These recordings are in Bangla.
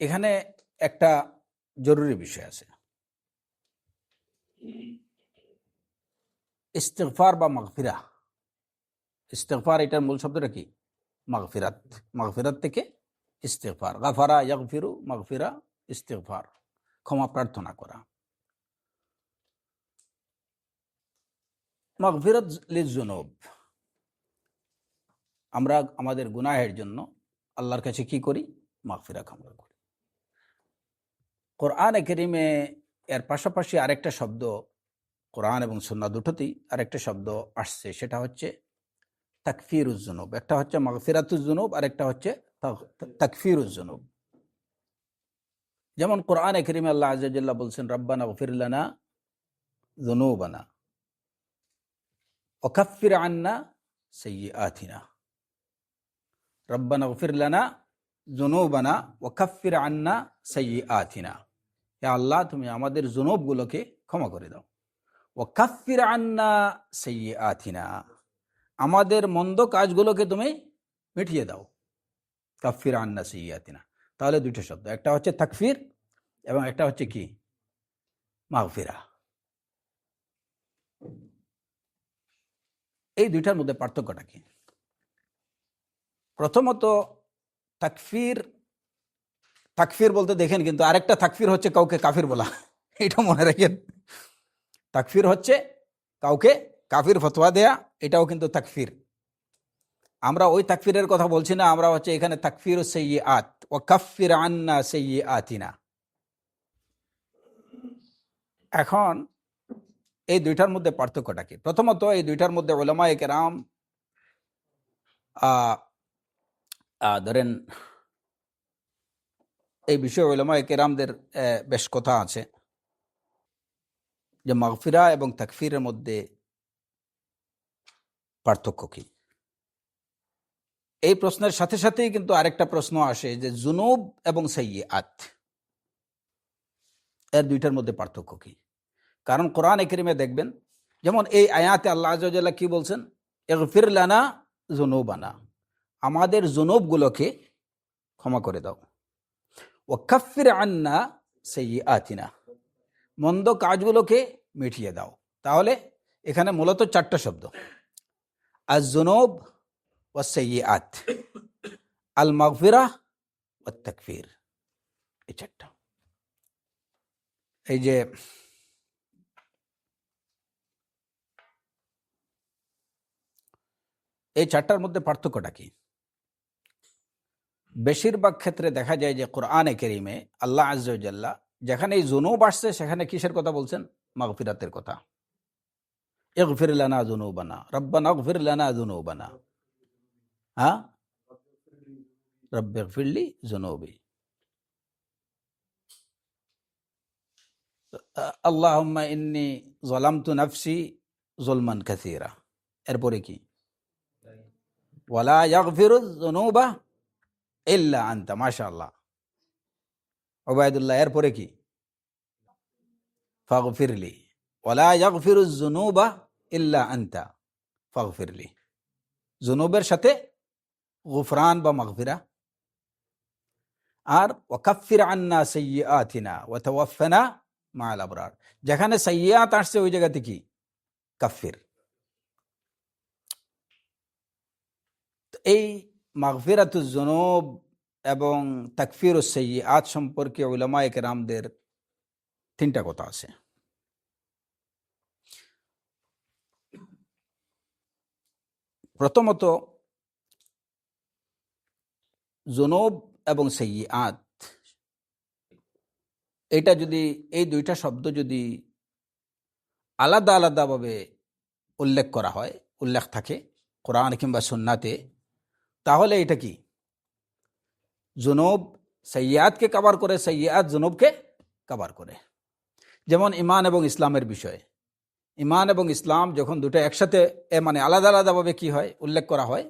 এখানে একটা জরুরি বিষয় আছে। ইস্তিগফার বা মাগফিরা। ইস্তিগফার এটার মূল শব্দটা কি? মাগফিরাত। মাগফিরাত থেকে ইস্তিগফার। গাফারা ইয়াগফিরু, মাগফিরা, ইস্তিগফার, ক্ষমা প্রার্থনা করা। মাগফিরাত লিযুনুব, আমরা আমাদের গুনাহের জন্য আল্লাহর কাছে কি করি? মাগফিরা কামনা করি। কোরআনে কারীমে এর পাশাপাশি আরেকটা শব্দ, কোরআন এবং সুন্নাহ দুটোতেই আরেকটা শব্দ আসছে, সেটা হচ্ছে তাকফিরুজ যুনুব। একটা হচ্ছে মাগফিরাতুজ যুনুব আর একটা হচ্ছে তাকফিরুজ যুনুব। যেমন কোরআনে কারীমে আল্লাহ আযজা ওয়া জাল্লা বলছেন, রব্বানা গফির লানা যুনুবানা ওয়া কাফির আন্না সাইয়্যাতিনা। রব্বানা গফির লানা যুনুবানা ওয়া কাফির আন্না সাইয়্যাতিনা। হে আল্লাহ, তুমি আমাদের যুনুবগুলোকে ক্ষমা করে দাও। ওয়া কাফির আন্না সাইয়্যাতিনা, আমাদের মন্দ কাজগুলোকে তুমি মিটিয়ে দাও। কাফির আন্না সাইয়্যাতিনা, তাহলে দুটো শব্দ, একটা হচ্ছে তাকফির এবং একটা হচ্ছে কি? মাগফিরা। এই দুইটার মধ্যে পার্থক্যটা কি? প্রথমত তাকফির, তাকফির বলতে দেখেন কিন্তু আরেকটা তাকফির হচ্ছে কাউকে কাফির বলা, এটা মনে রাখেন। তাকফির হচ্ছে কাউকে কাফির ফতোয়া দেয়া, এটাও কিন্তু তাকফির। আমরা ওই তাকফিরের কথা বলছি না, আমরা হচ্ছে এখানে তাকফির সাইয়্যাত, ওয়া কাফির আন্না সাইয়্যাতিনা। এখন এই দুইটার মধ্যে পার্থক্যটা কি? প্রথমত এই দুইটার মধ্যে উলামায়ে কেরাম ধরেন এই বিষয়ে উলামায়ে কেরামদের বেশ কথা আছে যে মাগফিরা এবং তাকফিরের মধ্যে পার্থক্য কি। এই প্রশ্নের সাথে সাথেই কিন্তু আরেকটা প্রশ্ন আসে যে যুনুব এবং সাইয়্যাত, এর দুইটার মধ্যে পার্থক্য কি? কারণ কোরআনে কারীমে দেখবেন, যেমন এই আয়াতে আল্লাহ আযজা ওয়া জাল্লা কি বলছেন? ইগফির লানা যুনুবানা, আমাদের যুনুবগুলোকে ক্ষমা করে দাও। ওয়া কাফির আন্না সাইয়্যাতিনা, মন্দ কাজগুলোকে মিটিয়ে দাও। তাহলে এখানে মূলত চারটা শব্দ, আয-যুনুব ওয়াস সাইয়্যাত, আল মাগফিরা ওয়াত তাকফির, এই চারটা। এই যে এই চারটার মধ্যে পার্থক্যটা কি? বেশিরভাগ ক্ষেত্রে দেখা যায় যে কোরআনে কারীমে আল্লাহ আযজা ওয়া জাল্লা যেখানে এই যুনুব আসছে সেখানে কিসের কথা বলছেন? মাগফিরাতের কথা। ইগফির লানা যুনুবানা, রব্বানা ইগফির লানা যুনুবানা, হ্যাঁ, রব্বি ইগফিরলি যুনুবি, আল্লাহুম্মা ইন্নী যালামতু নাফসি যুলমান কাসীরা। এরপরে কি? ওয়ালা ইয়াগফিরুয যুনুবা ইল্লা আনতা। মাশাআল্লাহ, উবাইদুল্লাহ। এরপরে কি? ফাগফিরলি, ওয়ালা ইয়াগফিরুয যুনুবা ইল্লা আনতা ফাগফিরলি। যুনুবের সাথে গুফরান বা মাগফিরা। আর ওয়াকাফির আন্না সাইয়্যাতিনা ওয়া তাওয়াফানা মাআল আবরার, যেখানে সাইয়্যাত আসছে ওই জায়গাতে কি? কাফির। এই মাগফিরাতুজ যুনুব এবং তাকফিরুস সাইয়্যাত সম্পর্কে উলামায়ে কেরামদের তিনটা কথা আছে। প্রথমত, যুনুব এবং সাইয়্যাত, এটা যদি এই দুইটা শব্দ যদি আলাদা আলাদাভাবে উল্লেখ করা হয়, উল্লেখ থাকে কোরআন কিংবা সুন্নাতে, তাহলে এটা কি? যুনুব সাইয়্যাতকে কভার করে, সাইয়্যাত যুনুবকে কভার করে। যেমন ঈমান এবং ইসলামের বিষয়ে, ঈমান এবং ইসলাম যখন দুটো একসাথে মানে আলাদা আলাদাভাবে কি হয়? উল্লেখ করা হয়,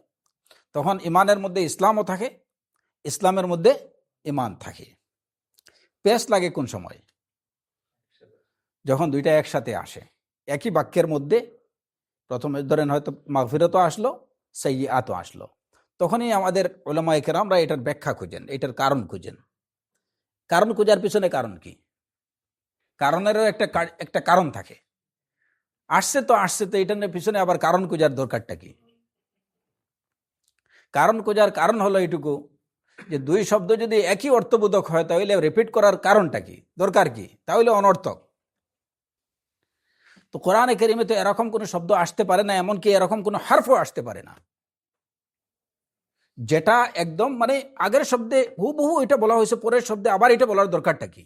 তখন ঈমানের মধ্যে ইসলামও থাকে, ইসলামের মধ্যে ঈমান থাকে। পেশ লাগে কোন সময়? যখন দুইটা একসাথে আসে একই বাক্যের মধ্যে। প্রথমে ধরেন হয়তো মাগফিরাতও আসলো, সাইয়্যাতও আসলো, তখনই আমাদের উলামায়ে কেরামরা এটার ব্যাখ্যা খুঁজেন, এটার কারণ খুঁজেন। কারণ খোঁজার পিছনে কারণ কি? কারণেরও একটা কারণ থাকে। আসছে তো এটার পিছনে আবার কারণ খোঁজার দরকারটা কি? কারণ খোঁজার কারণ হলো এইটুকু যে দুই শব্দ যদি একই অর্থবোধক হয় তাহলে রিপিট করার কারণটা কি, দরকার কি? তাহলে অনর্থক। তো কোরআনে কারিমে তো এরকম কোনো শব্দ আসতে পারে না, এমনকি এরকম কোনো হারফও আসতে পারে না যেটা একদম মানে আগের শব্দে হুবহু এটা বলা হয়েছে, পরের শব্দে আবার এটা বলার দরকারটা কি?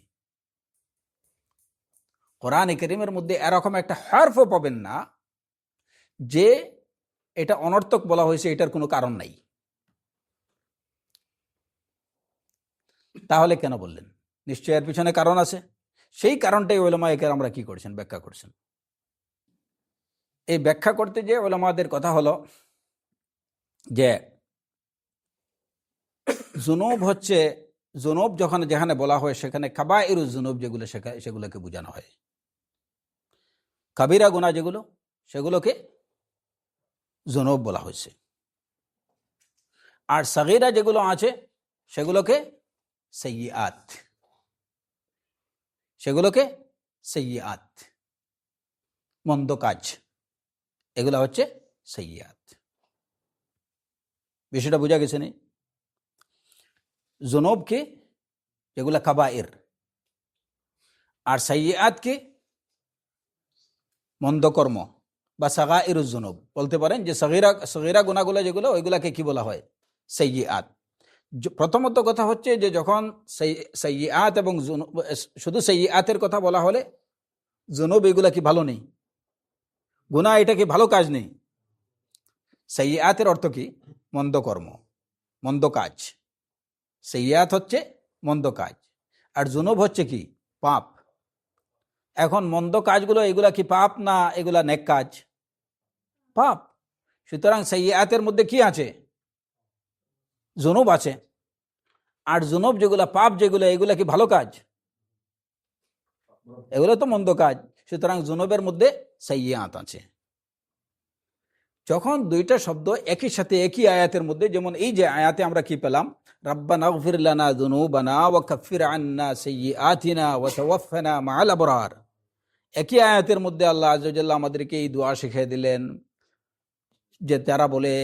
কোরআনে কারিমের মধ্যে এরকম একটা হারফও পাবেন না যে এটা অনর্থক বলা হয়েছে, এটার কোনো কারণ নাই। তাহলে কেন বললেন? নিশ্চয় এর পিছনে কারণ আছে। সেই কারণটাই উলামায়ে কেরামরা কি করছেন, ব্যাখ্যা করছেন। এই ব্যাখ্যা করতে যে উলামাদের কথা হলো যে জুনুব হচ্ছে, জুনুব যখন যেখানে বলা হয় সেখানে কাবাইরুজ জুনুব যেগুলো সেগুলোকে বোঝানো হয়। কাবিরা গুনাহ যেগুলো সেগুলোকে জুনুব বলা হয়েছে, আর সাগীরা যেগুলো আছে সেগুলোকে সাইয়্যাত, সেগুলোকে সাইয়্যাত, মন্দ কাজ, এগুলো হচ্ছে সাইয়্যাত। বিষয়টা বোঝা গেছে নি? জুনুবকে যেগুলো কাবায়ের, আর সাইয়্যাতকে মন্দ কর্ম বা সাগাইরুজ জুনুব বলতে পারেন। যে সগীরা গুনাহগুলো যেগুলো, ওইগুলাকে কি বলা হয়? সাইয়্যাত। প্রথমত কথা হচ্ছে যে যখন সাইয়্যাত এবং শুধু সাইয়্যাতের কথা বলা হলে জুনুব এগুলা কি ভালো নেই? গুনাহ এটা কি ভালো কাজ নেই? সাইয়্যাতের অর্থ কি? মন্দ কর্ম, মন্দ কাজ। সাইয়্যাত হচ্ছে মন্দ কাজ, আর জুনুব হচ্ছে কি? পাপ। এখন মন্দ কাজগুলো এগুলা কি পাপ না এগুলা নেক কাজ? পাপ। সুতরাং সাইয়্যাতের মধ্যে কি আছে? জুনুব আছে। আর জুনুব যেগুলা, পাপ যেগুলো, এগুলা কি ভালো কাজ? এগুলো তো মন্দ কাজ। সুতরাং জুনুবের মধ্যে সাইয়্যাত আছে। যখন দুইটা শব্দ একই সাথে একই আয়াতের মধ্যে, যেমন এই যে আয়াতে আমরা কি পেলাম, রাব্বানা ইগফির লানা যুনুবানা ওয়া কাফির আন্না সাইয়্যাতিনা ওয়া তাওয়াফফানা মা'আল আবরার। একই আয়াতের মধ্যে আল্লাহ আযজা ওয়া জাল্লা আমাদেরকে এই দোয়া শিখিয়ে দিলেন যে তারা বলে,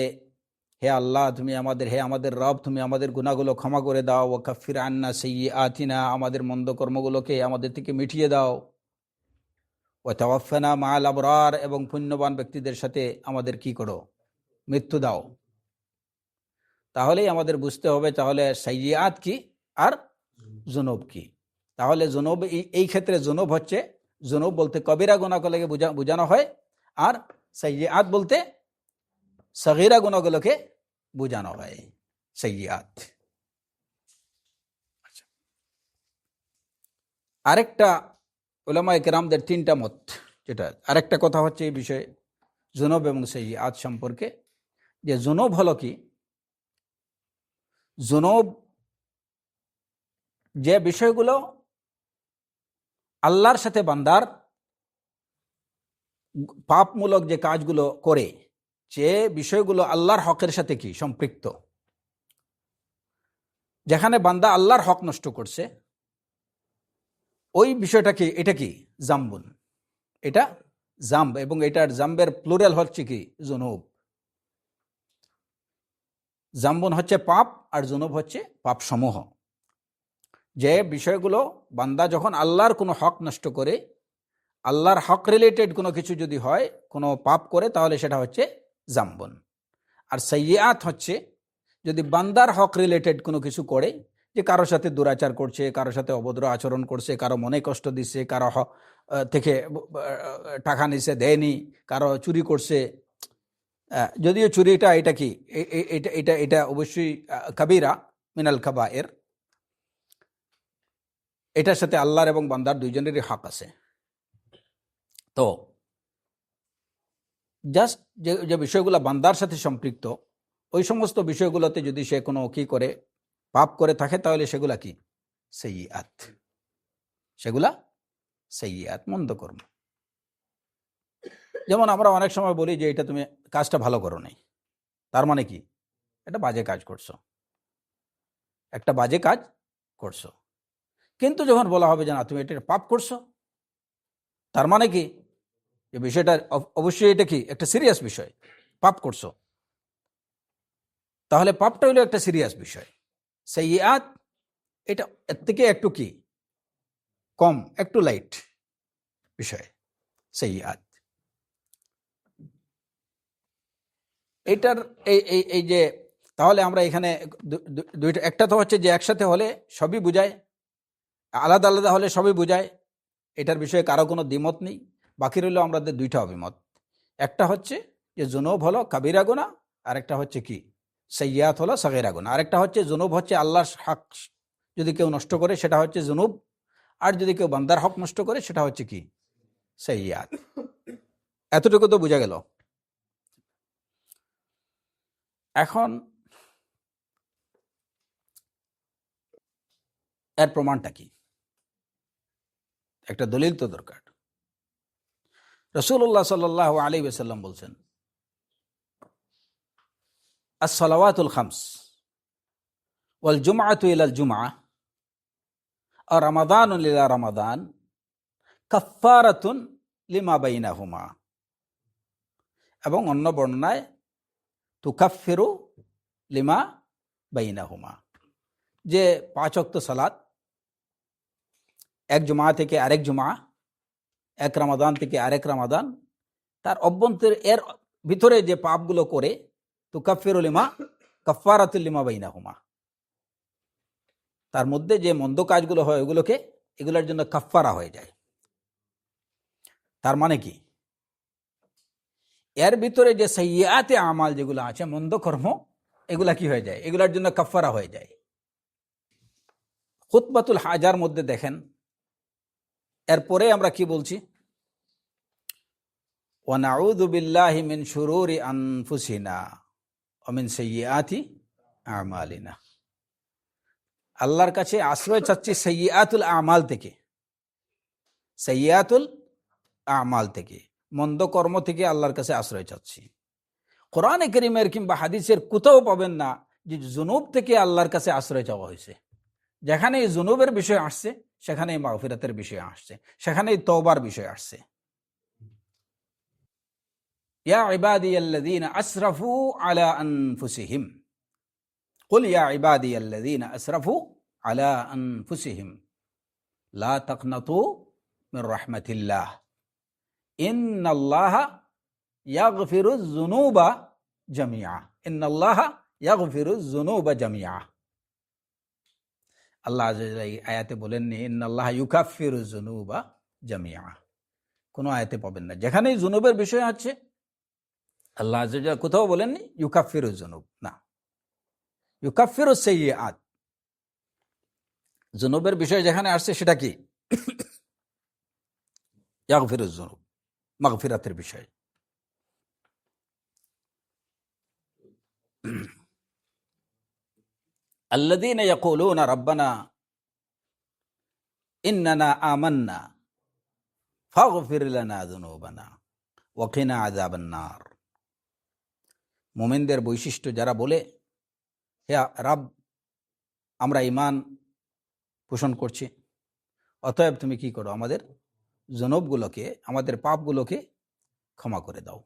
হে আল্লাহ তুমি আমাদের, হে আমাদের রব তুমি আমাদের গুনাহগুলো ক্ষমা করে দাও, ওয়া কাফির আন্না সাইয়্যাতিনা আমাদের মন্দ কর্মগুলোকে আমাদের থেকে মিটিয়ে দাও, ওয়া তাওয়াফফানা মা'আল আবরার এবং পুণ্যবান ব্যক্তিদের সাথে আমাদের কি করো? মৃত্যু দাও। তাহলেই আমাদের বুঝতে হবে তাহলে সাইয়্যাত কি আর জুনুব কি। তাহলে জুনুব, এই ক্ষেত্রে জুনুব হচ্ছে, জুনুব বলতে কবিরা গুনাহগুলোকে বোঝানো হয়, আর সাইয়্যাত বলতে সগীরা গুনাহগুলোকে বোঝানো হয়। সাইয়্যাত। আচ্ছা, আরেকটা উলামায়ে কেরামদের তিনটা মত, যেটা আরেকটা কথা হচ্ছে এই বিষয়ে জুনুব এবং সাইয়্যাত সম্পর্কে, যে জুনুব হলো কি? জুনুব যে বিষয়গুলো আল্লাহর সাথে বান্দার পাপমূলক যে কাজগুলো করে, যে বিষয়গুলো আল্লাহর হকের সাথে কি সম্পৃক্ত, যেখানে বান্দা আল্লাহর হক নষ্ট করছে, ওই বিষয়টা কি? এটা কি? জাম্বুন। এটা জাম্ব, এবং এটার জাম্বের প্লুরাল হচ্ছে কি? জুনুব। জাম্বুন হচ্ছে পাপ, আর জুনুব হচ্ছে পাপ সমূহ। যে বিষয়গুলো বান্দা যখন আল্লাহর কোনো হক নষ্ট করে, আল্লাহর হক রিলেটেড কোনো কিছু যদি হয়, কোনো পাপ করে, তাহলে সেটা হচ্ছে জাম্বুন। আর সাইয়্যাত হচ্ছে যদি বান্দার হক রিলেটেড কোনো কিছু করে, যে কারোর সাথে দুরাচার করছে, কারোর সাথে অভদ্র আচরণ করছে, কারো মনে কষ্ট দিচ্ছে, কারো থেকে টাকা নিছে দেয়নি, কারো চুরি করছে। যদিও চুরিটা এটা কি, এটা এটা এটা অবশ্যই কাবিরা মিনাল কাবায়ের। এটার সাথে আল্লাহর এবং বান্দার দুইজনেরই হক আছে। তো জাস্ট যে বিষয়গুলো বান্দার সাথে সম্পৃক্ত, ওই সমস্ত বিষয়গুলোতে যদি সে কোনো কি করে, পাপ করে থাকে, তাহলে সেগুলা কি? সাইয়্যাত। সেগুলা সাইয়্যাত, মন্দ কর্ম। যেমন আমরা অনেক সময় বলি যে এটা তুমি কাজটা ভালো করো নাই, তার মানে কি? এটা বাজে কাজ করছো, একটা বাজে কাজ করছো। কিন্তু যখন বলা হবে যে না তুমি এটা পাপ করছো, তার মানে কি যে বিষয়টা অবশ্যই এটা কি একটা সিরিয়াস বিষয়, পাপ করছো, তাহলে পাপটা হলো একটা সিরিয়াস বিষয়। সাইয়্যাত এটা এর থেকে একটু কি কম, একটু লাইট বিষয় সাইয়্যাত। এটার এই যে তাহলে আমরা এখানে দুইটা, একটা তো হচ্ছে যে একসাথে হলে সবই বুঝায়, আলাদা আলাদা হলে সবই বুঝায়, এটার বিষয়ে কারো কোনো দ্বিমত নেই। বাকি রইল আমাদের দুইটা অভিমত। একটা হচ্ছে যে জুনুব হলো কাবিরা গুনাহ, আর একটা হচ্ছে কি সাইয়্যাত হলো সাগীরা গুনাহ। আরেকটা হচ্ছে জুনুব হচ্ছে আল্লাহর হক যদি কেউ নষ্ট করে সেটা হচ্ছে জুনুব, আর যদি কেউ বান্দার হক নষ্ট করে সেটা হচ্ছে কি সাইয়্যাত। এতটুকু তো বোঝা গেল। এখন এর প্রমাণটা কি? একটা দলিল তো দরকার। রাসূলুল্লাহ সাল্লাল্লাহু আলাইহি ওয়াসাল্লাম বলছেন, আস-সালাওয়াতুল খামস ওয়াল জুমআতু ইলাল জুমআহ আর রমাদানুন ইলা রমাদান কাফফারাতুন লিমা বাইনাহুমা। এবং অন্য বর্ণনায় তুকাফফিরু লিমা বাইনাহুমা, যে 5 ওয়াক্ত সালাত এক জুমা থেকে আরেক জুমা, এক রমাদান থেকে আরেক রমাদান, তার অভ্যন্তরে এর ভিতরে যে পাপগুলো করে তুকাফফিরু লিমা কাফফারাতুল লিমা বাইনাহুমা, তার মধ্যে যে মন্দ কাজগুলো হয় ওগুলোকে এগুলোর জন্য কাফফারা হয়ে যায়। তার মানে কি এর ভিতরে যে সাইয়্যাতে আমাল যেগুলো আছে মন্দ কর্ম, এগুলা কি হয়ে যায়, এগুলোর জন্য কাফফারা হয়ে যায়। খুতবাতুল হাজার মধ্যে দেখেন, এরপরে আমরা কি বলছি, ওয়া নাউযু বিল্লাহি মিন শুরুরি আনফুসিনা ওয়া মিন সাইয়্যাতি আমালিনা। আল্লাহর কাছে আশ্রয় চাচ্ছি সাইয়্যাতুল আমাল থেকে, সাইয়্যাতুল আমাল থেকে, মন্দ কর্ম থেকে আল্লাহর কাছে আশ্রয় চাচ্ছি। কোরআনে কারীমের কিংবা হাদিসের কোথাও পাবেন না যে জুনুব থেকে আল্লাহর কাছে আশ্রয় চাওয়া হয়েছে। যেখানে জুনুবের বিষয় আসছে সেখানেই মাগফিরাতের বিষয় আসছে, সেখানেই তওবার বিষয় আসছে। ইয়া ইবাদিয়াল্লাযীনা আসরাফু আলা আনফুসিহিম, কুল ইয়া ইবাদিয়াল্লাযীনা আসরাফু আলা আনফুসিহিম লা তাকনাতু মির রাহমাতিল্লাহ ইন্নাল্লাহা ইয়াগফিরুয যুনুবা জামিআ, ইন্নাল্লাহা ইয়াগফিরুয যুনুবা জামিআ। আল্লাহ আযজা ওয়া জাল্লা এই আয়াতে বলেননি ইন্নাল্লাহা ইউকাফফিরুয যুনুবা জামিআ, কোনো আয়াতে পাবেন না যেখানেই যুনুবের বিষয় আছে আল্লাহ আযজা ওয়া জাল্লা কোথাও বলেননি ইউকাফফিরুয যুনুব, না, ইউকাফফিরুস সাইয়্যাত। যুনুবের বিষয় যেখানে আসছে সেটা কি ইয়াগফিরুয যুনুব, মাগফিরাতের বিষয়। আল্লাযীনা ইয়াকুলুনা রাব্বানা ইন্নানা আমান্না ফাগফির লানা যুনুবানা ওয়া কিনা আযাবান নার। মুমিনদের বৈশিষ্ট্য যারা বলে, হে রব আমরা ঈমান পোষণ করছি, অতএব তুমি কি করো আমাদের যুনুবগুলোকে, আমাদের পাপগুলোকে ক্ষমা করে দাও।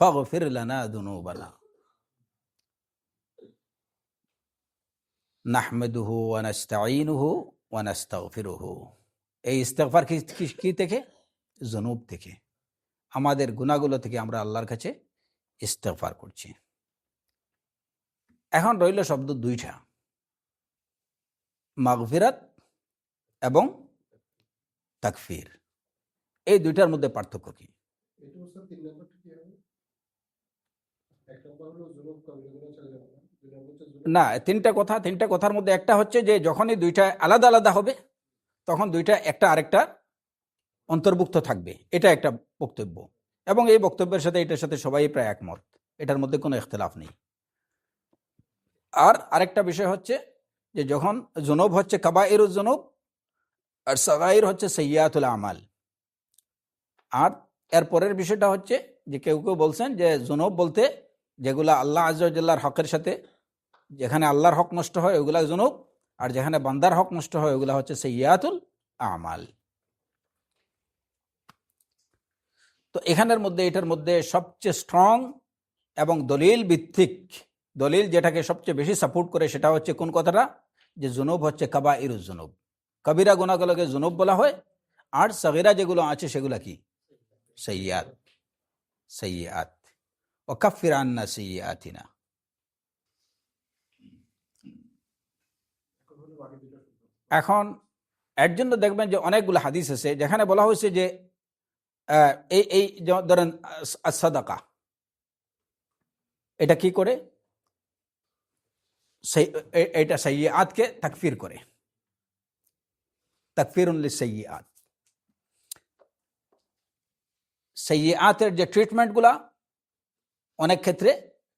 ফাগফির লানা যুনুবানা নাহমাদুহু ওয়া নাস্তাঈনুহু ওয়া নাস্তাগফিরুহু। এই ইস্তেগফার কি থেকে? যুনুব থেকে, আমাদের গুনাহগুলো থেকে আমরা আল্লাহর কাছে ইস্তেগফার করছি। এখন রইল শব্দ দুইটা, মাগফিরাত এবং তাকফির। এই দুইটার মধ্যে পার্থক্য কি? না, তিনটা কথার মধ্যে একটা হচ্ছে যে যখনই দুইটা আলাদা আলাদা হবে তখন দুইটা একটা আরেকটা অন্তর্ভুক্ত থাকবে, এটা একটা বক্তব্য, এবং এই বক্তব্যের সাথে এটার সাথে সবাই প্রায় একমত, এটার মধ্যে কোনো ইখতিলাফ নেই। আর আরেকটা বিষয় হচ্ছে যে যখন যুনুব হচ্ছে কাবাইরুজ যুনুব আর সাগাইর হচ্ছে সাইয়্যাতুল আমাল। আর এর পরের বিষয়টা হচ্ছে যে কেউ কেউ বলছেন যে যুনুব বলতে যেগুলা আল্লাহ আযজা ওয়া জাল্লার হকের সাথে, যেখানে আল্লাহর হক নষ্ট হয় ওগুলা যুনুব, আর যেখানে বান্দার হক নষ্ট হয় ওগুলা হচ্ছে সাইয়্যাতুল আমাল। তো এখানের মধ্যে এটার মধ্যে সবচেয়ে স্ট্রং এবং দলিল ভিত্তিক, দলিল যেটাকে সবচেয়ে বেশি সাপোর্ট করে সেটা হচ্ছে কোন কথাটা, যে জুনুব হচ্ছে কাবাইরুজ জুনুব, কবিরা গুনাহগুলোকে জুনুব বলা হয়, আর সগীরা যেগুলো আছে সেগুলা কি সাইয়্যাত। সাইয়্যাত ওয়া কাফির আন্না সাইয়্যাতিনা। এখন এর জন্য দেখবেন যে অনেকগুলো হাদিস আছে যেখানে বলা হয়েছে যে এই এই ধরেন সাদাকা, এটা কি করে, এটা সাইয়্যাতকে তাকফির করে, তাকফিরুন লিসাইয়্যাত। সাইয়্যাতের যে ট্রিটমেন্টগুলা অনেক ক্ষেত্রে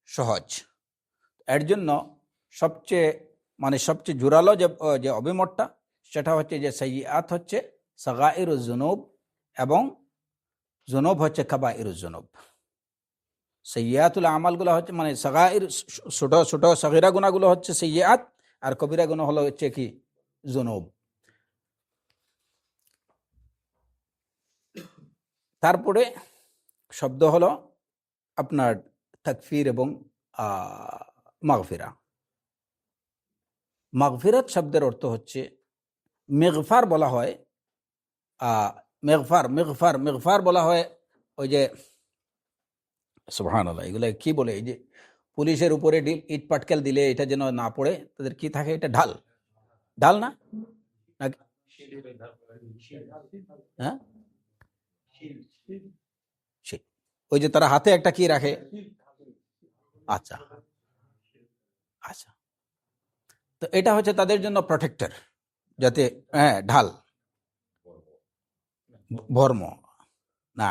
সহজ। এর জন্য সবচেয়ে জোরালো যে অভিমতটা সেটা হচ্ছে যে সাইয়্যাত হচ্ছে সাগাইরুজ জুনুব এবং জুনুব হচ্ছে কাবাইরুজ জুনুব। সাইয়্যাতুল আমালগুলো হচ্ছে সাগাইর ছোট ছোট সগীরা গুনাহগুলো হচ্ছে সাইয়্যাত, আর কবিরা গুনাহ হলো হচ্ছে কি জুনুব। তারপরে শব্দ হলো আপনার তাকফির এবং মাগফিরা। মাগফিরাত শব্দের অর্থ হচ্ছে মেগফার বলা হয়, মেগফার বলা হয় ওই যে সুবহানাল্লাহ, এগুলো কি বলে, এই যে পুলিশের উপরে ইট পাটকেল দিলে এটা যেন না পড়ে, তাদের কি থাকে, এটা ঢাল, ঢাল না, হ্যাঁ ওই যে তারা হাতে একটা কি রাখে, আচ্ছা আচ্ছা, তো এটা হচ্ছে তাদের জন্য প্রোটেক্টর, যাতে ঢাল, বর্ম না,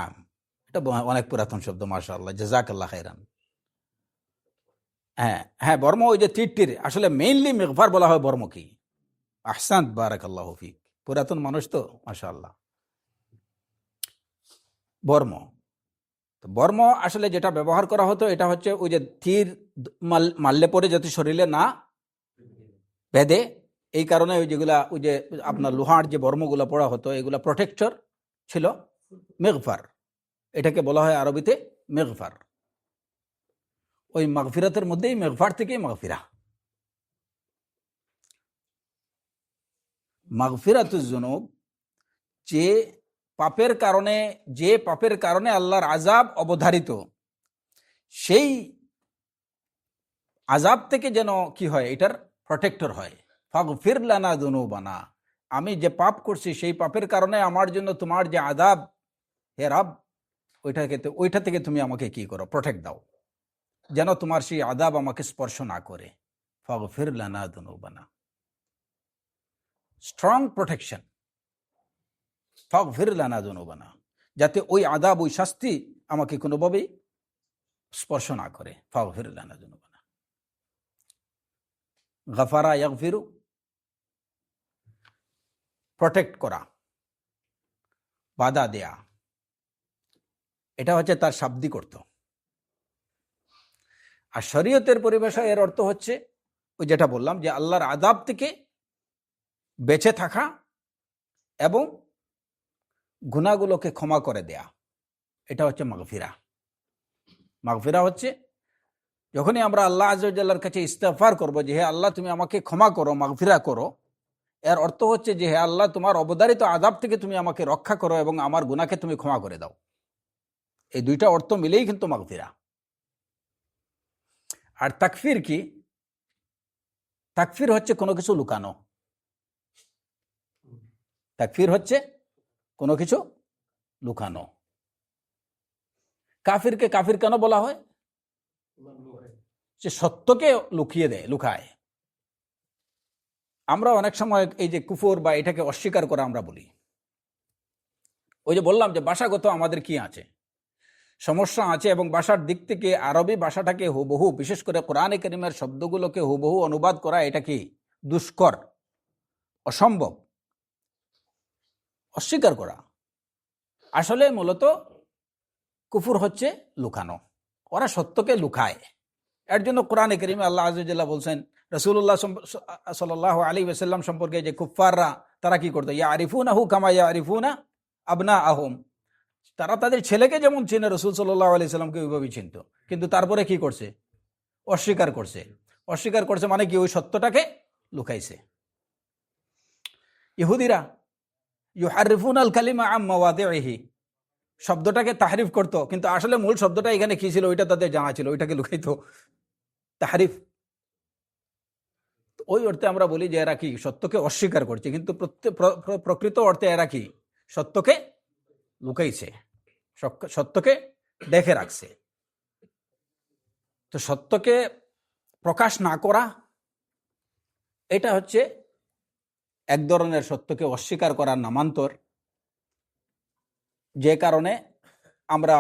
এটা অনেক পুরাতন শব্দ, মাশাআল্লাহ, জাযাকাল্লাহ খাইরান। হ্যাঁ বর্ম, ওই যে তীর আসলে মেইনলি মেগফার বলা হয় বর্ম কি। আহসান, বারাকাল্লাহু ফিক, পুরাতন মানুষ তো মাশাআল্লাহ। বর্ম, তো বর্ম আসলে যেটা ব্যবহার করা হতো এটা হচ্ছে ওই যে তীর মারলে পরে যাতে শরীরে না বেঁধে, এই কারণে ওই যেগুলা ওই যে আপনার লোহার যে বর্মগুলো পড়া হতো এগুলা প্রোটেক্টর ছিল, মেগফার, এটাকে বলা হয় আরবিতে মেগফার। ওই মাগফিরাতের মধ্যেই মেগফার থেকেই মাগফিরা। মাগফিরাতুজ জুনুব, যে পাপের কারণে আল্লাহর আযাব অবধারিত, সেই আযাব থেকে যেন কি হয়, এটার প্রোটেক্টর হয়। ফাগফির লানা যুনুবানা, আমি যে পাপ করছি সেই পাপের কারণে আমার জন্য তোমার যে আযাব, হে রব, ওইটা থেকে তুমি আমাকে কি করো, প্রোটেক্ট দাও, যেন তোমার সেই আযাব আমাকে স্পর্শ না করে। ফাগফির লানা যুনুবানা, স্ট্রং প্রোটেকশন, ফাগফির লানা যুনুবানা, যাতে ওই আযাব, ওই শাস্তি আমাকে কোনোভাবেই স্পর্শ না করে। ফাগফির লানা যুনুবানা, গাফারা ইয়াগফিরু, প্রোটেক্ট করা, বাধা দেয়া, এটা হচ্ছে তার শাব্দিক অর্থ। আর শরীয়তের পরিভাষায় এর অর্থ হচ্ছে ওই যেটা বললাম, যে আল্লাহর আযাব থেকে বেঁচে থাকা এবং গুনাহগুলোকে ক্ষমা করে দেয়া, এটা হচ্ছে মাগফিরা। মাগফিরা হচ্ছে যখনই আমরা আল্লাহ আযজা ওয়া জাল্লার কাছে ইস্তিগফার করব, যে হে আল্লাহ তুমি আমাকে ক্ষমা করো, মাগফিরা করো, এর অর্থ হচ্ছে যে হে আল্লাহ তোমার অবধারিত আযাব থেকে তুমি আমাকে রক্ষা করো এবং আমার গুনাহকে তুমি ক্ষমা করে দাও। এই দুইটা অর্থ মিলেই কিন্তু মাগফিরা। আর তাকফির কি? তাকফির হচ্ছে কোনো কিছু লুকানো, তাকফির হচ্ছে কোনো কিছু লুকানো। কাফিরকে কাফির কেন বলা হয়? সে সত্যকে লুকিয়ে দেয়, লুকায়। আমরা অনেক সময় এই যে কুফর বা এটাকে অস্বীকার করা আমরা বলি। ওই যে বললাম যে ভাষাগত আমাদের কি আছে, সমস্যা আছে, এবং ভাষার দিক থেকে আরবি ভাষাটাকে হুবহু, বিশেষ করে কোরআনে কারীমের শব্দগুলোকে হুবহু অনুবাদ করা এটা কি দুষ্কর, অসম্ভব, অস্বীকার করা। আসলে মূলত কুফর হচ্ছে লুকানো, ওরা সত্যকে লুকায়। এর জন্য কোরআনে কারীমে আল্লাহ আযজা ওয়া জাল্লা বলছেন রাসূলুল্লাহ সাল্লাল্লাহু আলাইহি ওয়াসাল্লাম সম্পর্কে যে কুফফাররা তারা কি করতো, ইয়ারিফুনাহু কামা ইয়ারিফুনা আবনাআহুম, তারা তাদের ছেলেকে যেমন চিনে রাসূল সাল্লাল্লাহু আলাইহি সাল্লামকে ওইভাবেই চিনত, কিন্তু তারপরে কি করছে, অস্বীকার করছে। অস্বীকার করছে মানে কি, ওই সত্যটাকে লুকাইছে। ইহুদিরা ইউহারিফুনাল কালিমা আম মাওয়াদিহি, শব্দটাকে তাহরিফ করতো, কিন্তু আসলে মূল শব্দটা এখানে কি ছিল ওইটা তাদের জানা ছিল, ওইটাকে লুকাইতো, তাহরিফ। ওই অর্থে আমরা বলি যে এরা কি সত্যকে অস্বীকার করছে, কিন্তু প্রকৃত অর্থে এরা কি সত্যকে লুকাইছে, সত্যকে দেখে রাখছে। তো সত্যকে প্রকাশ না করা, এটা হচ্ছে এক ধরনের সত্যকে অস্বীকার করার নামান্তর, যে কারণে আমরা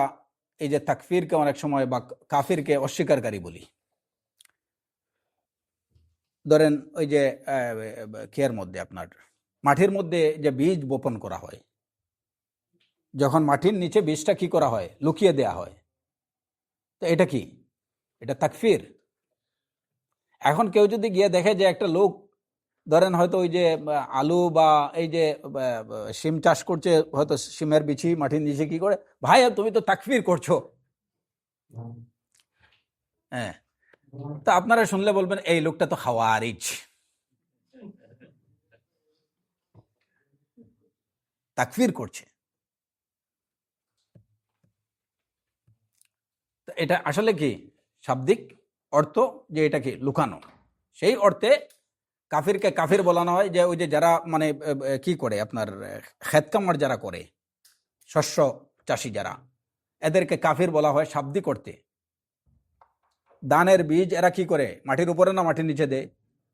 এই যে তাকফিরকে অনেক সময় বা কাফিরকে অস্বীকারী বলি। ধরেন ওই যে খেয়ের মধ্যে আপনার মাটির মধ্যে যে বীজ বপন করা হয়, যখন মাটির নিচে বীজটা কি করা হয়, লুকিয়ে দেয়া হয়, তো এটা কি, এটা তাকফির। এখন কেউ যদি গিয়ে দেখে যে একটা লোক ধরেন হয়তো ওই যে আলু বা এই যে শিম চাষ করছে, হয়তো শিমের বিচি মাটির নিচে কি করে, ভাই তুমি তো তাকফির করছো, হ্যাঁ, তা আপনারা শুনলে বলবেন এই লোকটা তো খাওয়ারিজ, তাকফির করছে। এটা আসলে কি শাব্দিক অর্থ, যে এটা কি লুকানো, সেই অর্থে কাফিরকে কাফির বলানো হয়। যে ওই যে যারা মানে কি করে আপনার খেতকামার যারা করে, শস্য চাষি যারা, এদেরকে কাফির বলা হয় শাব্দিক অর্থে। ধানের বীজ এরা কি করে, মাটির উপরে না মাটির নিচে দেয়,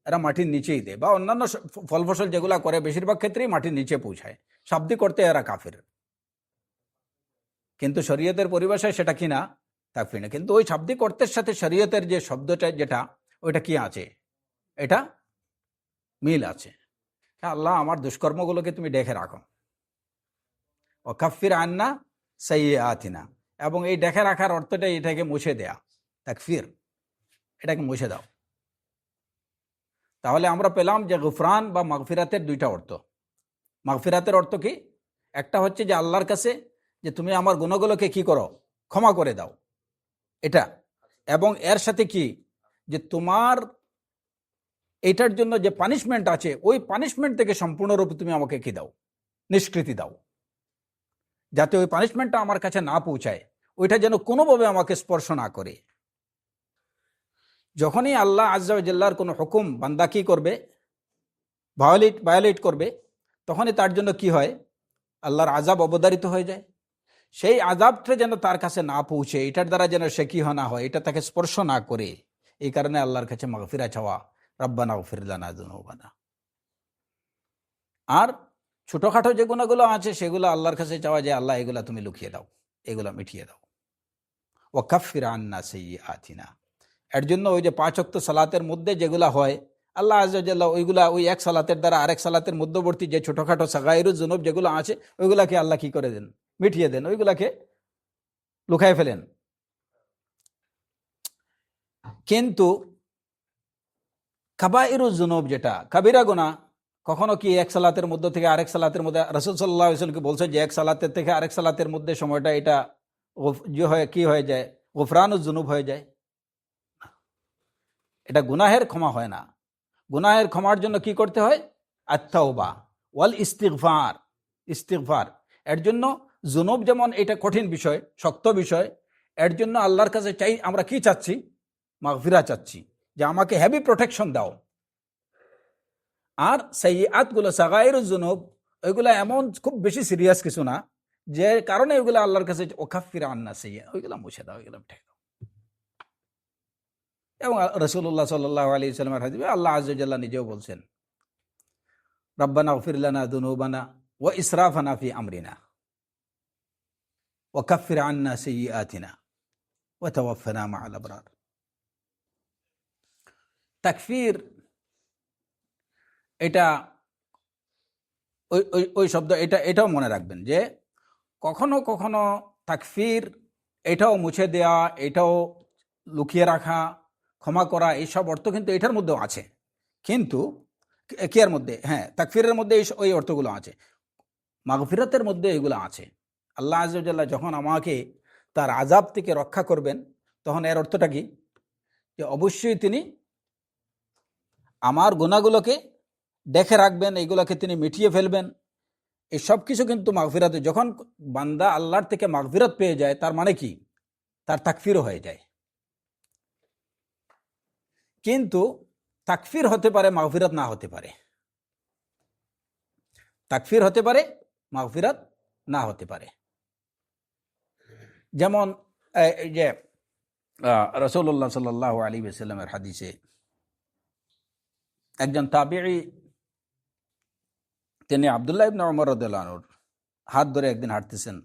এরা মাটির নিচেই দেয়, বা অন্যান্য ফল ফসল যেগুলা করে বেশিরভাগ ক্ষেত্রেই মাটির নিচে পৌঁছায়, শাব্দিক অর্থে এরা কাফির। কিন্তু শরীয়তের পরিভাষায় সেটা কি না, তাকফির না। কিন্তু ওই শাব্দিক অর্থের সাথে শরীয়তের যে শব্দটা যেটা, ওইটা কি আছে, এটা মিল আছে। আল্লাহ আমার দুষ্কর্মগুলোকে তুমি দেখে রাখো, ও কাফির আন্না সাইয়্যাতিনা, এবং এই দেখে রাখার অর্থটা এটাকে মুছে দেয়া, তাকফির, এটাকে মুছে দাও। তাহলে আমরা পেলাম যে গুফরান বা মাগফিরাতের দুইটা অর্থ। মাগফিরাতের অর্থ কি, একটা হচ্ছে যে আল্লাহর কাছে যে তুমি আমার গুণাগুলোকে কি করো, ক্ষমা করে দাও, এটা। এবং এর সাথে কি, যে তোমার এটার জন্য যে পানিশমেন্ট আছে, ওই পানিশমেন্ট থেকে সম্পূর্ণরূপে তুমি আমাকে কি দাও, নিষ্কৃতি দাও, যাতে ওই পানিশমেন্টটা আমার কাছে না পৌঁছায়, ওইটা যেন কোনোভাবে আমাকে স্পর্শ না করে। যখনই আল্লাহ আজ্জা ওয়া জাল্লার কোনো হুকুম বান্দা কি করবে, ভায়োলেট করবে, তখনই তার জন্য কি হয়, আল্লাহর আযাব অবধারিত হয়ে যায়। সেই আযাবটা যেন তার কাছে না পৌঁছে, এটার দ্বারা যেন সে কি না হয়, এটা তাকে স্পর্শ না করে, এই কারণে আল্লাহর কাছে মাগফিরা চাওয়া, রাব্বানা গফির লানা যুনুবানা। আর ছোটখাটো যে গুণাগুলো আছে সেগুলো আল্লাহর কাছে চাওয়া, যে আল্লাহ এগুলা তুমি লুকিয়ে দাও, এগুলা মিটিয়ে দাও। ওয়া কাফির আন্না সাইয়্যাতিনা, এর জন্য ওই যে 5 ওয়াক্ত সালাতের মধ্যে যেগুলা হয়, আল্লাহ আজ্জা ওয়া জাল্লা ওইগুলা ওই এক সালাতের দ্বারা আরেক সালাতের মধ্যবর্তী যে ছোটখাটো সাগাইরুজ যুনুব যেগুলো আছে, ওইগুলাকে আল্লাহ কি করে দেন, মিটিয়ে দেন, ওইগুলাকে লুকায় ফেলেন। কিন্তু কাবাইরুজ যুনুব, যেটা কাবিরা গুনাহ, কখনো কি এক সালাতের মধ্য থেকে আরেক সালাতের মধ্যে, রাসূল সাল্লাল্লাহু আলাইহি ওয়াসাল্লাম বলছেন যে এক সালাতের থেকে আরেক সালাতের মধ্যে সময়টা এটা কি হয়ে যায়, গুফরানুজ যুনুব হয়ে যায়। এটা গুনাহের ক্ষমা হয় না। গুনাহের ক্ষমার জন্য কি করতে হয়, আত-তাওবা ওয়াল ইস্তিগফার, ইস্তিগফার। এর জন্য যুনুব যেমন এটা কঠিন বিষয়, শক্ত বিষয়, এর জন্য আল্লাহর কাছে চাই, আমরা কি চাচ্ছি, মাগফিরা চাচ্ছি, যে আমাকে হেভি প্রোটেকশন দাও। আর সাইয়্যাত গুলো, সাগাইরুজ যুনুব, ওইগুলো এমন খুব বেশি সিরিয়াস কিছু না, যে কারণে ওইগুলো আল্লাহর কাছে ওকাফির আন্না সাইয়্যা, ওইগুলো মুছে দাও, ওইগুলো উঠে দাও। এবং রাসূলুল্লাহ সাল্লাল্লাহু আলাইহি ওয়াসাল্লামের হাদিসে আল্লাহ আযজা ওয়া জাল্লা নিজেও বলছেন, রাব্বানা গফির লানা যুনুবানা ওয়া ইসরাফানা ফি আমরিনা ওয়া কাফির আন্না সাইয়্যাতিনা ওয়া তাওয়াফানা মা'আল আবরার। তাকফির, এটা ওই শব্দ, এটাও মনে রাখবেন যে কখনো কখনো তাকফির এটাও মুছে দেয়া, এটাও লুকিয়ে রাখা, ক্ষমা করা, এইসব অর্থ কিন্তু এটার মধ্যেও আছে। কিন্তু কিয়ার মধ্যে, হ্যাঁ, তাকফিরের মধ্যে ওই অর্থগুলো আছে, মাগফিরাতের মধ্যে এগুলো আছে। আল্লাহ আযজা ওয়া জাল্লা যখন আমাকে তার আযাব থেকে রক্ষা করবেন, তখন এর অর্থটা কি? যে অবশ্যই তিনি আমার গুনাহগুলোকে দেখে রাখবেন, এইগুলোকে তিনি মিটিয়ে ফেলবেন। এই সব কিছু কিন্তু মাগফিরাতে, যখন বান্দা আল্লাহর থেকে মাগফিরাত পেয়ে যায়, তার মানে কি? তার তাকফিরও হয়ে যায়। কিন্তু তাকফির হতে পারে, মাগফিরাত না হতে পারে। তাকফির হতে পারে, মাগফিরাত না হতে পারে। যেমন এই যে রাসূলুল্লাহ সাল্লাল্লাহু আলাইহি ওয়াসাল্লামের হাদিসে একজন তাবিঈ, তিনি আব্দুল্লাহ ইবনে ওমর রাদিয়াল্লাহু আনহুর হাত ধরে একদিন হাঁটতেছেন।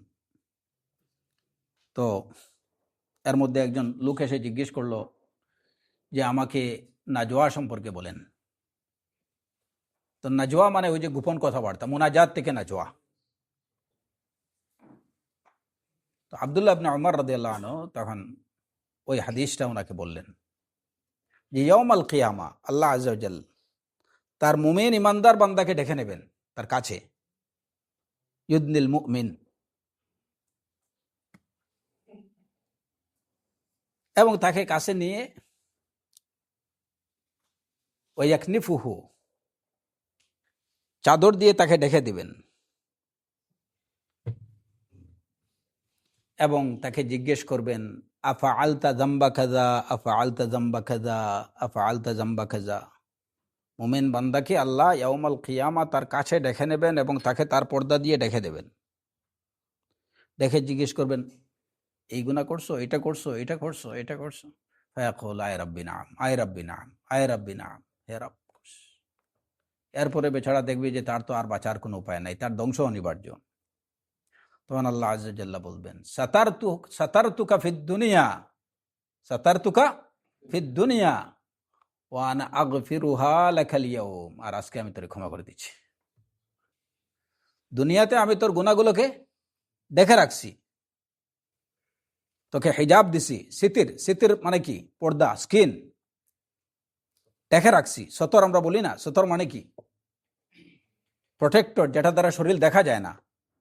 তো এর মধ্যে একজন লোক এসে জিজ্ঞেস করলো যে আমাকে নাজওয়া সম্পর্কে বলেন। তো নাজওয়া মানে ওই যে গোপন কথাবার্তা, মুনাজাত থেকে নাজওয়া। তো আব্দুল্লাহ ইবনে ওমর রাদিয়াল্লাহু আনহু তখন ওই হাদিসটা ওনাকে বললেন যে ইয়াউমাল কিয়ামা আল্লাহ আযজা ওয়া জাল তার মুমিন ইমানদার বান্দাকে ডেকে নেবেন তার কাছে, ইউদনিল মুমিন, এবং তাকে কাছে নিয়ে ওয়াকনিফুহু, চাদর দিয়ে তাকে ডেকে দিবেন, এবং তাকে জিজ্ঞেস করবেন আফা আলতা জাম্বা খাজা, আফা আলতা জাম্বা খাজা, আফা আলতা জাম্বা খাজা। মুমিন বান্দাকে আল্লাহ ইয়াউমাল কিয়ামা তার কাছে ডেকে নেবেন এবং তাকে তার পর্দা দিয়ে ডেকে দেবেন। দেখে জিজ্ঞেস করবেন এই গুনাহ করছো, এটা করছো, এটা করছো, এটা করছো। ফায়াকুল আয় রাব্বি নাম, আয় রাব্বি নাম, আয় রাব্বি নাম, হে রব। এরপরে বেচারা দেখবে যে তার তো আর বাঁচার কোনো উপায় নাই, তার ধ্বংস অনিবার্য। তখন আল্লাহ আযজা ওয়া জাল্লা বলবেন সাতারতুকা ফিদ দুনিয়া, সাতারতুকা ফিদ দুনিয়া ওয়া আনা আগফিরুহা লাকাল ইয়াউম, আর আজকে আমি তোরে ক্ষমা করে দিচ্ছি। দুনিয়াতে আমি তোর গুনাহগুলোকে দেখে রাখছি, তোকে হিজাব দিছি, সিতির, সিতির মানে কি? পর্দা, স্কিন, দেখে রাখছি। সতর আমরা বলি না, সতর মানে কি? প্রোটেক্টর, যেটা দ্বারা শরীর দেখা যায় না।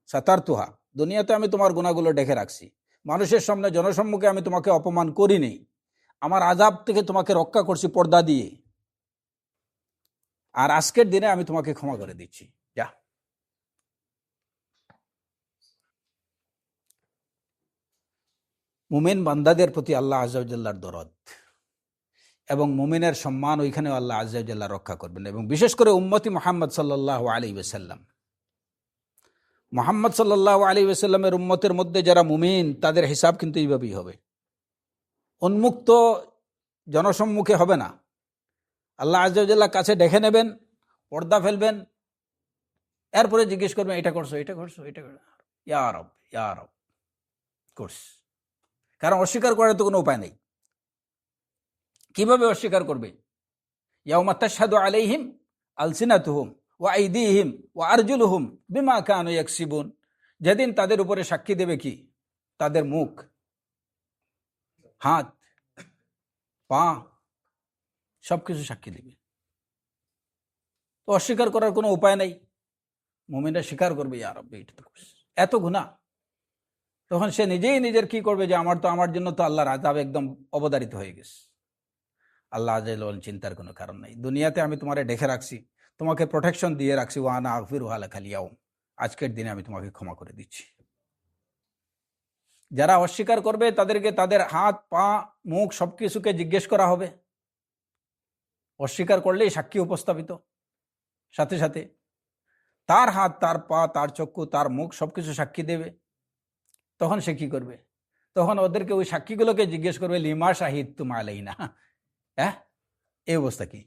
সাতারতুহা, দুনিয়াতে আমি তোমার গুনাহগুলো দেখে রাখছি, মানুষের সামনে জনসম্মুখে আমি তোমাকে অপমান করিনি, আমার আযাব থেকে তোমাকে রক্ষা করছি পর্দা দিয়ে, আর আজকের দিনে আমি তোমাকে ক্ষমা করে দিচ্ছি, যা। মুমিন বান্দাদের প্রতি আল্লাহ আযজা ওয়া জাল্লার দরদ এবং মুমিনের সম্মান ওইখানেও আল্লাহ আযজা ওয়া জাল্লা রক্ষা করবেন। এবং বিশেষ করে উম্মতি মুহাম্মদ সাল্লাল্লাহু আলাইহি ওয়াসাল্লাম, মুহাম্মদ সাল্লাল্লাহু আলাইহি ওয়াসাল্লামের উম্মতের মধ্যে যারা মুমিন, তাদের হিসাব কিন্তু এইভাবেই হবে, উন্মুক্ত জনসম্মুখে হবে না। আল্লাহ আযজা ওয়া জাল্লার কাছে ডেকে নেবেন, পর্দা ফেলবেন, এরপরে জিজ্ঞেস করবেন এটা করছো, এটা করছো, এটা করছো, ইয়া রব, ইয়া রব, করস। কারণ অস্বীকার করার তো কোনো উপায় নেই। কিভাবে অস্বীকার করবে? ইয়াউমা তাশহাদু আলাইহিম আলসিনাতুহুম ওয়া আইদিহিম ওয়া আরজুলুহুম বিমা কানু ইয়াকসিবুন, যেদিন তাদের উপরে সাক্ষী দেবে কি? তাদের মুখ, হাত, পা, সবকিছু সাক্ষী দেবে। তো অস্বীকার করার কোনো উপায় নেই। মুমিনরা স্বীকার করবে, ইয়া রাব্বি, এটা তো করছে, এত গুনাহ। তখন সে নিজেই নিজের কি করবে যে আমার জন্য তো আল্লাহর আযাব একদম অবধারিত হয়ে গেছে। আল্লাহ আযজা ওয়া জাল্লা চিন্তার কোনো কারণ নাই। দুনিয়াতে আমি তোমারে ডেকে রাখছি, তোমাকে প্রোটেকশন দিয়ে রাখছি, ওয়া আনা আগফিরুহা লাকাল ইয়াউম, আজকের দিনে আমি তোমাকে ক্ষমা করে দিচ্ছি। যারা অস্বীকার করবে তাদেরকে তাদের হাত, পা, মুখ সবকিছুকে জিজ্ঞেস করা হবে। অস্বীকার করলেই সাক্ষী উপস্থাপিত, সাথে সাথে তার হাত, তার পা, তার চক্ষু, তার মুখ সবকিছু সাক্ষী দেবে। তখন সে কি করবে? তখন ওদেরকে, ওই সাক্ষীগুলোকে জিজ্ঞেস করবে লিমা শাহিদতুম আলাইনা, হ্যাঁ, এই অবস্থা কি?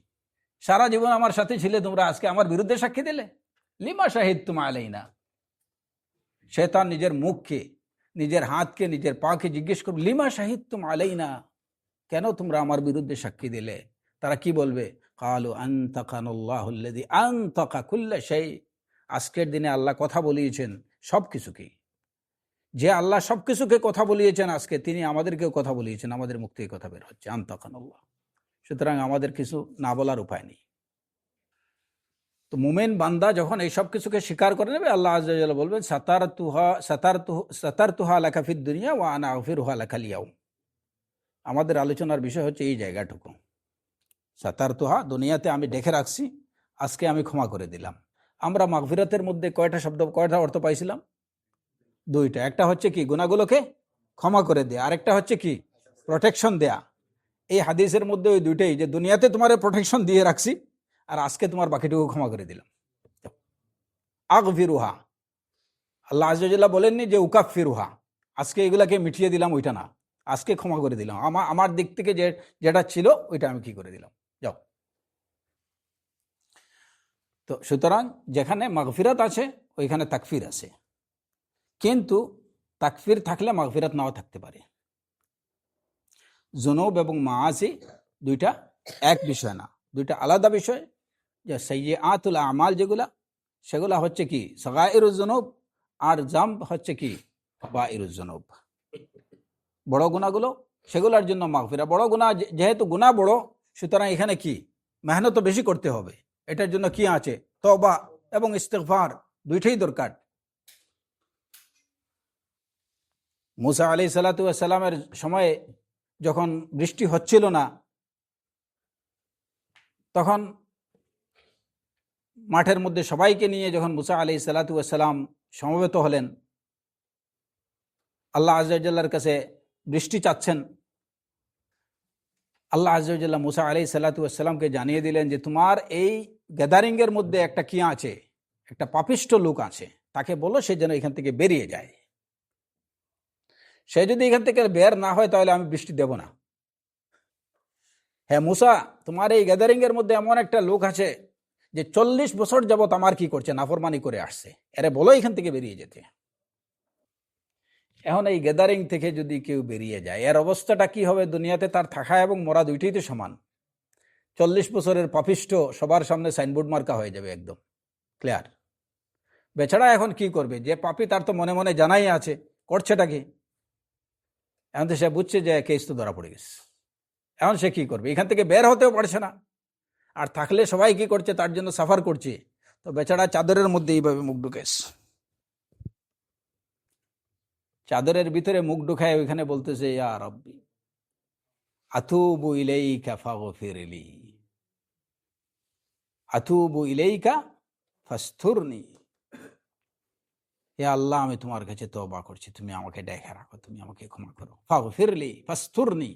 সারা জীবন আমার সাথে ছিলে, তোমরা আজকে আমার বিরুদ্ধে সাক্ষী দিলে? লিমা শাহিদতুম আলাইনা। শয়তান নিজের মুখকে, নিজের হাতকে, নিজের পাকে জিজ্ঞেস করবে লিমা শাহিদতুম আলাইনা, কেন তোমরা আমার বিরুদ্ধে সাক্ষী দিলে? তারা কি বলবে? ক্বালু আনতাকানাল্লাহুল্লাযী আনতাকা কুল্লা শাই, আজকের দিনে আল্লাহ কথা বলিয়েছেন সবকিছুকে। যে আল্লাহ সবকিছুকে কথা বলিয়েছেন আজকে, তিনি আমাদেরকেও কথা বলিয়েছেন, আমাদের মুখ থেকে কথা বের হচ্ছে, আনতাকানাল্লাহ। সুতরাং আমাদের কিছু না বলার উপায় নেই। তো মুমিন বান্দা যখন এই সব কিছুকে স্বীকার করে নেবে, আল্লাহ আযজা ওয়া জাল্লা বলবেন সাতারতুহা লাকা ফিদ দুনিয়া ওয়া আনা আগফিরুহা লাকাল ইয়াউম। আমাদের আলোচনার বিষয় হচ্ছে এই জায়গাটুকু। সাতারতুহা, দুনিয়াতে আমি দেখে রাখছি, আজকে আমি ক্ষমা করে দিলাম। আমরা মাগফিরাতের মধ্যে কয়টা অর্থ পাইছিলাম? দুইটা। একটা হচ্ছে কি, গুনাহগুলোকে ক্ষমা করে দেয়া, আরেকটা হচ্ছে কি, প্রোটেকশন দেয়া। এই হাদিসের মধ্যে ওই দুইটাই, যে দুনিয়াতে তোমার প্রোটেকশন দিয়ে রাখছি আর আজকে তোমার বাকিটুকু ক্ষমা করে দিলাম। আগফিরুহা, আল্লাহ আযজা ওয়া জাল্লা বলেননি যে উকাফিরুহা, আজকে এগুলাকে মিটিয়ে দিলাম, ওইটা না, আজকে ক্ষমা করে দিলাম। আমার দিক থেকে যেটা ছিল ওইটা আমি কি করে দিলাম, যাও। তো সুতরাং যেখানে মাগফিরাত আছে ওইখানে তাকফির আছে, কিন্তু তাকফির থাকলে মাগফিরাত নাও থাকতে পারে। জুনুব এবং মাআসি দুইটা এক বিষয় না, দুইটা আলাদা বিষয়। যে সাইয়্যাতুল আমাল যেগুলা, সেগুলা হচ্ছে কি সাগাইরুজ জুনুব, আর জামব হচ্ছে কি কাবাইরুজ জুনুব। বড় গুনাহগুলো, সেগুলোর জন্য মাগফিরাত। বড় গুনাহ যেহেতু গুনাহ বড়, সুতরাং এখানে কি মেহনত বেশি করতে হবে। এটার জন্য কি আছে, তওবা এবং ইস্তিগফার দুইটাই দরকার। মুসা আলাইহিস সালাতু ওয়াস সালামের সময়ে যখন বৃষ্টি হচ্ছিল না, তখন মাঠের মধ্যে সবাইকে নিয়ে যখন মুসা আলাইহিস সালাতু ওয়াস সালাম সমবেত হলেন, আল্লাহ আযজা ওয়া জাল্লার কাছে বৃষ্টি চাচ্ছেন, আল্লাহ আযজা ওয়া জাল্লা মুসা আলাইহিস সালাতু ওয়াস সালামকে জানিয়ে দিলেন যে তোমার এই গ্যাদারিং এর মধ্যে একটা কি আছে, একটা পাপিষ্ঠ লোক আছে, তাকে বলো সে যেন এখান থেকে বেরিয়ে যায়। সে যদি এখান থেকে বের না হয় তাহলে আমি বৃষ্টি দেব না। হ্যাঁ মুসা, তোমার এই গ্যাদারিং এর মধ্যে এমন একটা লোক আছে যে 40 বছর যাবত আমার কি করছে, নাফরমানি করে আসছে, এরে বলো এখান থেকে বেরিয়ে যেতে। এখন এই গ্যাদারিং থেকে যদি কেউ বেরিয়ে যায়, এর অবস্থাটা কি হবে? দুনিয়াতে তার থাকা এবং মরা দুইটাই তো সমান। 40 বছরের পাপিষ্ঠ সবার সামনে সাইনবোর্ড মার্কা হয়ে যাবে, একদম ক্লিয়ার। বেচারা এখন কি করবে? যে পাপি তার তো মনে মনে জানাই আছে করছেটা কি, এখন তো সে বুঝছে যে কেস তো ধরা পড়ে গেছে। এখন সে কি করবে? এখান থেকে বের হতেও পারছে না, আর থাকলে সবাই কি করছে, তার জন্য সাফার করছে। তো বেচারা চাদরের মধ্যে এইভাবে মুখ ঢুকেস, চাদরের ভিতরে মুখ ঢুকায় ওইখানে বলতেছে, ইয়া রাব্বি আতুবু ইলাইকা ফাগফিরলি, আতুবু ইলাইকা ফাসতুরনি। হে আল্লাহ, আমি তোমার কাছে তওবা করছি, তুমি আমাকে দেখে রাখো, তুমি আমাকে ক্ষমা করো। ফাগফিরলি ফাসতুরনি।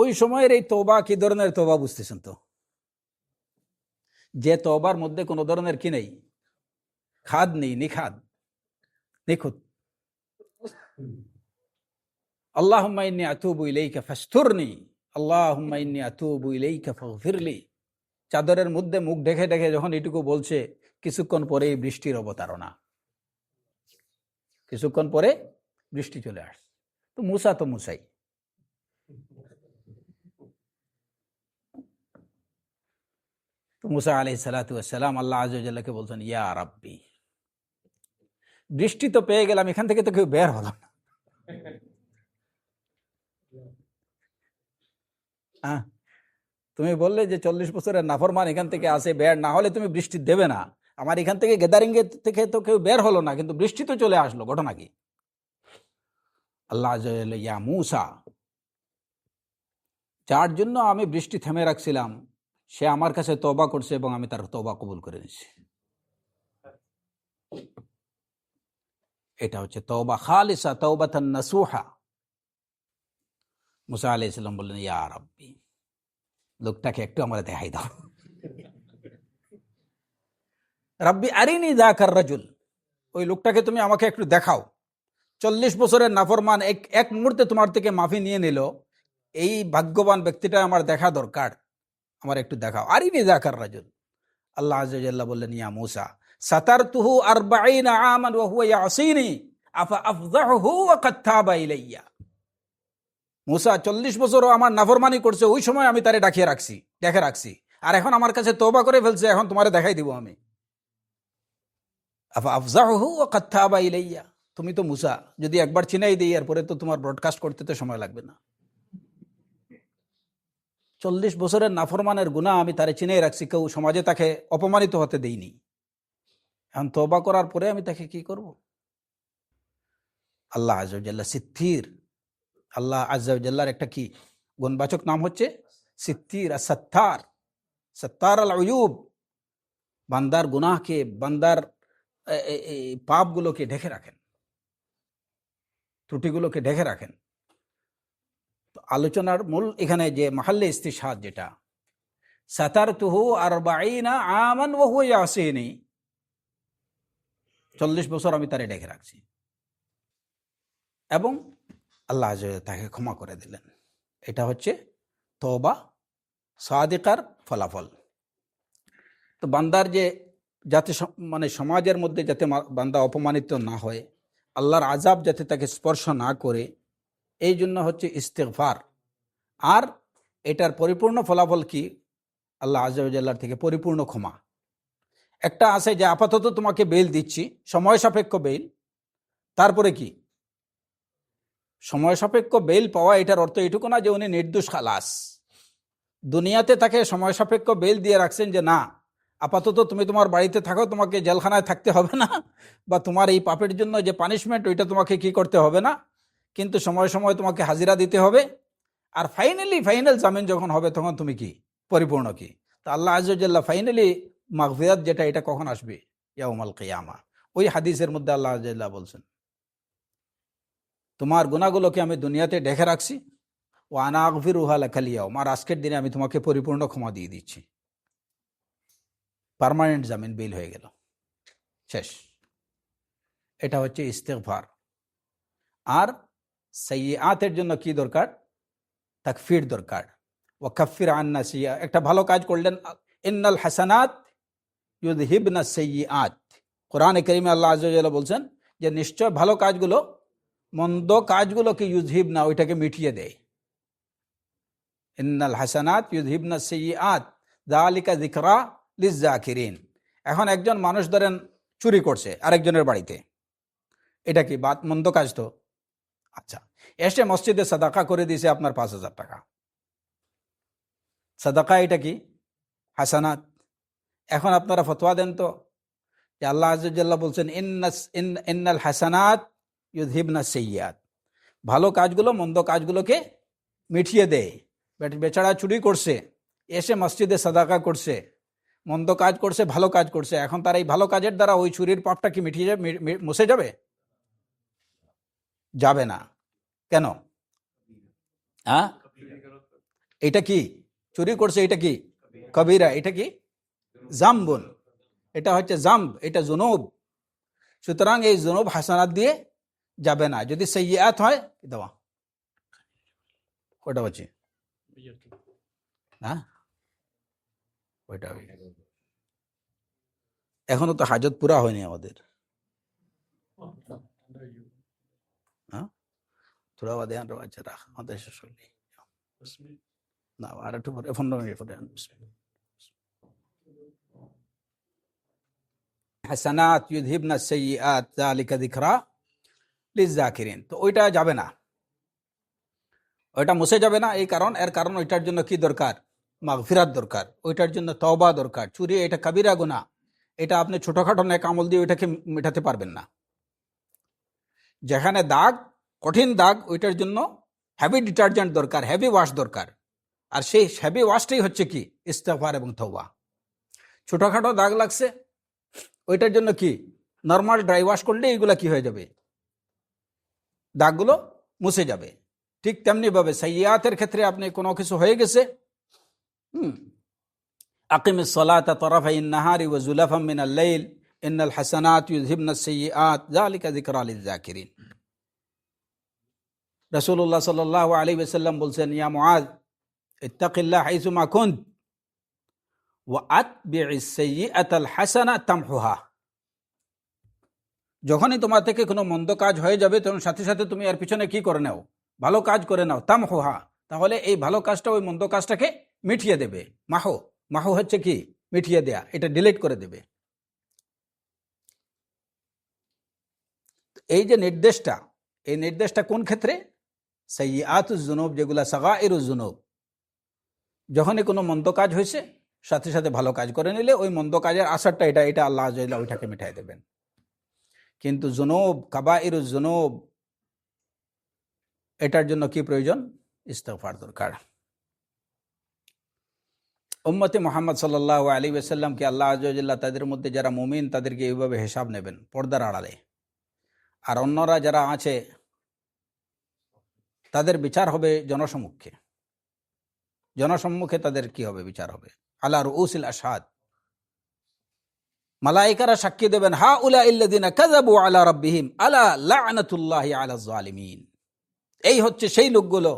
ওই সময়ের এই তওবা কি ধরনের তওবা বুঝতেছেন তো? যে তওবার মধ্যে কোনো ধরনের কি নেই, খাদ নেই, নিখুঁত। আল্লাহুম্মা ইন্নী আতুবু ইলাইকা ফাসতুরনি, আল্লাহুম্মা ইন্নী আতুবু ইলাইকা ফাগফিরলি। চাদরের মধ্যে মুখ ঢেকে ঢেকে যখন এটুকু বলছে, কিছুক্ষণ পরেই বৃষ্টির অবতারণা, কিছুক্ষণ পরে বৃষ্টি চলে আসছে। তো মুসা তো মুসাই। তো মুসা আলাইহিস সালাতু ওয়াস সালাম আল্লাহ আযজা ওয়া জাল্লাকে বলছেন, ইয়া রাব্বি, বৃষ্টি তো পেয়ে গেলাম, এখান থেকে তো কেউ বের হলো না। তুমি বললে যে 40 বছরের নাফরমান এখান থেকে আসে, বের না হলে তুমি বৃষ্টি দেবে না। আমার এখান থেকে গ্যাদারিং থেকে তো কেউ বের হলো না, কিন্তু বৃষ্টি তো চলে আসলো, ঘটনা কি? আল্লাহ আযজা ওয়া জাল্লা, ইয়া মূসা, যার জন্য আমি বৃষ্টি থেমে রাখছিলাম, সে আমার কাছে তওবা করছে এবং আমি তার তওবা কবুল করে নিয়েছি। এটা হচ্ছে তওবা খালিসা, তাওবাতান নাসুহা। মুসা আলাইহিস সালাম বললেন, ইয়া রাব্বি, লোকটাকে একটু আমরা দেখাই দাও। রাব্বি আরিনি যাকার রাজুল, ওই লোকটাকে তুমি আমাকে একটু দেখাও। 40 বছরের নাফরমান এক মুহূর্তে তোমার থেকে মাফি নিয়ে নিল, এই ভাগ্যবান ব্যক্তিটা আমার দেখা দরকার, আমার একটু দেখাও। আরিনি যাকার রাজুল। আল্লাহ আযজা ওয়া জাল্লা বললেন, ইয়া মূসা সাতারতুহু 40 আমান ওয়া হুয়া ইয়াসিনি আফা আফযাহু ওয়া কাদ তাবা ইলাইয়া। মূসা 40 বছরও আমার নাফরমানি করছে, ওই সময় আমি তারে দেখে রাখছি, আর এখন আমার কাছে তওবা করে ফেলছে, এখন তোমারে দেখাই দিব আমি। আফা আফযাহু ওয়া কাদ তাবা ইলাইয়া। তুমি তো মূসা, যদি একবার চিনাই দিই এরপরে তো তোমার ব্রডকাস্ট করতে তো সময় লাগবে না। 40 বছরের নাফরমানের গুনাহ আমি তারে চিনেই রাখছি, কেউ সমাজে তাকে অপমানিত হতে দেইনি। এখন তওবা করার পরে আমি তাকে কি করব? আল্লাহ আযজা ওয়া জাল্লা সিত্তির। আল্লাহ আযজা ওয়া জাল্লার একটা কি গুণবাচক নাম হচ্ছে সিত্তির আর সত্তার, সত্তার আল উয়ুব। বান্দার গুনাহকে, বান্দার পাপগুলোকে ঢেকে রাখেন, ত্রুটিগুলোকে ঢেকে রাখেন। তো আলোচনার মূল এখানে যে মাহাল্লে ইস্তিশহাদ, যেটা সাতারতুহু 40 আমান ওয়া হুয়া ইয়াসিনি, 40 বছর আমি তারে ঢেকে রাখছি এবং আল্লাহ আযজা ওয়া জাল্লা তাকে ক্ষমা করে দিলেন। এটা হচ্ছে তওবা সাদিকার ফলাফল। তো বান্দার যে যাতে মানে সমাজের মধ্যে যাতে বান্দা অপমানিত না হয়, আল্লাহর আযাব যাতে তাকে স্পর্শ না করে, এই জন্য হচ্ছে ইস্তিগফার। আর এটার পরিপূর্ণ ফলাফল কি? আল্লাহ আযজা ওয়া জাল্লার থেকে পরিপূর্ণ ক্ষমা। একটা আছে যে আপাতত তোমাকে বেইল দিচ্ছি, সময় সাপেক্ষ বেইল, তারপরে কি? সময় সাপেক্ষ বেইল পাওয়া এটার অর্থ এটুকু না যে উনি নির্দোষ খালাস। দুনিয়াতে তাকে সময় সাপেক্ষ বেইল দিয়ে রাখছেন যে না, আপাতত তুমি তোমার বাড়িতে থাকো, তোমাকে জেলখানায় থাকতে হবে না, বা তোমার এই পাপের জন্য যে পানিশমেন্ট ওইটা তোমাকে কি করতে হবে না, কিন্তু সময় সময় তোমাকে হাজিরা দিতে হবে। আর ফাইনাল জামিন যখন হবে তখন তুমি কি পরিপূর্ণ কি? তো আল্লাহ আযজা ওয়া জাল্লা ফাইনালি মাগফিরাত যেটা, এটা কখন আসবে? ইয়াউমাল কিয়ামা। ওই হাদিসের মধ্যে আল্লাহ আযজা ওয়া জাল্লা বলছেন, তোমার গুনাহগুলোকে আমি দুনিয়াতে ঢেকে রাখছি, ও আনা আগফিরুহা লাকাল ইয়াউম, আর আজকের দিনে আমি তোমাকে পরিপূর্ণ ক্ষমা দিয়ে দিচ্ছি। পার্মানেন্ট জামিন বিল হয়ে গেল, শেষ। এটা হচ্ছে ইস্তিগফার। আর সাইয়্যাতের জন্য কি দরকার? তাকফির দরকার। ওয়া কাফির আন্না সাইয়্যা, একটা ভালো কাজ করলেন, ইন্নাল হাসানাত ইউযহিবনা সাইয়্যাত। কোরআনে কারীমে আল্লাহ আযজা ওয়া জাল্লা বলছেন যে নিশ্চয় ভালো কাজগুলো মন্দ কাজগুলোকে ইউযহিবনা, ওইটাকে মিটিয়ে দেয়। ইন্নাল হাসানাত ইউযহিবনা সাইয়্যাত যালিকা যিকরা লিয-যাকিরিন। এখন একজন মানুষ ধরেন চুরি করছে আরেকজনের বাড়িতে, এটা কি মন্দ কাজ? তো আচ্ছা, এসে মসজিদে সাদাকা করে দিয়েছে আপনার 5,000 টাকা, সাদাকা, এটা কি হাসানাত। এখন আপনারা ফতোয়া দেন তো যে আল্লাহ আযজা ওয়া জাল্লা বলছেন ইন্নাল হাসানাত ইউযহিবনা সাইয়্যাত, ভালো কাজগুলো মন্দ কাজগুলোকে মিটিয়ে দেয়। বেচারা চুরি করছে, এসে মসজিদে সাদাকা করছে, মন্দ কাজ করছে, ভালো কাজ করছে, এখন তার এই ভালো কাজের দ্বারা ওই চুরির পাপটা কি মিটিয়ে যাবে, মুছে যাবে? যাবে না। কেন? হ্যাঁ, এটা কি চুরি করছে, এটা কি কবিরা, এটা কি জামবুন, এটা হচ্ছে জাম্ব, এটা জুনুব। সুতরাং এই জুনুব হাসানাত দিয়ে যাবে না। যদি সাইয়্যাত হয়, দেওয়া ওটা হচ্ছে হ্যাঁ, ওইটা এখনো তো হাজত পুরা হয়নি আমাদের। হ্যাঁ, থোড়া বাদে আচ্ছা রাখ, আমাদের শেষ হয়নি না, আর একটু পরে 15 মিনিট পরে। হাসানাত ইউযহিবনা সাইয়্যাত যালিকা যিকরা লিয-যাকিরিন। তো ওইটা যাবে না, ওইটা মুছে যাবে না। এর কারণ ওইটার জন্য কি দরকার? মাগফিরাত দরকার, ওইটার জন্য তওবা দরকার। চুরি এটা কাবিরা গুনাহ, এটা আপনি ছোটখাটো নেক আমল দিয়ে ওইটাকে মেটাতে পারবেন না। যেখানে দাগ, কঠিন দাগ, ওইটার জন্য হেভি ডিটারজেন্ট দরকার, হেভি ওয়াশ দরকার। আর সেই হেভি ওয়াশটাই হচ্ছে কি ইস্তিগফার এবং তওবা। ছোটখাটো দাগ লাগছে, ওইটার জন্য কি নর্মাল ড্রাই ওয়াশ করলে এইগুলা কি হয়ে যাবে, দাগগুলো মুছে যাবে। ঠিক তেমনি ভাবে সাইয়্যাতের ক্ষেত্রে আপনি কোনো কিছু হয়ে গেছে, আকিমিস সালাতা তারাফাইন নাহারি ওয়া যুলাফাম মিনাল লাইল ইন্নাল হাসানাত ইউযহিবনাস সাইয়্যাত যালিকা যিকরা লিয-যাকিরিন। রাসূলুল্লাহ সাল্লাল্লাহু আলাইহি ওয়াসাল্লাম বলছেন, ইয়া মুআয ইত্তাকিল্লাহ হাইসুমা কুনত ওয়া আতবি'is সাইয়্যাতাল হাসানা তামহুহা। যখনই তোমার থেকে কোনো মন্দ কাজ হয়ে যাবে, তখন সাথে সাথে তুমি এর পিছনে কি করে নাও, ভালো কাজ করে নাও, তামহুহা। তাহলে এই ভালো কাজটা ওই মন্দ কাজটাকে মিটিয়ে দেবে। মাহু হচ্ছে কি মিটিয়ে দেয়া, এটা ডিলিট করে দেবে। এই যে নির্দেশটা, এই নির্দেশটা কোন ক্ষেত্রে? সাইয়্যাতুজ যুনুব, যেগুলা সাগাইরুজ যুনুব, যখনই কোনো মন্দ কাজ হয়েছে সাথে সাথে ভালো কাজ করে নিলে ওই মন্দ কাজের আসারটা এটা আল্লাহ আযজা ওয়া জাল্লা ওইটাকে মিটাই দেবেন। কিন্তু জুনুব, কাবাইরুজ জুনুব, এটার জন্য কি প্রয়োজন? ইস্তিগফার দরকার। উম্মতে মুহাম্মদ সাল্লাল্লাহু আলাইহি ওয়াসাল্লামকে আল্লাহ আযজা ওয়া জাল্লা তাদের মধ্যে যারা মুমিন তাদেরকে এইভাবে হিসাব নেবেন পর্দার আড়ালে, আর অন্যরা যারা আছে তাদের বিচার হবে জনসম্মুখে। জনসম্মুখে তাদের কি হবে? বিচার হবে আলা রুউসিল আশহাদ। মালায়েকারা সাক্ষী দেবেন, হা উলা ইল্লাযিনা কাযাবু আলা রাব্বিহিম আলা লা'নাতুল্লাহি আলা যালিমিন। এই হচ্ছে সেই লোকগুলো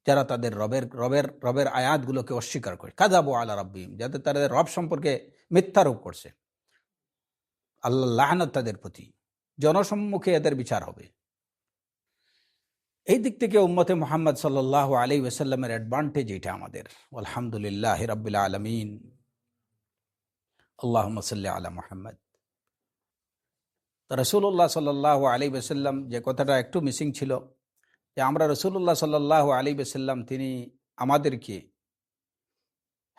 যারা তাদের রবের আয়াতগুলোকে অস্বীকার করে। কাযাবু আলা রাব্বিহিম, যাতে তাদের রব সম্পর্কে মিথ্যারোপ করছে। আল্লাহ লা'নাত তাদের প্রতি। জনসম্মুখে এদের বিচার হবে। এই দিক থেকে উম্মতে মুহাম্মদ সাল্লাল্লাহু আলাইহি ওয়াসাল্লামের অ্যাডভান্টেজ এটা আমাদের। আলহামদুলিল্লাহি রাব্বিল আলামিন। আল্লাহুম্মা সাল্লি আলা মুহাম্মদ। রাসূলুল্লাহ সাল্লাল্লাহু আলাইহি ওয়াসাল্লাম, যে কথাটা একটু মিসিং ছিল, যে আমরা রাসূলুল্লাহ সাল্লাল্লাহু আলাইহি ওয়াসাল্লাম তিনি আমাদেরকে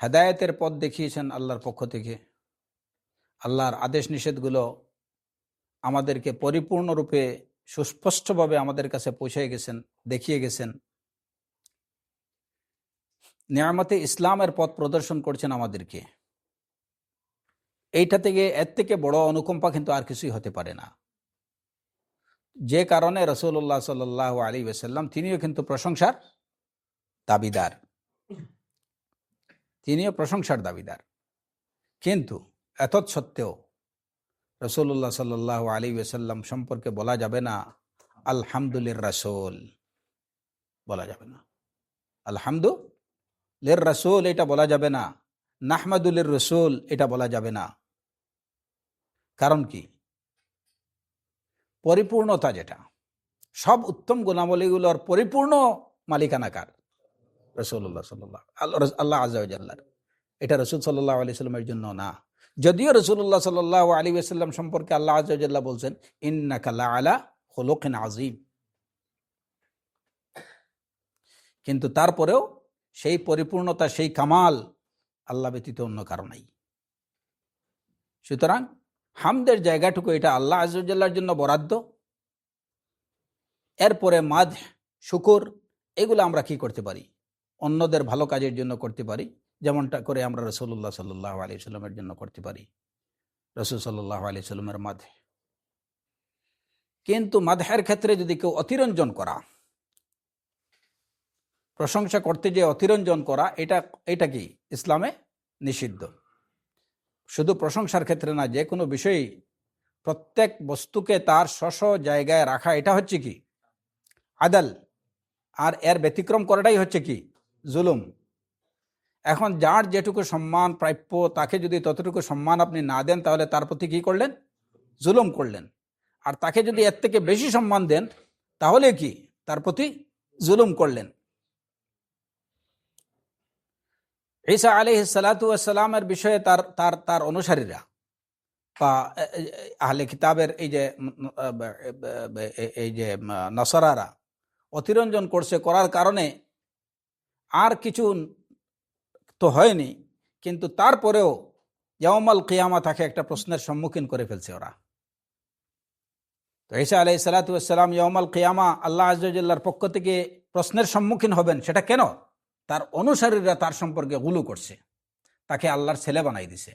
হেদায়েতের পথ দেখিয়েছেন আল্লাহর পক্ষ থেকে। আল্লাহর আদেশ নিষেধগুলো আমাদেরকে পরিপূর্ণরূপে সুস্পষ্টভাবে আমাদের কাছে পৌঁছে গেছেন, দেখিয়ে গেছেন। নিয়ামতে ইসলামের পথ প্রদর্শন করছেন আমাদেরকে। এইটা থেকে, এর থেকে বড় অনুকম্পা কিন্তু আর কিছুই হতে পারে না। যে কারণে রাসূলুল্লাহ সাল্লাল্লাহু আলাইহি ওয়াসাল্লাম তিনিও কিন্তু প্রশংসার দাবিদার। তিনিও প্রশংসার দাবিদার। কিন্তু এতৎসত্ত্বেও রাসূলুল্লাহ সাল্লাল্লাহু আলাইহি ওয়াসাল্লাম সম্পর্কে বলা যাবে না আলহামদুলিল্লাহ রাসূল, বলা যাবে না। আলহামদুলিল্লাহ রাসূল এটা বলা যাবে না। নাহমাদুলির রাসূল এটা বলা যাবে না। কারণ কি? পরিপূর্ণতা যেটা, সব উত্তম গুণাবলীগুলোর পরিপূর্ণ মালিকানাকার রাসূলুল্লাহ সাল্লাল্লাহু আল্লাহ আযজা ওয়া জাল্লার। এটা রাসূল সাল্লাল্লাহু আলাইহি ওয়াসাল্লামের জন্য না। যদিও রাসূলুল্লাহ সাল্লাল্লাহু আলাইহি ওয়াসাল্লাম সম্পর্কে আল্লাহ আযজা ওয়া জাল্লা বলছেন ইন্নাকা লাআলা খুলুকিন আযীম, কিন্তু তারপরেও সেই পরিপূর্ণতা, সেই কামাল আল্লাহ ব্যতীত অন্য কারো নাই। সুতরাং হামদের জায়গাটুকু এটা আল্লাহ আযজা ওয়া জাল্লার জন্য বরাদ্দ। এরপরে মাদহ, শুকর, এগুলো আমরা কি করতে পারি? অন্যদের ভালো কাজের জন্য করতে পারি, যেমনটা করে আমরা রাসূলুল্লাহ সাল্লাল্লাহু আলাইহি ওয়াসাল্লামের জন্য করতে পারি। রাসূল সাল্লাল্লাহু আলাইহি ওয়াসাল্লামের মাদহ। কিন্তু মাদহের ক্ষেত্রে যদি কেউ অতিরঞ্জন করা, প্রশংসা করতে যে অতিরঞ্জন করা, এটা কি ইসলামে নিষিদ্ধ। শুধু প্রশংসার ক্ষেত্রে না, যে কোনো বিষয়েই প্রত্যেক বস্তুকে তার স্ব জায়গায় রাখা, এটা হচ্ছে কি আদল। আর এর ব্যতিক্রম করাটাই হচ্ছে কি জুলুম। এখন যার যেটুকু সম্মান প্রাপ্য, তাকে যদি ততটুকু সম্মান আপনি না দেন, তাহলে তার প্রতি কি করলেন? জুলুম করলেন। আর তাকে যদি এর থেকে বেশি সম্মান দেন, তাহলে কি তার প্রতি জুলুম করলেন। ঈসা আলাইহিস সালাতু ওয়াস সালামের বিষয়ে তার অনুসারীরা বা আহলে কিতাবের এই যে নসরারা অতিরঞ্জন করার কারণে আর কিছু তো হয়নি, কিন্তু তারপরেও ইয়াউমাল কিয়ামা তাকে একটা প্রশ্নের সম্মুখীন করে ফেলছে ওরা। তো ঈসা আলাইহিস সালাতু ওয়াস সালাম ইয়াউমাল কিয়ামা আল্লাহ আযজা ওয়া জাল্লার পক্ষ থেকে প্রশ্নের সম্মুখীন হবেন। সেটা কেন? তার অনুসারীরা তার সম্পর্কে গুলু করছে, তাকে আল্লাহর ছেলে বানাই দিছে।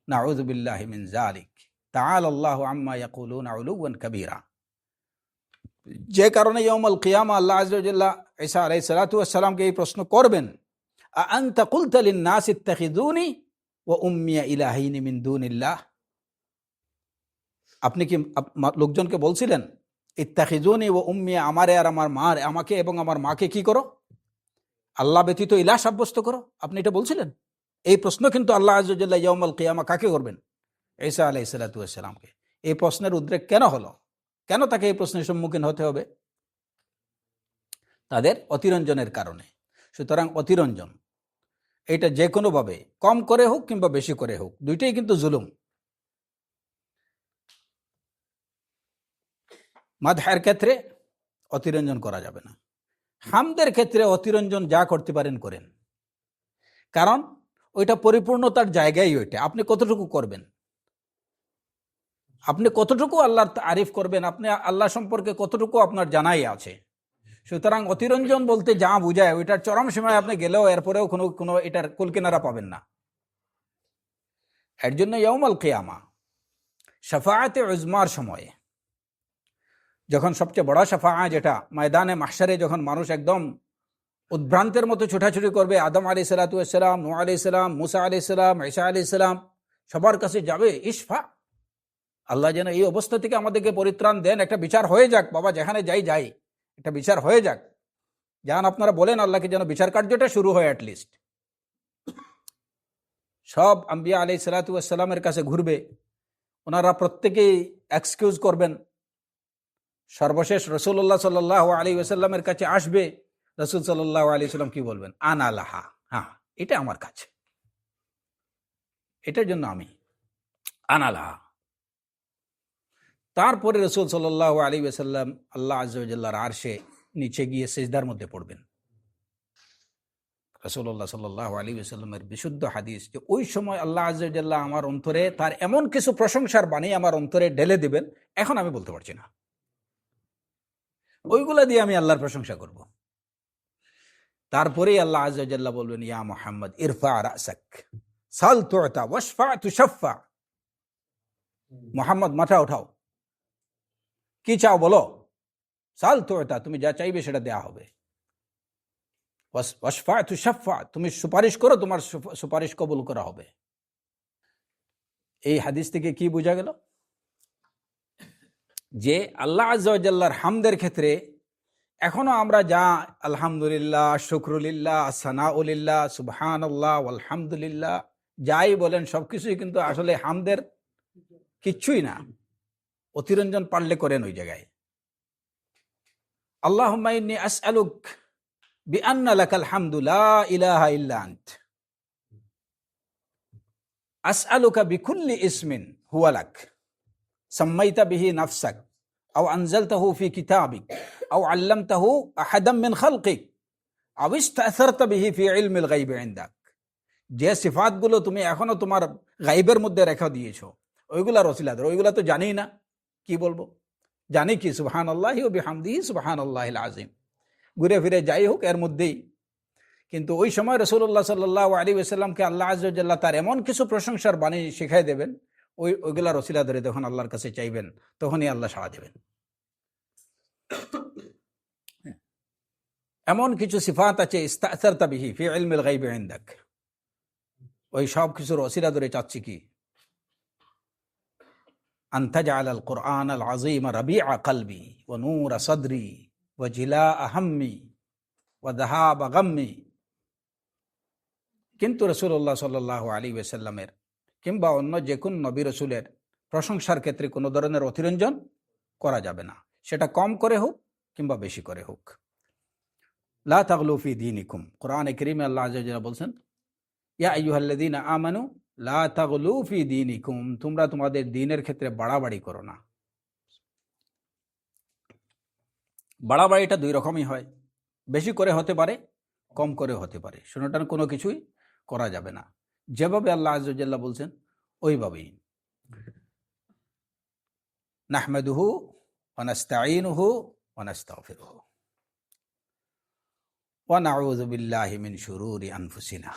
নাউযু বিল্লাহি মিন যালিক, তাআলা আল্লাহু আম্মা ইয়াকুলুনা উলুওয়ান কাবীরা। যে কারণে ইয়াউমাল কিয়ামা আল্লাহ আযজা ওয়া জাল্লা ঈসা আলাইহিস সালাতু ওয়াস সালামকে এই প্রশ্ন করবেন, আ আনতা কুলতা লিন নাস ইত্তাখিযুনি ওয়া উম্মি ইলাহাইনি মিন দুনিল্লাহ। আপনি কি লোকজনকে বলছিলেন ইত্তাখিযুনি ওয়া উম্মি, আমারে আর আমার মার, আমাকে এবং আমার মাকে কি করো? আল্লাহ ব্যতীত ইলাহ সাব্যস্ত করো? আপনি এটা বলছিলেন? এই প্রশ্ন কিন্তু আল্লাহ আযজা ওয়া জাল্লা ইয়াউমাল কিয়ামা কাকে করবেন? ঈসা আলাইহিস সালাতু ওয়াস সালামকে। এই প্রশ্নের উদ্রেক কেন হলো? কেন তাকে এই প্রশ্নের সম্মুখীন হতে হবে? তাদের অতিরঞ্জনের কারণে। সুতরাং অতিরঞ্জন এটা যে কোনোভাবে, কম করে হোক কিংবা বেশি করে হোক, দুইটাই কিন্তু জুলুম। মাদহের ক্ষেত্রে অতিরঞ্জন করা যাবে না। হামদের ক্ষেত্রে অতিরঞ্জন যা করতে পারেন করেন, কারণ ওইটা পরিপূর্ণতার জায়গায়। ওইটা আপনি কতটুকু করবেন, আপনি কতটুকু আল্লাহর তারিফ করবেন, আপনি আল্লাহ সম্পর্কে কতটুকু আপনার জানাই আছে। সুতরাং অতিরঞ্জন বলতে যা বোঝায় ওইটার চরম সীমায় আপনি গেলেও এরপরেও কোনো কোনো এটার কুলকিনারা পাবেন না। এর জন্য ইয়াউমাল কিয়ামা, শাফাআতে উজমার সময়ে, যখন সবচেয়ে বড় শাফাআ, যেটা ময়দানে মাহশারে যখন মানুষ একদম উদ্ভ্রান্তের মতো ছোটাছুটি করবে, আদম আলাইহিস সালাতু ওয়াস সালাম, নূহ আলাইহিস সালাম, মুসা আলাইহিস সালাম, ঈসা আলাইহিস সালাম সবার কাছে যাবে, ইশফা, আল্লাহ যেন এই অবস্থা থেকে আমাদেরকে পরিত্রাণ দেন, একটা বিচার হয়ে যাক বাবা, যেখানে যাই যাই একটা বিচার হয়ে যাক, যান আপনারা বলেন আল্লাহকে যেন বিচার কার্যটা শুরু হয়। অ্যাটলিস্ট সব আম্বিয়া আলাইহিস সালাতু ওয়াস সালামের কাছে ঘুরবে, ওনারা প্রত্যেকেই এক্সকিউজ করবেন। সর্বশেষ রাসূলুল্লাহ সাল্লাল্লাহু আলাইহি ওয়াসাল্লামের কাছে আসবে, রাসূল সাল্লাল্লাহু আলাইহি ওয়াসাল্লাম কি বলবেন? আনা লাহা, হ্যাঁ এটা আমার কাছে, এটার জন্য আমি, আনা লাহা। তারপরে রাসূল সাল্লাল্লাহু আলাইহি ওয়াসাল্লাম আল্লাহ আযজা ওয়া জাল্লার আরশে নিচে গিয়ে সিজদার মধ্যে পড়বেন। রাসূলুল্লাহ সাল্লাল্লাহু আলাইহি ওয়াসাল্লামের বিশুদ্ধ হাদিস যে ওই সময় আল্লাহ আযজা ওয়া জাল্লা আমার অন্তরে তার এমন কিছু প্রশংসার বাণী আমার অন্তরে ঢেলে দিবেন, এখন আমি বলতে পারছি না, ওইগুলা দিয়ে আমি আল্লাহর প্রশংসা করব। তারপরেই আল্লাহ আযজা ওয়া জাল্লা বলবেন, ইয়া মুহাম্মদ ইরফা রাসাক সাল তুতা ওয়াশফা তুশফা, মুহাম্মদ মাথা উঠাও, কি চাও বলো, সাল তুতা, তুমি যা চাইবে সেটা দেয়া হবে, ওয়াশফা তুশফা, তুমি সুপারিশ করো, তোমার সুপারিশ কবুল করা হবে। এই হাদিস থেকে কি বোঝা গেল? যে আল্লাহ আযজা ওয়া জাল্লার হামদের ক্ষেত্রে এখনো আমরা যা আলহামদুলিল্লাহ, শুকরুলিল্লাহ, সানাউলিল্লাহ, সুবহানাল্লাহ, আলহামদুলিল্লাহ যাই বলেন সবকিছুই কিন্তু আসলে হামদের কিচ্ছুই না, অতিরঞ্জন পারলে করেন ওই জায়গায়। আল্লাহুম্মা ইন্নী আসআলুক বিআন্না লাকাল হামদু লা ইলাহা ইল্লা আনত, আসআলুকা বিকুল্লি ইসমিন হুয়া লাক সাম্মাইতা বিহি নাফসাক আও আনজালতাহু ফি কিতাবিক আও আল্লামতাহু আহাদাম মিন খালকিক আও ইসতাআসারতা বিহি ফি ইলমিল গায়বি ইনদাক। যে সিফাতগুলো তুমি এখনো তোমার গায়বের মধ্যে রেখে দিয়েছো, ওইগুলা রসিলাদের, ওইগুলা তো জানি না, কি বলবো, জানি কি সুবহানাল্লাহি ওয়া বিহামদিহি সুবহানাল্লাহিল আযীম, ঘুরে ফিরে যাই হোক এর মধ্যেই। কিন্তু ওই সময় রাসূলুল্লাহ সাল্লাল্লাহু আলাইহি ওয়াসাল্লামকে আল্লাহ আযজা ওয়া জাল্লা তার এমন কিছু প্রশংসার বাণী শিখাই দেবেন, ওইগুলা রসিলা ধরে যখন আল্লাহর কাছে চাইবেন তখনই আল্লাহ সাড়া দেবেন। এমন কিছু সিফাত আছে ইসতাআসারতা বিহি ফি ইলমিল গায়বি ইনদাক, ওই সব কিছুর ওসিলা ধরে চাচ্ছি কি, আন তাজআলাল কুরআনাল আযীমা রাবিআ কলবি ওয়া নূরা সাদরি ওয়া জিলাআ হাম্মি ওয়া যাহাবা গাম্মি। কিন্তু রাসূলুল্লাহ সাল্লাল্লাহু আলাইহি ওয়াসাল্লামের কিংবা অন্য যে কোন নবী রাসূলের প্রশংসার ক্ষেত্রে কোনো ধরনের অতিরঞ্জন করা যাবে না, সেটা কম করে হোক কিংবা বেশি করে হোক। লা তাগলু ফি দীনিকুম, কোরআনে কারীমে আল্লাহ আযজা ওয়া জাল্লা বলেন, ইয়া আইয়ুহাল্লাযীনা আমানু লা তাগলু ফি দীনিকুম, তোমরা তোমাদের দ্বীনের ক্ষেত্রে বাড়াবাড়ি করো না। বাড়াবাড়িটা দুই রকমই হয়, বেশি করে হতে পারে, কম করে হতে পারে, শোনাটার কোনো কিছুই করা যাবে না। যেভাবে আল্লাহ আযজা ওয়া জাল্লা বলছেন ওইভাবেই। নাহমাদুহু ওয়া নাস্তাঈনুহু ওয়া নাস্তাগফিরুহু ওয়া নাউযু বিল্লাহি মিন শুরুরি আনফুসিনা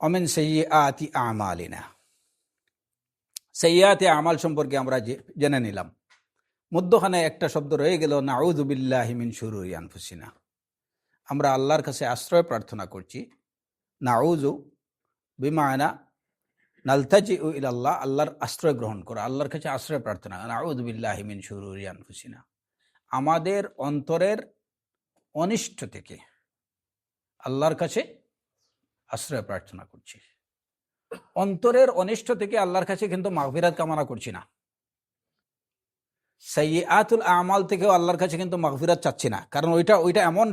ওয়া মিন সাইয়্যাতি আমালিনা। সাইয়্যাতি আমাল সম্পর্কে আমরা জেনে নিলাম, মধ্যখানে একটা শব্দ রয়ে গেল, নাউযু বিল্লাহি মিন শুরুরি আনফুসিনা। আমরা আল্লাহর কাছে আশ্রয় প্রার্থনা করছি। নাউযু বিমানা নালতাজিউ ইলাল্লাহ, আল্লাহর আশ্রয় গ্রহণ করা, আল্লাহর কাছে আশ্রয় প্রার্থনা। নাউযু বিল্লাহি মিন শুরুরি আনফুসিনা, আমাদের অন্তরের অনিষ্ট থেকে আল্লাহর কাছে আশ্রয় প্রার্থনা করছি। অন্তরের অনিষ্ট থেকে আল্লাহর কাছে কিন্তু মাগফিরাত কামনা করছি না। সাইয়্যাতুল আমাল থেকেও আল্লাহর কাছে কিন্তু মাগফিরাত চাচ্ছি না, কারণ ওইটা এমন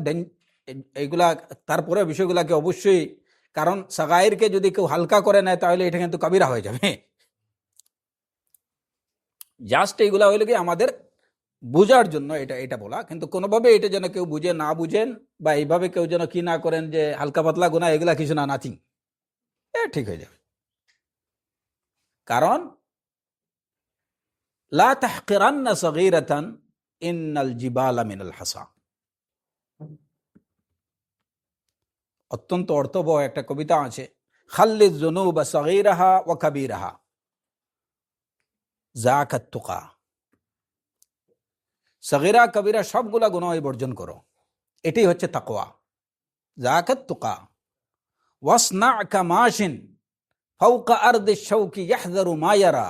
এইগুলা, তারপরে বিষয়গুলাকে অবশ্যই, কারণ সাগাইরকে যদি কেউ হালকা করে নেয় তাহলে এটা কিন্তু কবিরা হয়ে যাবে। জাস্ট এইগুলা হইলে কি আমাদের বুঝার জন্য এটা এটা বলা, কিন্তু কোনোভাবে এটা যেন কেউ বুঝে না বুঝেন বা এইভাবে কেউ যেন কি না করেন যে হালকা পাতলা গুনাহ এগুলা কিছু না, নাথিং, ঠিক হয়ে যাবে। কারণ লা তাহকিরান্না সগীরাতান ইন্নাল জিবালা মিনাল হাসা, অত্যন্ত অর্থবহ একটা কবিতা আছে, খাল্লিজ যুনুবা সগীরাহা ওয়া কাবীরাহা যাকাত তুকা, সগীরা কবিরা সবগুলা গুনাহ বর্জন করো, এটাই হচ্ছে তাকওয়া। যাকাত তুকা ওয়াসনা কামাশিন ফাওকা আরদিশ শাওকি ইয়াহযারু মা ইয়ারা,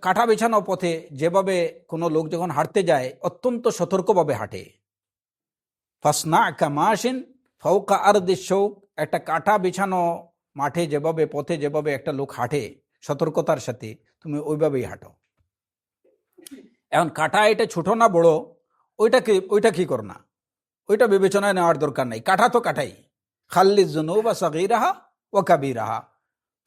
কাটা বিছানো পথে যেভাবে কোনো লোক যখন হাঁটতে যায় অত্যন্ত সতর্কভাবে হাঁটে, ফাসনা কামাশিন ফাওকা আরদিশ শাওক, একটা কাটা বিছানো মাঠে যেভাবে পথে যেভাবে একটা লোক হাঁটে সতর্কতার সাথে, তুমি ওইভাবেই হাঁটো। এখন কাটা এটা ছোট না বড় ওইটা কি করো না, ওইটা বিবেচনায় নেওয়ার দরকার নাই, কাটা তো কাটাই। খাল্লিজ যুনুবা সগীরাহা ওয়া কাবীরাহা,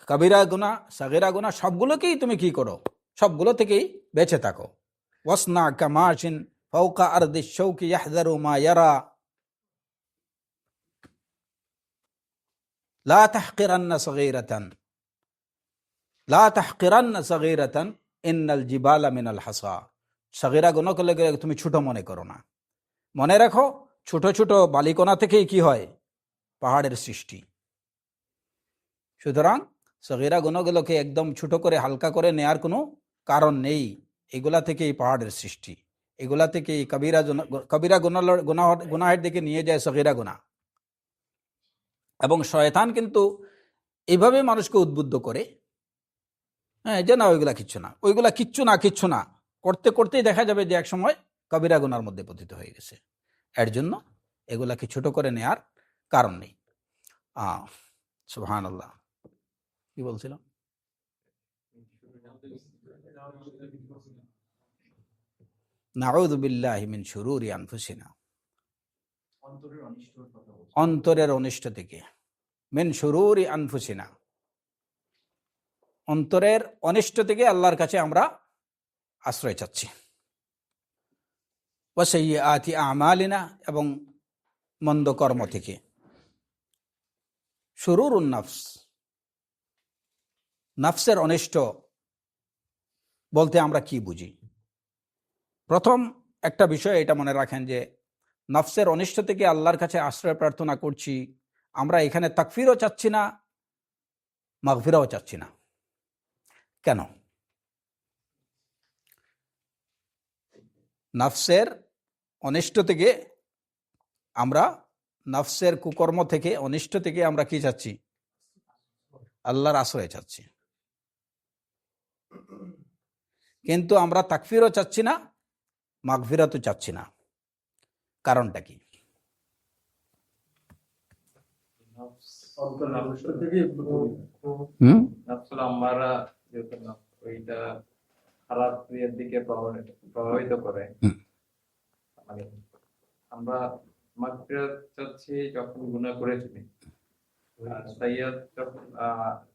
কবিরা গুনাহ সগীরা গুনাহ সবগুলোকেই তুমি কি করো, সবগুলো থেকেই বেঁচে থাকো। ওয়াসনা কামাশিন ফাওকা আরদিশ শাওকি ইয়াহযারু মা ইয়ারা লা তাহকিরান্না সগীরাতান, লা তাহকিরান্না সগীরাতান ইন্নাল জিবালা মিনাল হাসা, সগীরা গুনাহ করলে তুমি ছোট মনে করো না, মনে রাখো ছোট ছোট বালিকণা থেকেই কি হয়, পাহাড়ের সৃষ্টি। সুতরাং সগীরা গুনাহগুলোকে একদম ছোট করে হালকা করে নেয়ার কোনো কারণ নেই, এগুলা থেকেই পাহাড়ের সৃষ্টি, এগুলা থেকেই কবিরা গুনাহের দিকে নিয়ে যায় সগীরা গুনাহ। এবং শয়তান কিন্তু এইভাবে মানুষকে উদ্বুদ্ধ করে, যে না ওইগুলা কিচ্ছু না করতে করতেই দেখা যাবে যে এক সময় কবিরা গুনার মধ্যে পতিত হয়ে গেছে। এর জন্য এগুলাকে ছোট করে নেয়ার কারণ নেই। সুবহানাল্লাহ, কি বলছিলাম? নাউযু বিল্লাহি মিন শুরুরি আনফুসিনা, অন্তরের অনিষ্ট থেকে, মিন শুরুরি আনফুসিনা, অন্তরের অনিষ্ট থেকে আল্লাহর কাছে আমরা আশ্রয় চাচ্ছি। ওয়া সাইয়্যাতি আমালিনা, এবং মন্দ কর্ম থেকে। শুরুরুন নাফস, নাফসের অনিষ্ট বলতে আমরা কি বুঝি? প্রথম একটা বিষয় এটা মনে রাখেন যে নাফসের অনিষ্ট থেকে আল্লাহর কাছে আশ্রয় প্রার্থনা করছি, আমরা এখানে তাকফিরও চাচ্ছি না, মাগফিরাও চাচ্ছি না। কেন? নাফসের অনিষ্ট থেকে আমরা, নাফসের কুকর্ম থেকে অনিষ্ট থেকে আমরা কি চাচ্ছি? আল্লাহর আশ্রয় চাচ্ছি। কিন্তু আমরা তাকফিরও চাচ্ছি না, মাগফিরাতও চাচ্ছি না। কারণটা কি? খারাপ ক্রিয়ার দিকে প্রভাবিত করে। মানে আমরা মাগফিরাত চাচ্ছি যখন গুনাহ করে ফেলি, আর সাইয়্যাত যখন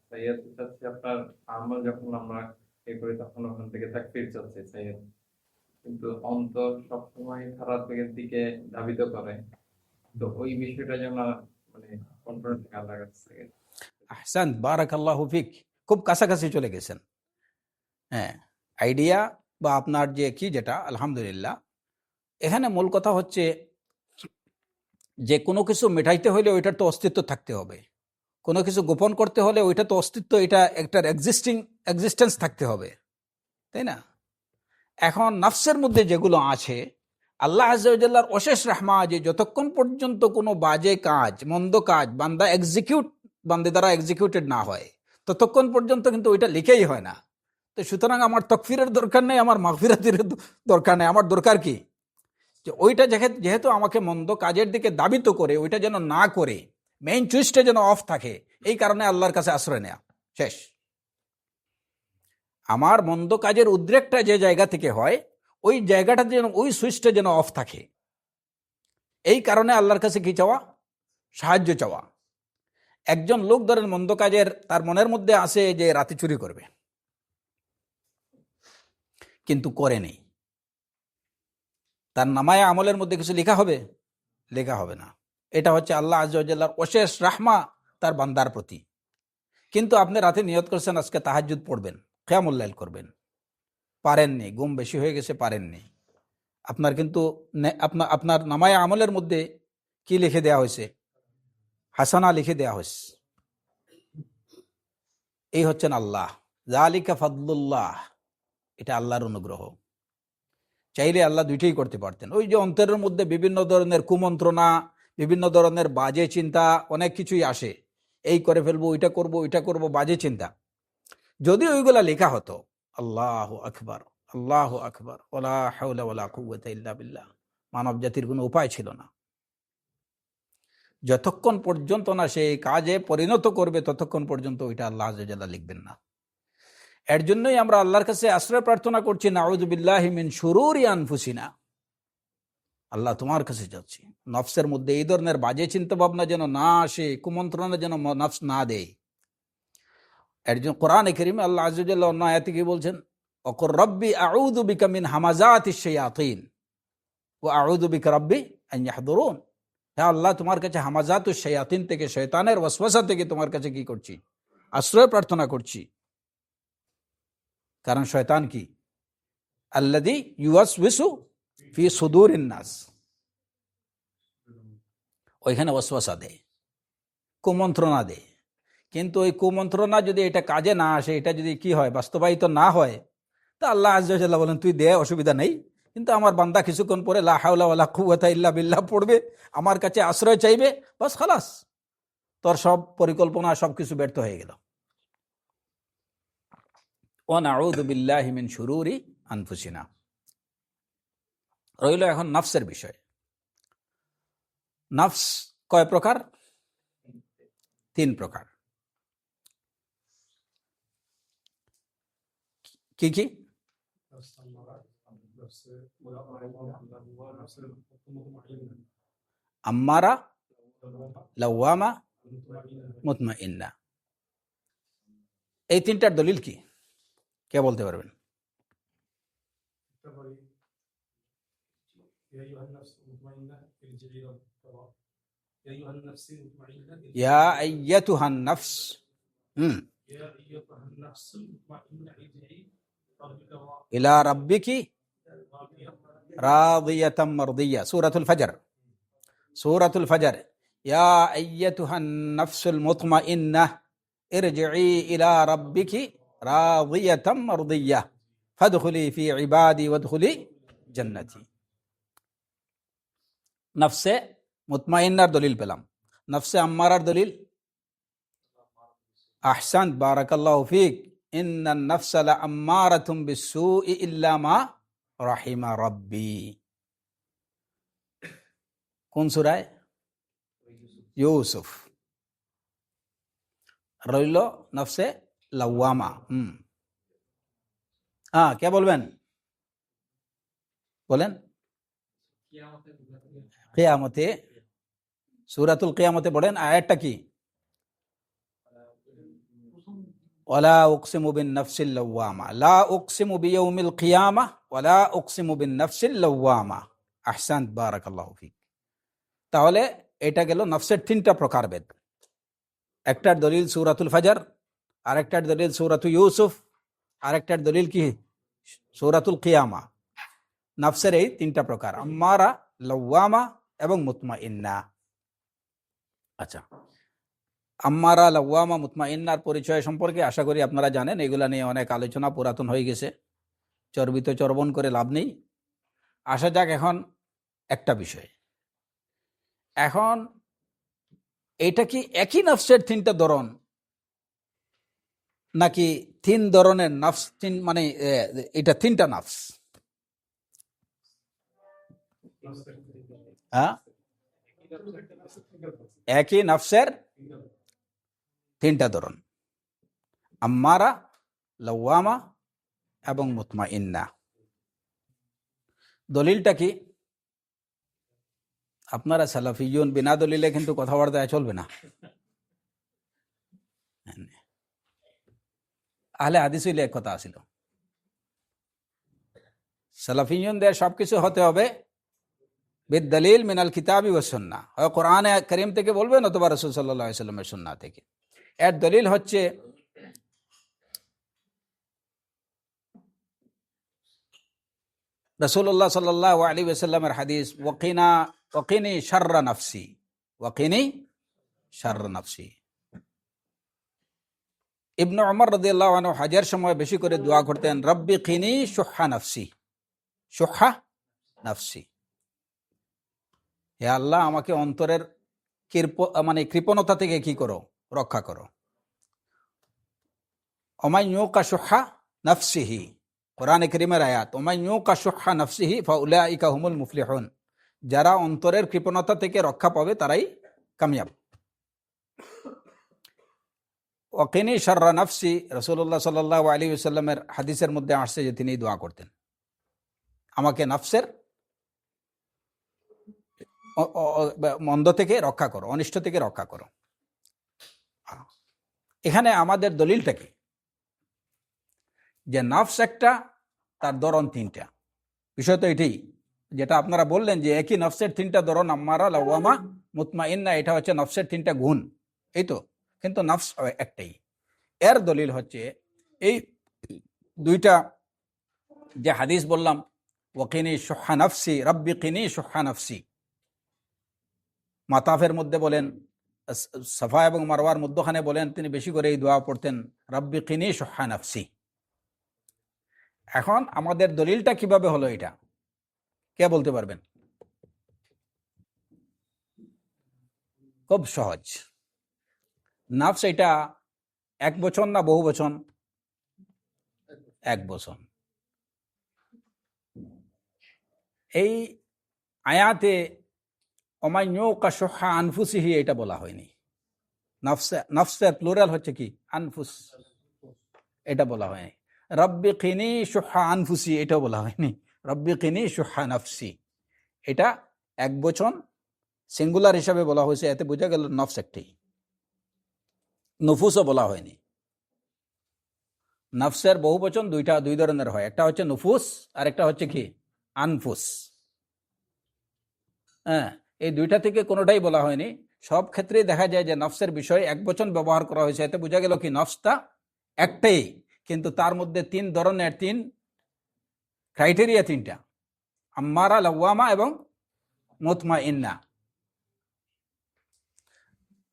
সাইয়্যাত চাচ্ছি আপনার আমল যখন আমরা করি তখন ওখান থেকে তাকফির চাচ্ছি সাইয়্যাত। কিন্তু অন্তর সবসময় খারাপ দিকে ধাবিত করে, তো ওই বিষয়টা যেন মানে কন্ট্রোল থেকে আল্লাহর কাছে। আহসান, বারাকাল্লাহু ফিক, খুব কাছাকাছি চলে গেছেন। হ্যাঁ, আইডিয়া বা আপনার যে কি যেটা, আলহামদুলিল্লাহ। এখানে মূল কথা হচ্ছে যে কোনো কিছু মেটাইতে হলে ওইটার তো অস্তিত্ব থাকতে হবে, কোনো কিছু গোপন করতে হলে ওইটা তো অস্তিত্ব, এটা একটা এক্সিস্টেন্স থাকতে হবে, তাই না? এখন নাফসের মধ্যে যেগুলো আছে, আল্লাহ আযজা ওয়া জাল্লার অশেষ রাহমা যে যতক্ষণ পর্যন্ত কোনো বাজে কাজ, মন্দ কাজ বান্দে দ্বারা এক্সিকিউটেড না হয় ততক্ষণ পর্যন্ত কিন্তু ওইটা লিখেই হয় না। তো সুতরাং আমার তাকফিরের দরকার নেই, আমার মাগফিরাতের দরকার নেই। আমার দরকার কি? যে ওইটা যেহেতু আমাকে মন্দ কাজের দিকে দাবিত করে, ওইটা যেন না করে, মেইন সুইচটা যেন অফ থাকে, এই কারণে আল্লাহর কাছে আশ্রয় নেয়া। শেষ। আমার মন্দ কাজের উদ্রেকটা যে জায়গা থেকে হয়, ওই জায়গাটা যেন, ওই সুইচটা যেন অফ থাকে, এই কারণে আল্লাহর কাছে কি চাওয়া? সাহায্য চাওয়া। একজন লোক ধরেন মন্দ কাজের, তার মনের মধ্যে আসে যে রাতে চুরি করবে, কিন্তু করে নেই, তার নামায়ে আমলের মধ্যে কিছু লেখা হবে? লেখা হবে না। এটা হচ্ছে আল্লাহ আযজা ওয়া জাল্লার অশেষ রাহমা তার বান্দার প্রতি। কিন্তু আপনি রাতে নিয়ত করছেন আজকে তাহাজ্জুদ পড়বেন, কিয়ামুল লাইল করবেন, পারেননি, ঘুম বেশি হয়ে গেছে, পারেননি। আপনার কিন্তু আপনার আপনার নামায়ে আমলের মধ্যে কি লিখে দেয়া হয়েছে? হাসানা লিখে দেয়া হয়েছে। এই হচ্ছেন আল্লাহ, যালিকা ফাদলুল্লাহ, এটা আল্লাহর অনুগ্রহ। চাইলে আল্লাহ দুইটাই করতে পারতেন। ওই যে অন্তরের মধ্যে বিভিন্ন ধরনের কুমন্ত্রণা, বিভিন্ন ধরনের বাজে চিন্তা, অনেক কিছুই আসে, এই করে ফেলবো, ওইটা করব, বাজে চিন্তা। যদি ওইগুলা লেখা হতো, আল্লাহু আকবার, আল্লাহু আকবার, ওয়ালা হাওলা ওয়ালা কুওয়াতা ইল্লা বিল্লাহ, মানব জাতির কোনো উপায় ছিল না। যতক্ষণ পর্যন্ত না সেই কাজে পরিণত করবে ততক্ষণ পর্যন্ত ওইটা আল্লাহ আযজা ওয়া জাল্লা লিখবেন না। এর জন্যই আমরা আল্লাহর কাছে আশ্রয় প্রার্থনা করছি, নাউযু বিল্লাহি মিন শুরুরি আনফুসিনা, আল্লাহ তোমার কাছে যাচ্ছি নফসের মধ্যে এই ধরনের বাজে চিন্তা ভাবনা যেন না আসে, কুমন্ত্রণা যেন নফস না দেয়। এর জন্য কোরআনে কারীমে আল্লাহ আযজা ওয়া জাল্লা অন্য আয়াতে কি বলছেন? ওয়াকুর রব্বি আউযু বিকা মিন হামাযাতিশ শায়াতিন ওয়া আউযু বিকা রব্বি আন ইয়াহদুরুন। হ্যাঁ আল্লাহ, তোমার কাছে হামাযাতুশ শায়াতিন থেকে, শয়তানের ওয়াসওয়াসা থেকে তোমার কাছে কি করছি? আশ্রয় প্রার্থনা করছি। কারণ শয়তান কি? আল্লাযী ইউওয়াসওয়িসু ফি সুদুরিন নাস, ওইখানে ওয়াসওয়াসা দেয়, কুমন্ত্রণা দেয়। কিন্তু ওই কুমন্ত্রণা যদি এটা কাজে না আসে, এটা যদি কি হয়, বাস্তবায়িত না হয়, তা আল্লাহ আযজা ওয়া জাল্লা বলেন তুই দে, অসুবিধা নেই, কিন্তু আমার বান্দা কিছুক্ষণ পরে লা হাওলা ওয়ালা কুওয়াতা ইল্লা বিল্লাহ পড়বে, আমার কাছে আশ্রয় চাইবে, বাস খালাস, তোর সব পরিকল্পনা সবকিছু ব্যর্থ হয়ে গেল। ওয়া নাউযু বিল্লাহি মিন শুরুরি আনফুসিনা। রইল এখন নফসের বিষয়। নফস কয় প্রকার? 3 প্রকার। কি কি? আম্মারা, লাওয়ামা, মুতমাইন্না। এই 3টার দলিল কি? কে বলতে পারবেন? ইয়া আইয়াতুহান নফস, ইলা রাব্বিকি রাদিয়াতাম মারদিয়া, সূরাতুল ফজর, সূরাতুল ফজর। ইয়া আইয়াতুহান নফসুল মুতমাইন্নাহ ইরজিই ইলা রাব্বিকি রাদিয়াতাম মারদিয়া ফাদখুলি ফি ইবাদি ওয়াদখুলি জান্নাতি। নফসে মুতমাইন্নার দলিল পেলাম। নফসে আম্মারার দলিল? আহসান, বারাকাল্লাহু ফিক, ইন্নান নাফসা লাআম্মারাতুম বিসসুই ইল্লা মা রাহিমা রাব্বি। কোন সূরায়? ইউসুফ। রইল নফসে লাওয়ামা। কে বলবেন? বলেন। কিয়ামতে, সূরাতুল কিয়ামতে পড়েন, আয়াতটা কি? ওয়ালা উকসিমু বিন নাফসিল লাওয়ামা, লা উকসিমু বিয়াউমিল কিয়ামাহ ওয়ালা উকসিমু বিন নাফসিল লাওয়ামা। আহসান, বারাকাল্লাহু ফিক। তাহলে এটা গেল নফসের 3টা প্রকারভেদ। একটার দলিল সূরাতুল ফজর, আরেকটার দলিল সূরাতুল ইউসুফ, আরেকটার দলিল কি? সূরাতুল কিয়ামা। নফসের এই 3টা প্রকার, আম্মারা, লাওয়ামা এবং মুতমাইন্না। আচ্ছা, আম্মারা, লাওয়ামা, মুতমাইন্নার পরিচয় সম্পর্কে আশা করি আপনারা জানেন। এগুলা নিয়ে অনেক আলোচনা পুরাতন হয়ে গেছে, চর্বিত চর্বণ করে লাভ নেই। আসা যাক এখন একটা বিষয়। এখন এটা কি একই নফসের 3টা ধরন, নাকি 3 ধরনের নফস? মানে এটা 3টা নফস? হ্যাঁ, একই নফসের 3টা ধরন, আম্মারা, লাওয়ামা এবং মুতমাইন্না। দলিলটা কি? আপনারা সালাফিয়ুন, বিনা দলিলে কিন্তু কথাবার্তা চলবে না। আহলে হাদিস হইলে এক কথা আছিল, সালাফিয়নদের সবকিছু হতে হবে বিদ্দালিল মিনাল কিতাবি ওয়াস সুন্নাহ, হয় কোরআনে কারীম থেকে বলবেন অথবা রাসূল সাল্লাল্লাহু আলাইহি ওয়াসাল্লামের সুন্নাহ থেকে। এর দলিল হচ্ছে রাসূলুল্লাহ সাল্লাল্লাহু আলাইহি ওয়াসাল্লামের হাদিস, ওয়াকিনি শাররা নাফসি, ওয়াকিনি শাররা নাফসি। ইবনে উমর রাদিয়াল্লাহু আনহু হজের সময় বেশি করে দোয়া করতেন, রব্বি কিনি শুহা নাফসি, শুহা নাফসি, হে আল্লাহ আমাকে অন্তরের কৃপণতা থেকে কি করো, রক্ষা করো। ওমাই ইউকা শুহা নাফসিহি, কোরআনে কারীমের আয়াত, ওমাই ইউকা শুহা নাফসিহি ফাউলাইকা হুমুল মুফলিহুন, যারা অন্তরের কৃপণতা থেকে রক্ষা পাবে তারাই কামিয়াব। ওয়াকিনি শাররা নাফসি, রাসূলুল্লাহ সাল্লাল্লাহু আলাইহি ওয়াসাল্লামের হাদিসের মধ্যে আসছে যে তিনি দোয়া করতেন, আমাকে নফসের মন্দ থেকে রক্ষা করো, অনিষ্ট থেকে রক্ষা করো। এখানে আমাদের দলিলটা কি, যে নফস একটা, তার ধরন তিনটা। বিষয় তো এটাই, যেটা আপনারা বললেন যে একই নফসের তিনটা ধরন, আম্মারা, লাওয়ামা, মুতমাইন্না, এটা হচ্ছে নফসের তিনটা গুণ, এই তো, কিন্তু নফস একটাই। এর দলিল হচ্ছে এই দুইটা যে হাদিস বললাম, ওয়াকিনি শুহা নাফসি, রব্বি কিনি শুহা নাফসি, মাতাফের মধ্যে বলেন, সাফা এবং মারওয়ার মধ্যখানে বলেন, তিনি বেশি করে এই দোয়া পড়তেন, রব্বি কিনি শুহা নাফসি। এখন আমাদের দলিলটা কিভাবে হলো, এটা কে বলতে পারবেন? খুব সহজ। নফস এটা এক বচন না বহু বচন? এক বচন। এই আয়াতে ওমাই ইউকা শুহা আনফুসিহি এটা বলা হয়নি। নফসের প্লুরাল হচ্ছে কি? আনফুস, এটা বলা হয়নি। রব্বি কিনি শুহা আনফুসি এটাও বলা হয়নি। রব্বি কিনি শুহা নাফসি, এটা এক বচন সিঙ্গুলার হিসাবে বলা হয়েছে, এতে বোঝা গেল নফস একটি। নুফুসও বলা হয়নি। নফসের বহু বচন দুই ধরনের হয়, একটা হচ্ছে নুফুস আর একটা হচ্ছে কি? আনফুস। হ্যাঁ, এই দুইটা থেকে কোনোটাই বলা হয়নি। সব ক্ষেত্রেই দেখা যায় যে নফসের বিষয়ে এক বচন ব্যবহার করা হয়েছে, এতে বোঝা গেল কি নফসটা একটাই, কিন্তু তার মধ্যে তিন ধরনের, তিন ক্রাইটেরিয়া, তিনটা, আম্মারা, লাওয়ামা এবং মুতমাইন্না।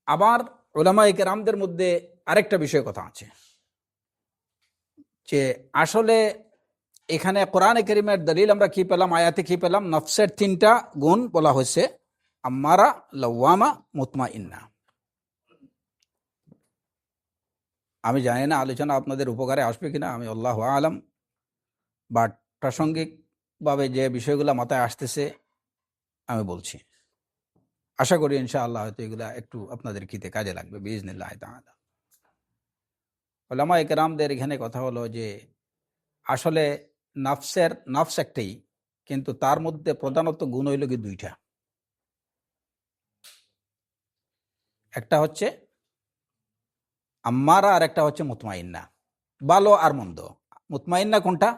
আবার উলামায়ে কেরামদের মধ্যে আরেকটা বিষয় কথা আছে, যে আসলে এখানে কোরআনে কারীমের দলিল আমরা কি পেলাম, আয়াতে কি পেলাম? নফসের তিনটা গুণ বলা হয়েছে, আম্মারা, লাওয়ামা, মুতমাইন্না। আমি জানি না আলোচনা আপনাদের উপকারে আসবে কিনা, আমি আল্লাহু আলাম, বাট প্রাসঙ্গিকভাবে যে বিষয়গুলো মাথায় আসতেছে আমি বলছি। আশা করি ইনশাআল্লাহ হয়তো এগুলা একটু আপনাদের কিতে কাজে লাগবে বিইজনিল্লাহ তাআলা। উলামায়ে কেরামদের এখানে কথা হলো যে আসলে নফস একটাই, কিন্তু তার মধ্যে প্রধানত গুণ হইল কি দুইটা। একটা হচ্ছে আম্মারা আর একটা হচ্ছে মুতমাইন্না, ভালো আর মন্দ। মুতমাইন্না কোনটা?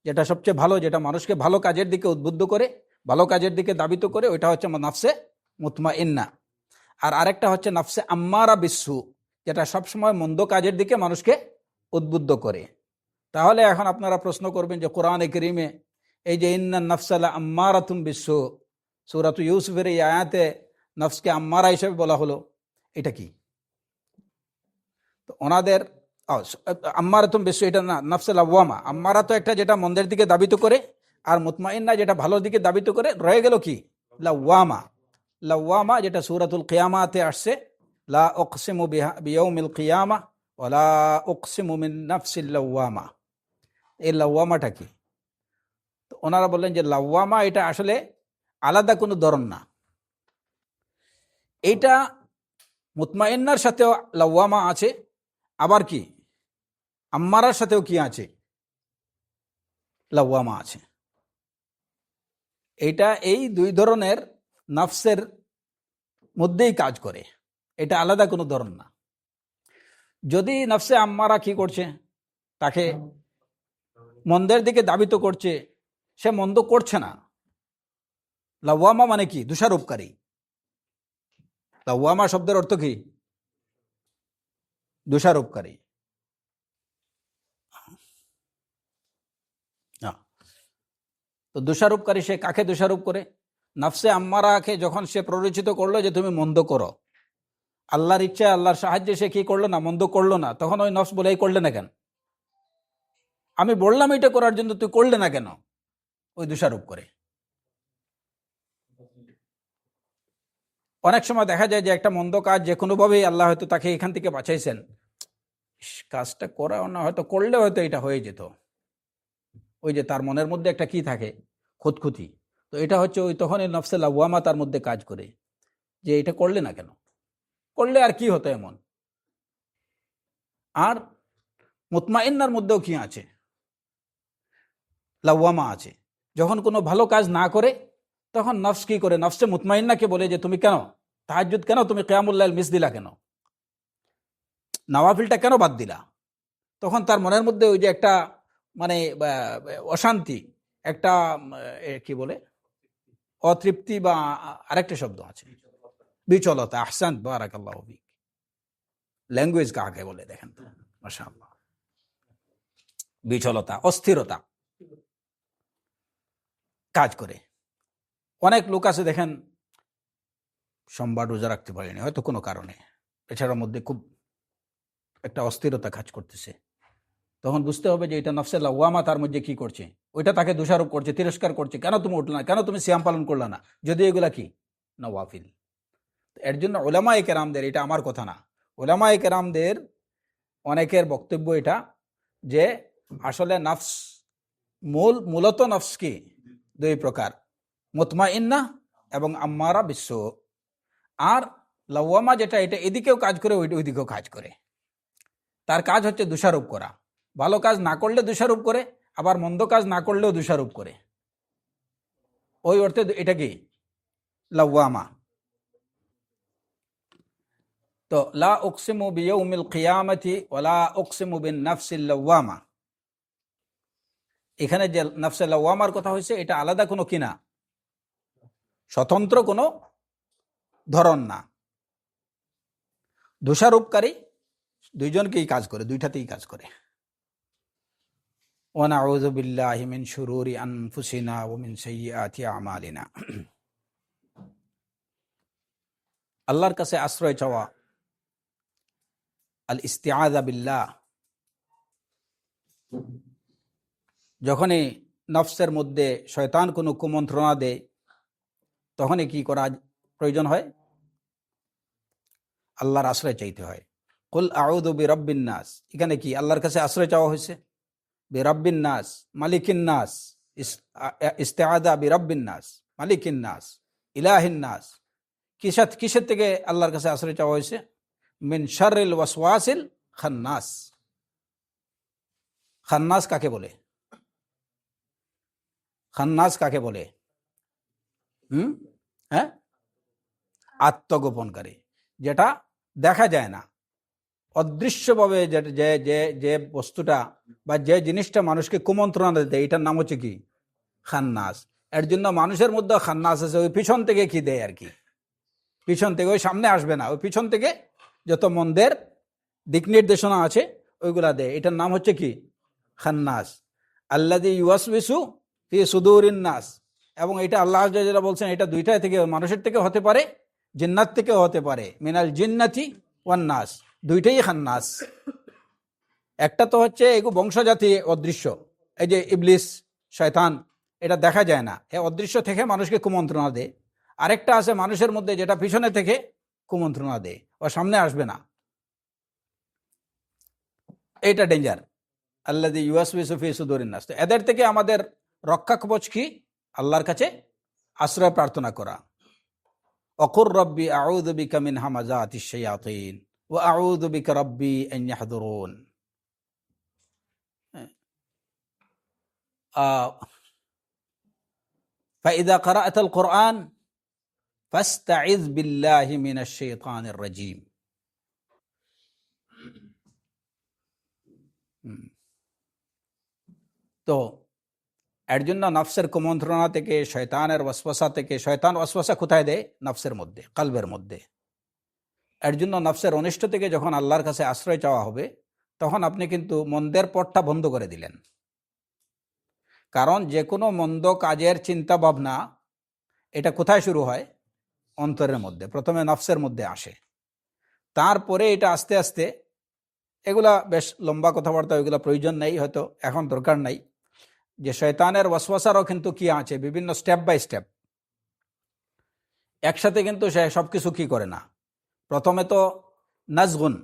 যেটা সবচেয়ে ভালো, যেটা মানুষকে ভালো কাজের দিকে উদ্বুদ্ধ করে, ভালো কাজের দিকে দাবিত করে, ওইটা হচ্ছে নফসে মুতমাইন্না। আর আরেকটা হচ্ছে নফসে আম্মারা বিসু, যেটা সবসময় মন্দ কাজের দিকে মানুষকে উদ্বুদ্ধ করে। তাহলে এখন আপনারা প্রশ্ন করবেন যে কোরআনে কারীমে এই যে ইন্নান নাফসালা আম্মারাতুম বিসু, সূরাত ইউসুফের এই আয়াতে নফসকে আম্মারা হিসেবে বলা হলো, এটা কি? তো ওনাদের আম্মারাতুম বিসু এটা না, নফসে লাওয়ামা। আম্মারা তো একটা যেটা মন্দের দিকে দাবিত করে, আর মুতমাইন্না যেটা ভালোর দিকে দাবিত করে। রয়ে গেল কি? লাওয়ামা। লাওয়ামা যেটা সূরাতুল কিয়ামাতে আসছে, লা উকসিমু বিয়াউমিল কিয়ামা ওয়া লা উকসিমু মিন নাফসিল লাওয়ামা। এই লাওয়ামাটা কি? তো ওনারা বললেন যে লাওয়ামা এটা আসলে আলাদা কোনো ধরন না, এইটা মুতমাইন্নার সাথেও লাওয়ামা আছে, আবার কি আম্মারার সাথেও কি আছে? লাওয়ামা আছে। এটা এই দুই ধরনের নফসের মধ্যেই কাজ করে, এটা আলাদা কোনো ধরন না। যদি নফসে আম্মারা কি করছে, তাকে মন্দের দিকে দাবিত করছে, সে মন্দ করছে না। লাওয়ামা মানে কি? দোষারোপকারী। লাওয়ামা শব্দের অর্থ কি? দোষারোপকারী। তো দোষারোপকারী সে কাকে দোষারোপ করে? নফসে আম্মারাকে যখন সে প্ররোচিত করলো যে তুমি মন্দ করো, আল্লাহর ইচ্ছা আল্লাহর সাহায্যে সে কি করলো না? মন্দ করলো না। তখন ওই নফস বলে, এই করলে না কেন? আমি বললাম এটা করার জন্য, তুই করলে না কেন? ওই দোষারোপ করে। অনেক সময় দেখা যায় যে একটা মন্দ কাজ যে কোনোভাবেই আল্লাহ হয়তো তাকে এখান থেকে বাঁচাইছেন, কাজটা করা না হয়তো করলে হয়তো এটা হয়ে যেত। ওই যে তার মনের মধ্যে একটা কি থাকে? খুঁতখুঁতি। তো এটা হচ্ছে ওই তখনই নফসে লাওয়ামা তার মধ্যে কাজ করে যে এটা করলে না কেন? করলে আর কি হতো এমন? আর মুতমাইন্নার মধ্যেও কি আছে? লাওয়ামা আছে। যখন কোনো ভালো কাজ না করে তখন নফস কি করে? নফসে মুতমাইন্নাকে বলে যে তুমি কেন তাহাজ্জুদ, কেন তুমি কিয়ামুল লাইল মিস দিলা, কেন নওয়াফিলটা কেন বাদ দিলা? তখন তার মনের মধ্যে ওই যে একটা মানে অশান্তি, একটা কি বলে, অতৃপ্তি বা আরেকটা শব্দ আছে, বিচলতা। আহসান, বারাকাল্লাহু ফিক। ল্যাঙ্গুয়েজ কাকে বলে দেখেন তো, মাশাআল্লাহ। বিচলতা, অস্থিরতা কাজ করে। অনেক লোক আছে দেখেন, সোমবার রোজা রাখতে পারেনি হয়তো কোনো কারণে, এছাড়ার মধ্যে খুব একটা অস্থিরতা কাজ করতেছে। তখন বুঝতে হবে যে এটা নফসে লাওয়ামা তার মধ্যে কি করছে? ওইটা তাকে দোষারোপ করছে, তিরস্কার করছে, কেন তুমি উঠলে না, কেন তুমি সিয়াম পালন করলে না, যদি এগুলা কি নওয়াফিল। এর জন্য ওলামায়ে কেরামদের, এটা আমার কথা না, ওলামায়ে কেরামদের অনেকের বক্তব্য এটা যে আসলে নফস মূলত নফস কি দুই প্রকার, মুতমাইন্না এবং আম্মারা বিসু। আর লাওয়ামা যেটা, এটা এদিকেও কাজ করে, ওইদিকেও কাজ করে। তার কাজ হচ্ছে দোষারোপ করা। ভালো কাজ না করলে দোষারোপ করে, আবার মন্দ কাজ না করলেও দোষারোপ করে। ওই অর্থে এটা কি লাওয়ামা। তো লা উকসিমু বিয়াউমিল কিয়ামতি ওয়ালা উকসিমু বিন নাফসিল লাওয়ামা, এখানে যে নাফসে লাওয়ামার কথা হয়েছে এটা আলাদা কোনো কিনা, স্বতন্ত্র কোনো ধরন না। দোষারোপকারী দুইজনকেই কাজ করে, দুইটাতেই কাজ করে। ওয়া নাউযু বিল্লাহি মিন শুরুরি আনফুসিনা ওয়া মিন সাইয়্যাতি আমালিনা। আল্লাহর কাছে আশ্রয় চাওয়া, আল ইস্তিআযা বিল্লাহ। যখনই নফসের মধ্যে শয়তান কোনো কুমন্ত্রণা দেয় তখনই কি করা প্রয়োজন হয়? আল্লাহর আশ্রয় চাইতে হয়। কুল আউযু বিরাব্বিন নাস, এখানে কি আল্লাহর কাছে আশ্রয় চাওয়া হয়েছে? বিরাব্বিন নাস, মালিকিন নাস, ইস্তিআযা বিরাব্বিন নাস, মালিকিন নাস, ইলাহিন নাস। কিসের থেকে আল্লাহর কাছে আশ্রয় চাওয়া হয়েছে? মিন শাররিল ওয়াসওয়াসিল খান্নাস। খান্নাস কাকে বলে? খান্নাস কাকে বলে? হ্যাঁ, আত্মগোপনকারী, যেটা দেখা যায় না, অদৃশ্যভাবে যে যে যে বস্তুটা বা যে জিনিসটা মানুষকে কুমন্ত্রণা দেয়, এটার নাম হচ্ছে কি খান্নাস। এর জন্য মানুষের মধ্যে খান্নাস আছে, ওই পিছন থেকে কি দেয় আর কি, পিছন থেকে, ওই সামনে আসবে না, ওই পিছন থেকে যত মন্দের দিক নির্দেশনা আছে ওইগুলা দেয়। এটার নাম হচ্ছে কি খান্নাস। আল্লাযী ইউওয়াসওয়িসু ফি সুদুরিন নাস। এবং এটা আল্লাহ যেটা বলছেন, এটা দুইটা থেকে, মানুষের থেকে হতে পারে, জিন্নাত থেকে হতে পারে, মিনাল জিন্নাতি ওয়ান নাস। দুইটাই খান্নাস। একটা তো হচ্ছে এগুলো বংশজাতি অদৃশ্য, এই যে ইবলিস, শয়তান, এটা দেখা যায় না, এ অদৃশ্য থেকে মানুষকে কুমন্ত্রণা দেয়। আরেকটা আছে মানুষের মধ্যে, যেটা পিছনে থেকে কুমন্ত্রণা দেয়, ও সামনে আসবে না, এইটা ডেঞ্জার। আল্লাযী ইউওয়াসওয়িসু ফি সুদুরিন নাস। তো এদের থেকে আমাদের রক্ষা কবচ কি? আল্লাহর কাছে আশ্রয় প্রার্থনা করা। ওয়াকুর রাব্বি আউযু বিকা মিন হামাযাতিশ শায়াতিন ওয়া আউযু বিকা রাব্বি আন ইয়াহদুরুন। ফাইযা ক্বারা'তাল কুরআন ফাস্তাইয বিল্লাহি মিনাশ শাইতানির রাজীম। তো এর জন্য নফসের কুমন্ত্রণা থেকে, শয়তানের ওয়াসওয়াসা থেকে, শয়তান ওয়াসওয়াসা কোথায় দেয়? নফসের মধ্যে, কলবের মধ্যে। এর জন্য নফসের অনিষ্ট থেকে যখন আল্লাহর কাছে আশ্রয় চাওয়া হবে, তখন আপনি কিন্তু মন্দের পথটা বন্ধ করে দিলেন। কারণ যে কোনো মন্দ কাজের চিন্তা ভাবনা এটা কোথায় শুরু হয়? অন্তরের মধ্যে। প্রথমে নফসের মধ্যে আসে, তারপরে এটা আস্তে আস্তে, এগুলা বেশ লম্বা কথাবার্তা, ওইগুলা প্রয়োজন নেই, হয়তো এখন দরকার নাই, যে শয়তানের ওয়াসওয়াসারও কিন্তু কি আছে, বিভিন্ন স্টেপ বাই স্টেপ। একসাথে কিন্তু সে সবকিছু কি করে না। প্রথমে তো নাজগুন,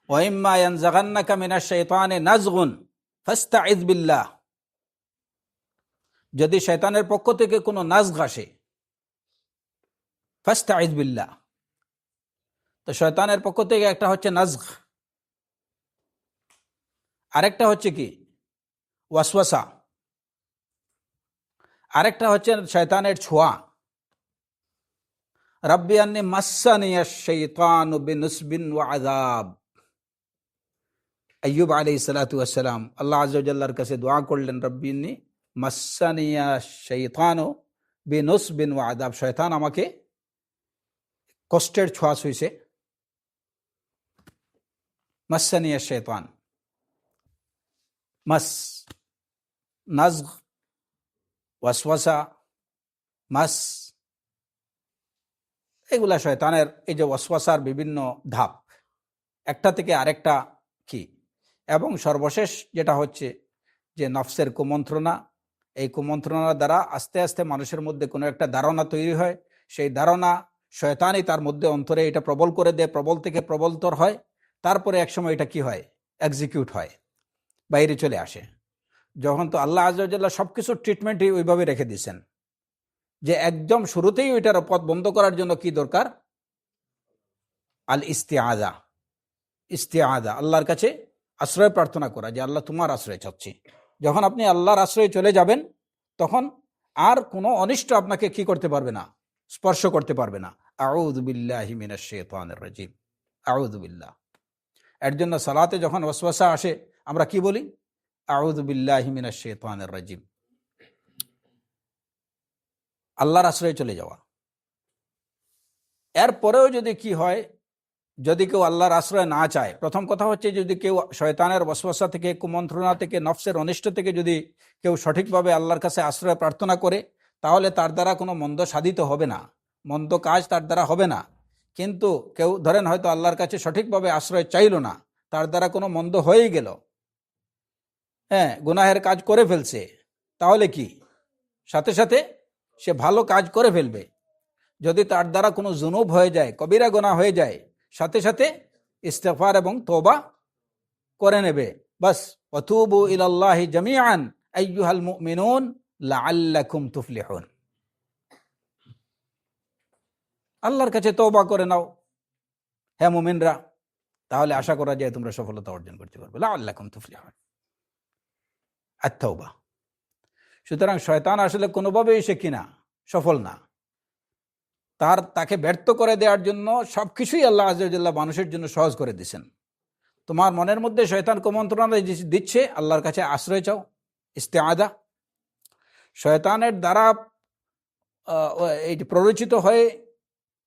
ওয়াইম্মা ইয়ানজাগান্নাকা মিনাশ শাইতানি নাজগুন ফাস্তাইয বিল্লাহ। যদি শয়তানের পক্ষ থেকে কোনো নাজগ আসে, ফাস্তাইয বিল্লাহ, তো শয়তানের পক্ষ থেকে একটা হচ্ছে নাজগ, আরেকটা হচ্ছে কি ওয়াসওয়াসা, আরেকটা হচ্ছে শয়তানের ছোঁয়া। রাব্বি আন্নী মাসসানিয়াশ শাইতানু বিনুসবিন ওয়া আযাব। আইয়ুব আলাইহিস সালাতু ওয়াস সালাম আল্লাহ আযজা ওয়া জাল্লার কাছে দোয়া করলেন, রাব্বি আন্নী মাসসানিয়াশ শাইতানু বিনুসবিন ওয়া আযাব, শয়তান আমাকে কষ্টের ছোঁয়া ছুঁইছে। মাসসানিয়াশ শাইতান, মাস, নাজগ, ওয়াসওয়াসা, মাস, এগুলা শয়তানের এই যে ওয়াসওয়াসার বিভিন্ন ধাপ, একটা থেকে আরেকটা কি। এবং সর্বশেষ যেটা হচ্ছে যে নফসের কুমন্ত্রণা, এই কুমন্ত্রণার দ্বারা আস্তে আস্তে মানুষের মধ্যে কোনো একটা ধারণা তৈরি হয়। সেই ধারণা শয়তানই তার মধ্যে অন্তরে এটা প্রবল করে দেয়, প্রবল থেকে প্রবলতর হয়। তারপরে একসময় এটা কি হয়? এক্সিকিউট হয়, বাইরে চলে আসে। যখন তো আল্লাহ আযজা ওয়া জাল্লা সবকিছুর ট্রিটমেন্টই ওইভাবে রেখে দিয়েছেন, যে একদম শুরুতেই ওইটার পথ বন্ধ করার জন্য কি দরকার? আল ইস্তিআযা, ইস্তিআযা, আল্লাহর কাছে আশ্রয় প্রার্থনা করা, যে আল্লাহ তোমার আশ্রয় চাচ্ছি। যখন আপনি আল্লাহর আশ্রয়ে চলে যাবেন, তখন আর কোনো অনিষ্ট আপনাকে কি করতে পারবে না, স্পর্শ করতে পারবে না। আউযু বিল্লাহি মিনাশ শাইতানির রাজিম, আউযু বিল্লাহ। এর জন্য সালাতে যখন ওয়াসওয়াসা আসে, আমরা কি বলি? আউযু বিল্লাহি মিনাশ শাইতানির রাজিম, আল্লাহর আশ্রয়ে চলে যাওয়া। এরপরেও যদি কি হয়, যদি কেউ আল্লাহর আশ্রয় না চায়, প্রথম কথা হচ্ছে যদি কেউ শয়তানের ওয়াসওয়াসা থেকে, কুমন্ত্রণা থেকে, নফসের অনিষ্ট থেকে যদি কেউ সঠিকভাবে আল্লাহর কাছে আশ্রয় প্রার্থনা করে, তাহলে তার দ্বারা কোনো মন্দ সাধিত হবে না, মন্দ কাজ তার দ্বারা হবে না। কিন্তু কেউ ধরেন হয়তো আল্লাহর কাছে সঠিকভাবে আশ্রয় চাইল না, তার দ্বারা কোনো মন্দ হয়েই গেল, হ্যাঁ, গুনাহের কাজ করে ফেলছে, তাহলে কি সাথে সাথে সে ভালো কাজ করে ফেলবে। যদি তার দ্বারা কোনো জুনুব হয়ে যায়, কবিরা গুনাহ হয়ে যায়, সাথে সাথে ইস্তিগফার এবং তওবা করে নেবে। বাস, ওয়াতুবু ইলাল্লাহি জামিআন আইয়ুহাল মুমিনুন লাআল্লাকুম তুফলিহুন। আল্লাহর কাছে তওবা করে নাও হে মুমিনরা, তাহলে আশা করা যায় তোমরা সফলতা অর্জন করতে পারবে। লাআল্লাকুম তুফলিহুন, আত-তাওবা। সুতরাং শয়তান আসলে কোনোভাবেই সে কিনা সফল না। তাকে ব্যর্থ করে দেওয়ার জন্য সবকিছুই আল্লাহ আযজা ওয়া জাল্লা মানুষের জন্য সহজ করে দিয়েছেন। তোমার মনের মধ্যে শয়তান কুমন্ত্রণা দিচ্ছে, আল্লাহর কাছে আশ্রয় চাও, ইস্তিআযা। শয়তানের দ্বারা এই প্ররোচিত হয়ে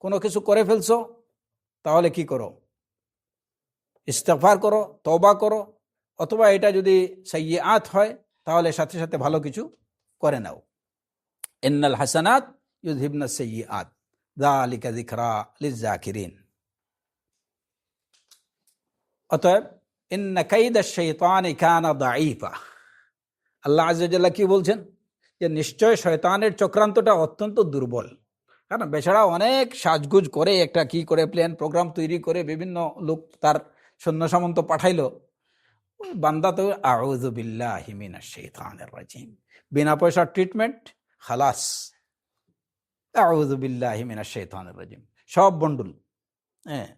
কোনো কিছু করে ফেলছো, তাহলে কি করো? ইস্তিগফার করো, তওবা করো। অথবা এটা যদি সাইয়্যাত হয়, তাহলে সাথে সাথে ভালো কিছু করে নাও। ইন্নাল হাসানাত ইউযহিবনাস সাইয়্যাত যালিকা যিকরা লিয-যাকিরিন। অতএব ইন্না কাইদাশ শাইতানি কানা দাঈফা। আল্লাহ আযজা ওয়া জাল্লা কি বলছেন? যে নিশ্চয় শয়তানের চক্রান্তটা অত্যন্ত দুর্বল। কারণ বেচারা অনেক সাজগুজ করে, একটা কি করে প্ল্যান প্রোগ্রাম তৈরি করে বিভিন্ন লোক তার সৈন্য সামন্ত পাঠাইলো, বান্দা তো আউযু বিল্লাহি মিনাশ শাইতানির রাজিম, বিনা পয়সার ট্রিটমেন্ট, খালাস, আউযু বিল্লাহি মিনাশ শাইতানির রাজিম, সব বন্ডুল। হ্যাঁ,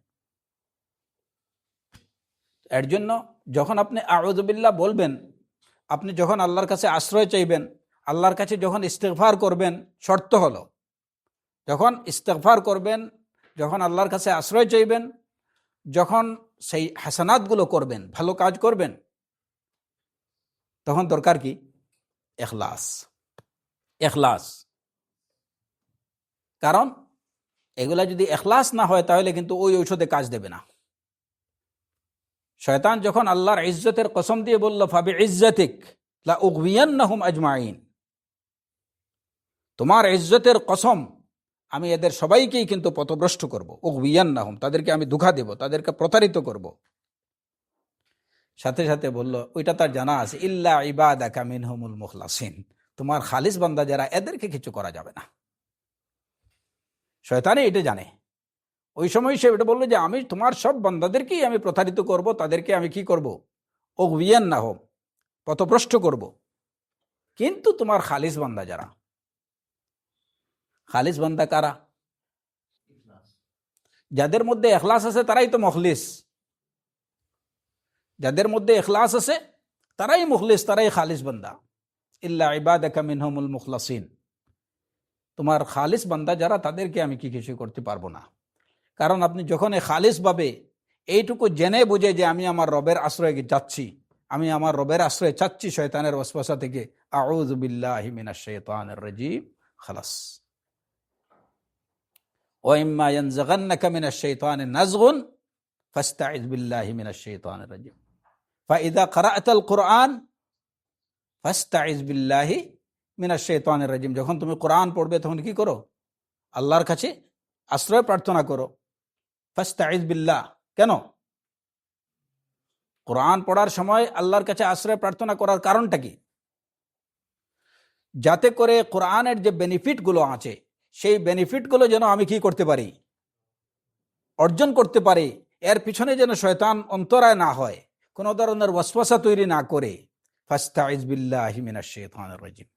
এর জন্য যখন আপনি আউযু বিল্লাহ বলবেন, আপনি যখন আল্লাহর কাছে আশ্রয় চাইবেন, আল্লাহর কাছে যখন ইস্তিগফার করবেন, শর্ত হলো যখন ইস্তিগফার করবেন, যখন আল্লাহর কাছে আশ্রয় চাইবেন, যখন সেই হাসানাতগুলো করবেন, ভালো কাজ করবেন, তখন দরকার কি? এখলাস। এখলাস, কারণ এগুলা যদি এখলাস না হয় তাহলে কিন্তু ওই ঔষধে কাজ দেবে না। শয়তান যখন আল্লাহর ইজ্জতের কসম দিয়ে বলল ফাবি ইজ্জতিক লা উগবিয়ান্নাহুম আজমাইন, তোমার ইজ্জতের কসম, আমি এদের সবাইকেই কিন্তু পথভ্রষ্ট করব। উগবিয়ান্নাহুম, তাদেরকে আমি ধোঁকা দেব, তাদেরকে প্রতারিত করব। সাথে সাথে বলল, ওইটা তার জানা আছে, ইল্লা ইবাদাকা মিনহুমুল মুখলাসিন, তোমার খালিস বান্দা যারা, এদেরকে কিছু করা যাবে না। শয়তানে এটা জানে। ওই সময় সে এটা বললো যে আমি তোমার সব বান্দাদেরকেই আমি প্রতারিত করব, তাদেরকে আমি কি করব, উগবিয়ান্নাহুম, পথভ্রষ্ট করব। কিন্তু তোমার খালিস বান্দা যারা, খালিস বান্দা কারা? যাদের মধ্যে এখলাস আছে তারাই তো মুখলিস। যাদের মধ্যে এখলাস আছে তারাই মুখলিস, তারাই খালিস বান্দা। ইল্লা ইবাদাকা মিনহুমুল মুখলাসিন, তোমার খালিস বান্দা যারা, তাদেরকে আমি কি কিছু করতে পারবো না। কারণ আপনি যখন খালিস ভাবে এইটুকু জেনে বুঝে যে আমি আমার রবের আশ্রয়ে যাচ্ছি, আমি আমার রবের আশ্রয় চাচ্ছি শয়তানের ওয়াসওয়াসা থেকে, আউযু বিল্লাহি মিনাশ শাইতানির রাজিম, খালাস। ওয়া ইম্মা ইয়ানজাগান্নাকা মিনাশ শাইতানি নাজগুন ফাস্তাইয বিল্লাহি মিনাশ শাইতানির রাজিম ফাইযা ক্বারাআতাল কুরআন ফাস্তাইয বিল্লাহি মিনাশ শাইতানির রাজিম। যখন তুমি কোরআন পড়বে তখন কি করো? আল্লাহর কাছে আশ্রয় প্রার্থনা করো। ফাস্তাইয বিল্লাহ, কেন? কোরআন পড়ার সময় আল্লাহর কাছে আশ্রয় প্রার্থনা করার কারণটা কি? যাতে করে কোরআনের যে বেনিফিটগুলো আছে সেই বেনিফিটগুলো যেন আমি কি করতে পারি, অর্জন করতে পারি। এর পিছনে যেন শয়তান অন্তরায় না হয়, কোন ধরনের ওয়াসওয়াসা তৈরি না করে। ফাস্তাইয বিল্লাহি মিনাশ শাইতানির রাজিম,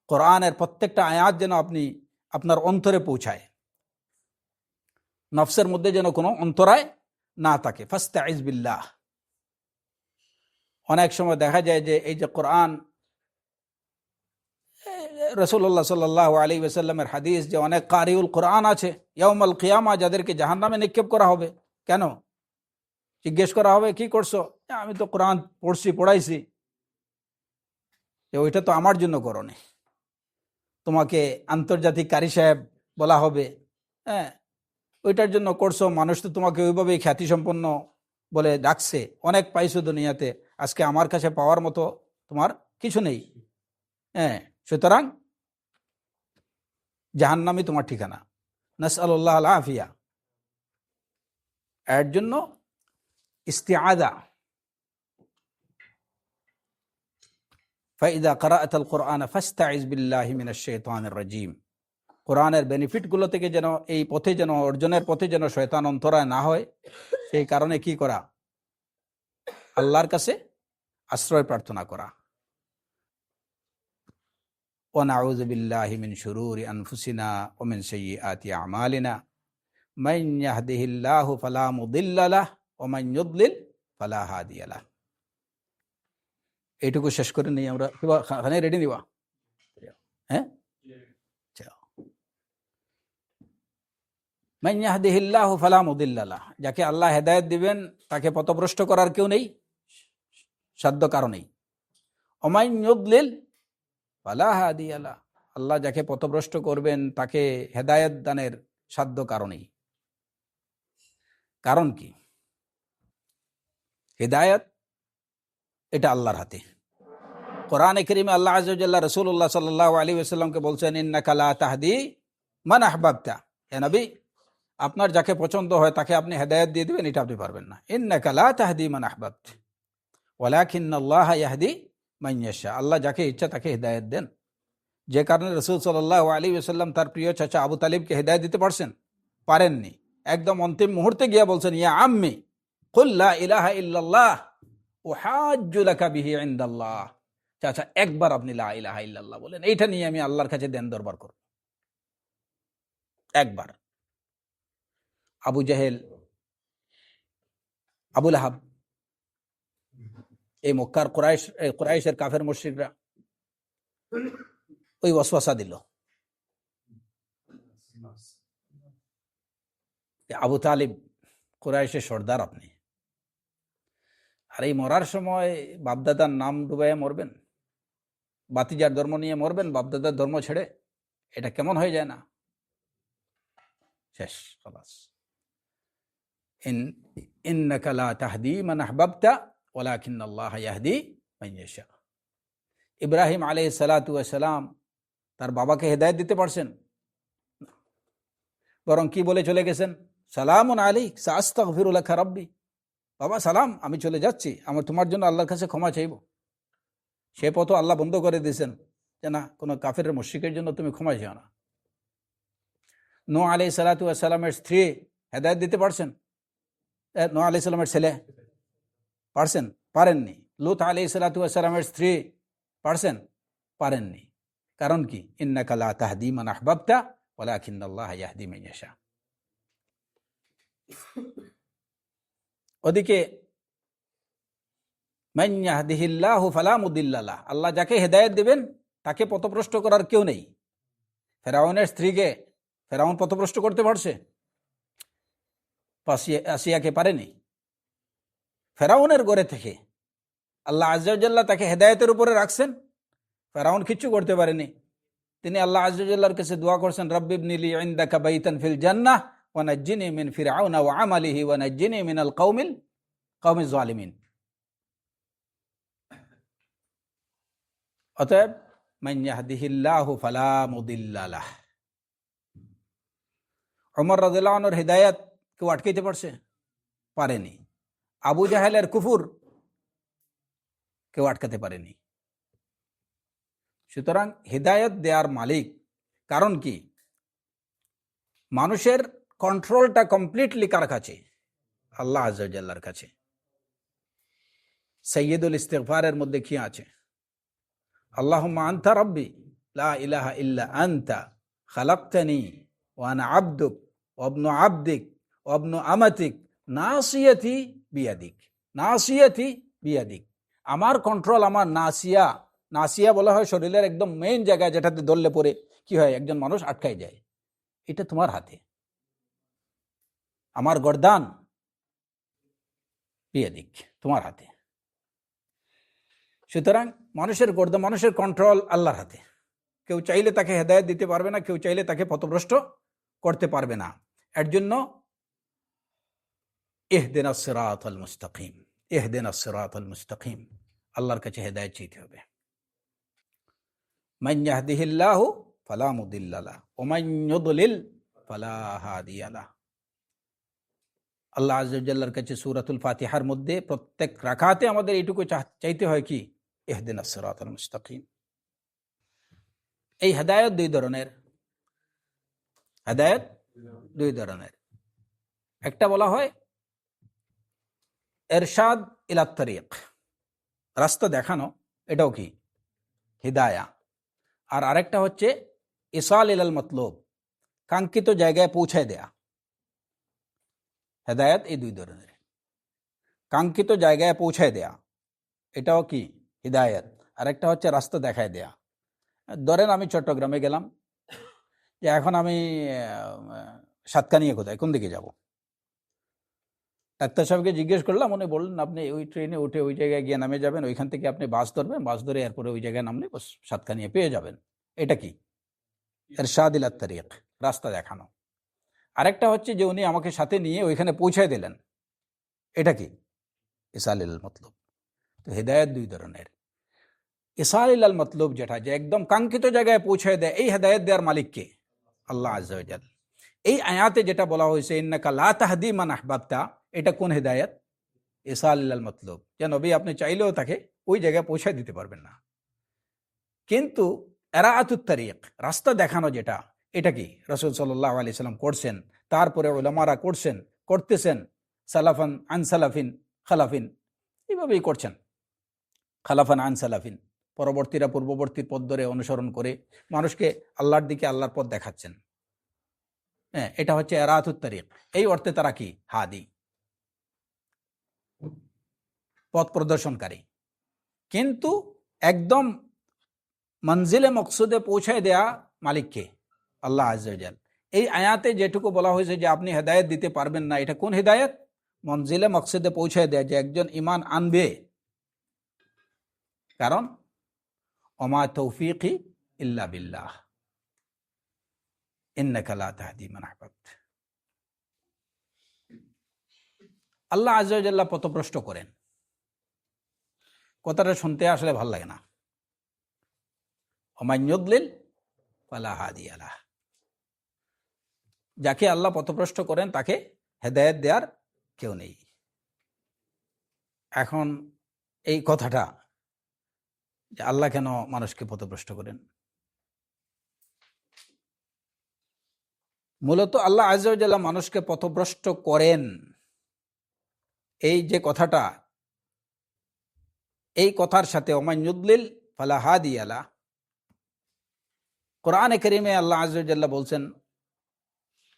কোরআনের প্রত্যেকটা আয়াত যেন আপনি আপনার অন্তরে পৌঁছায়, নফসের মধ্যে যেন কোনো অন্তরায় না থাকে। ফাস্তাইয বিল্লাহ। অনেক সময় দেখা যায় যে এই যে কোরআন, রাসূলুল্লাহ সাল্লাল্লাহু আলাইহি ওয়াসাল্লামের হাদিস যে অনেক কারিউল কোরআন আছে, ইয়াউমাল কিয়ামা যাদেরকে জাহান্নামে নিক্ষেপ করা হবে। কেন? জিজ্ঞেস করা হবে কি করছো? আমি তো কোরআন পড়ছি, পড়াইছি। ওইটা তো আমার জন্য করনি, তোমাকে আন্তর্জাতিক কারি সাহেব বলা হবে। হ্যাঁ, ওইটার জন্য করছো, মানুষ তো তোমাকে ওইভাবেই খ্যাতিসম্পন্ন বলে ডাকছে, অনেক পাইছো দুনিয়াতে, আজকে আমার কাছে পাওয়ার মতো তোমার কিছু নেই। হ্যাঁ, সুতরাং জাহান্নামই তোমার ঠিকানা। নাসআলুল্লাহ আল আফিয়া। এর জন্য ইস্তিআযা, ফাইযা ক্বারাআতাল কুরআন ফাস্তাইয বিল্লাহি মিনাশ শাইতানির রাজিম। কোরআনের বেনিফিটগুলো থেকে যেন, এই পথে যেন, অর্জনের পথে যেন শয়তান অন্তরায় না হয়, সেই কারণে কি করা? আল্লাহর কাছে আশ্রয় প্রার্থনা করা। ওয়া নাউযু বিল্লাহি মিন শুরুরি আনফুসিনা ওয়া মিন সাইয়্যাতি আমালিনা মান ইয়াহদিহিল্লাহু ফালা মুদিল্লা লাহু ওয়া মান ইউদ্লিল ফালা হাদিয়া লাহু। এইটুকু শেষ করে নেই আমরা। খানে রেডি নিবা? হ্যাঁ, মান ইয়াহদিহিল্লাহু ফালা মুদিল্লা লাহু, যাকে আল্লাহ হেদায়েত দিবেন তাকে পথভ্রষ্ট করার কেউ নেই, সাধ্য কারণেই। ওয়া মান ইউদ্লিল ফালা হাদিয়া লাহু, আল্লাহ যাকে পথভ্রষ্ট করবেন তাকে হেদায়েত দানের সাধ্য কারণেই। কারণ কি? হেদায়েত এটা আল্লাহর হাতে। কোরআনে কারীমে আল্লাহ আযজা ওয়া জাল্লা রাসূলুল্লাহ সাল্লাল্লাহু আলাইহি ওয়াসাল্লামকে বলছেন, ইন্নাকা লা তাহদি মান আহবাবতা, হে নবী, আপনার যাকে পছন্দ হয় তাকে আপনি হেদায়েত দিয়ে দিবেন, এটা আপনি পারবেন না। ইন্নাকা লা তাহদি মান আহবাবতা ওয়ালাকিন্নাল্লাহা ইয়াহদি মান ইয়াশা, আল্লাহ যাকে ইচ্ছা তাকে হেদায়েত দেন। যে কারণে রাসূল সাল্লাল্লাহু আলাইহি ওয়াসাল্লাম তার প্রিয় চাচা আবু তালিবকে হেদায়েত দিতে পারছেন? পারেননি। একদম অন্তিম মুহূর্তে গিয়া বলছেন, ইয়া আম্মি কুল লা ইলাহা ইল্লাল্লাহ উহাজ্জু লাকা বিহি ইনদাল্লাহ, চাচা একবার আপনি লা ইলাহা ইল্লাল্লাহ বলেন, এইটা নিয়ে আমি আল্লাহর কাছে দেন দরবার করব। একবার। আবু জাহেল, আবু লাহাব, এই মক্কার কুরাইশের কাফের মুশরিকরা ওই ওয়াসওয়াসা দিল, আবু তালিব কুরাইশের সর্দার আপনি, আর এই মরার সময় বাপদাদার নাম ডুবাইয়া মরবেন? বাতিজার ধর্ম নিয়ে মরবেন, বাপদাদার ধর্ম ছেড়ে? এটা কেমন হয়ে যায় না? শেষ, খালাস। ইন্নাকা লা তাহদি মান আহবাবতা ওয়ালাকিন্নাল্লাহ ইয়াহদি মান ইয়াশা। ইব্রাহিম আলাইহিস সালাতু ওয়াস সালাম তার বাবাকে হেদায়েত দিতে পারছেন? বরং কি বলে চলে গেছেন? সালামুন আলাইক সাআস্তাগফিরু লাকা রাব্বি। বাবা সালাম, আমি চলে যাচ্ছি, আমার তোমার জন্য আল্লাহর কাছে ক্ষমা চাইব। সে পথ আল্লাহ বন্ধ করে দিয়েছেন যে না, কোনো কাফেরের মুশরিকের জন্য তুমি ক্ষমা চাও না। নূহ আলাইহিস সালাতু ওয়াস সালামের স্ত্রী হেদায়েত দিতে পারছেন? নূহ আলাইহিস সালামের ছেলে পারছেন? পারেননি। লূত আলাইহিস সালাতু ওয়াস সালামের স্ত্রী পারছেন? পারেননি। কারণ কি? ইন্নাকা লা তাহদি মান আহবাবতা ওয়ালাকিন্নাল্লাহ ইয়াহদি মান ইয়াশা। ওদিকে মান ইয়াহদিহিল্লাহু ফালা মুদিল্লা লাহ, আল্লাহ যাকে হেদায়েত দিবেন তাকে পথভ্রষ্ট করার কেউ নেই। ফেরাউনের স্ত্রীকে ফেরাউন পথভ্রষ্ট করতে পারছে? আসিয়াকে পারেনি। ফেরাউনের ঘরে থেকে আল্লাহ আজ্জা ওয়া জাল্লা তাকে হেদায়েতের উপরে রাখছেন, ফেরাউন কিচ্ছু করতে পারেনি। তিনি আল্লাহ আজ্জা ওয়া জাল্লার কাছে দোয়া করছেন, রব্বি ইবনি লি ইনদাকা বাইতান ফিল জান্নাহ ওয়া নাজ্জিনি মিন ফিরআউনা ওয়া আমালিহি ওয়া নাজ্জিনি মিনাল কওমিজ জালিমিন। অতএব মান ইয়াহদিহিল্লাহু ফালা মুদিল্লা লাহ। ওমর রাদিয়াল্লাহু আনহুর হিদায়াত কেউ আটকাইতে পারছে? পারেনি। আবু জাহেলের কুফর কেউ আটকাতে পারেনি। সুতরাং হিদায়াত দেওয়ার মালিক, কারণ কি? মানুষের কন্ট্রোলটা কমপ্লিটলি কার কাছে? আল্লাহ আজ্জা ওয়া জাল্লার কাছে। সাইয়্যিদুল ইস্তিগফারের মধ্যে কি আছে? আল্লাহুম্মা আনতা রাব্বি লা ইলাহা ইল্লা আনতা খালাকতানি ওয়া আনা আবদুক ওয়া ইবনু আবদিক ওয়া ইবনু আমাতিক নাসিয়াতি বিয়াদিক। নাসিয়াতি বিয়াদিক, আমার কন্ট্রোল, আমার নাসিয়া। নাসিয়া বলা হয় শরীরের একদম মেইন জায়গায়, যেটাতে ধরলে পরে কি হয়, একজন মানুষ আটকাই যায়। এটা তোমার হাতে। আমার গর্দান বিয়াদিক, তোমার হাতে। সুতরাং মানুষের গর্দান, মানুষের কন্ট্রোল আল্লাহর হাতে। কেউ চাইলে তাকে হেদায়েত দিতে পারবে না, কেউ চাইলে তাকে পথভ্রষ্ট করতে পারবে না। এর জন্য ইহদিনাস সিরাতাল মুস্তাকিম, ইহদিনাস সিরাতাল মুস্তাকিম, আল্লাহর কাছে হেদায়েত চাইতে হবে। মান ইয়াহদিহিল্লাহু ফালা মুদিল্লা লাহু ওয়া মান ইউদ্লিল ফালা হাদিয়া লাহু। আল্লাহ আজ্জা ওয়া জাল্লার কাছে সূরাতুল ফাতিহার মধ্যে প্রত্যেক রাকাতে আমাদের এইটুকু চাইতে হয় কি? ইহদিনাস সিরাতাল মুস্তাকিম। এই হেদায়েত দুই ধরনের। হেদায়েত দুই ধরনের। একটা বলা হয় ইরশাদ ইলাত তারিক, রাস্তা দেখানো, এটাও কি? হিদায়া। আর আরেকটা হচ্ছে ইসাল ইলাল মতলুব, কাঙ্ক্ষিত জায়গায় পৌঁছায় দেয়া। হেদায়েত এই দুই ধরনের। কাঙ্ক্ষিত জায়গায় পৌঁছায় দেয়া, এটাও কি? হিদায়াত। আরেকটা হচ্ছে রাস্তা দেখায় দেয়া। ধরেন আমি চট্টগ্রামে গেলাম, যে এখন আমি সাতকানিয়া কোথায়, কোন দিকে যাব? ডাক্তার সাহেবকে জিজ্ঞেস করলাম, উনি বললেন আপনি ওই ট্রেনে উঠে ওই জায়গায় গিয়ে নামে যাবেন, ওইখান থেকে আপনি বাস ধরবেন, বাস ধরে এরপরে ওই জায়গায় নামলে বাস সাতকানিয়া পেয়ে যাবেন। এটা কি? ইরশাদ ইলাত তারিক, রাস্তা দেখানো। আরেকটা হচ্ছে যে উনি আমাকে সাথে নিয়ে ওইখানে পৌঁছায় দিলেন, এটা কি? ইসাল ইলাল মতলুব। তো হেদায়েত দুই ধরনের। ইসাল ইলাল মতলুব যেটা, যে একদম কাঙ্ক্ষিত জায়গায় পৌঁছায় দেয়, এই হেদায়েত দেওয়ার মালিককে? আল্লাহ আজ্জা ওয়া জাল। এই আয়াতে যেটা বলা হয়েছে ইন্নাকা লা তাহদি মান আহবাবতা, এটা কোন হেদায়েত? ইসাল ইলাল মতলুব। যে নবী আপনি চাইলেও তাকে ওই জায়গায় পৌঁছায় দিতে পারবেন না। কিন্তু ইরাআতুত তারিক, রাস্তা দেখানো যেটা, এটা কি? রাসূল সাল্লাল্লাহু আলাইহি সাল্লাম করছেন, তারপরে উলামারা করছেন, করতেছেন। সালাফান আন সালাফিন খালাফিন, এইভাবেই করছেন। খালাফান আন সালাফিন, পরবর্তীরা পূর্ববর্তীর পথ ধরে অনুসরণ করে মানুষকে আল্লাহর দিকে, আল্লাহর পথ দেখাচ্ছেন। হ্যাঁ, এটা হচ্ছে ইরাআতুত তারিক। এই অর্থে তারা কি? হাদি, পথ প্রদর্শনকারী। কিন্তু একদম মঞ্জিলে মকসুদে পৌঁছায় দেয়া মালিককে? আল্লাহ আজ্জা ওয়া জাল। এই আয়াতে যেটুকু বলা হয়েছে যে আপনি হেদায়েত দিতে পারবেন না, এটা কোন হেদায়েত? মঞ্জিলে মকসুদে পৌঁছায় দেয়া, যে একজন ঈমান আনবে। কারণ ওমা তৌফিকি ইল্লা বিল্লাহ ইন্নাকা লা তাহদি মান আহবাবতা। আল্লাহ আযজা ওয়া জাল্লা পথভ্রষ্ট করেন, কথাটা শুনতে আসলে ভাল লাগে না। ওমান ইউদ্লিল ফালা হাদিয়া লাহ, যাকে আল্লাহ পথভ্রষ্ট করেন তাকে হেদায়েত দেওয়ার কেউ নেই। এখন এই কথাটা যে আল্লাহ কেন মানুষকে পথভ্রষ্ট করেন, মূলত আল্লাহ আযজা ওয়া জাল্লা মানুষকে পথভ্রষ্ট করেন, এই যে কথাটা, এই কথার সাথে ওমান ইউদ্লিল ফালা হাদিয়া লাহ, কোরআনে কারীমে আল্লাহ আযজা ওয়া জাল্লা বলছেন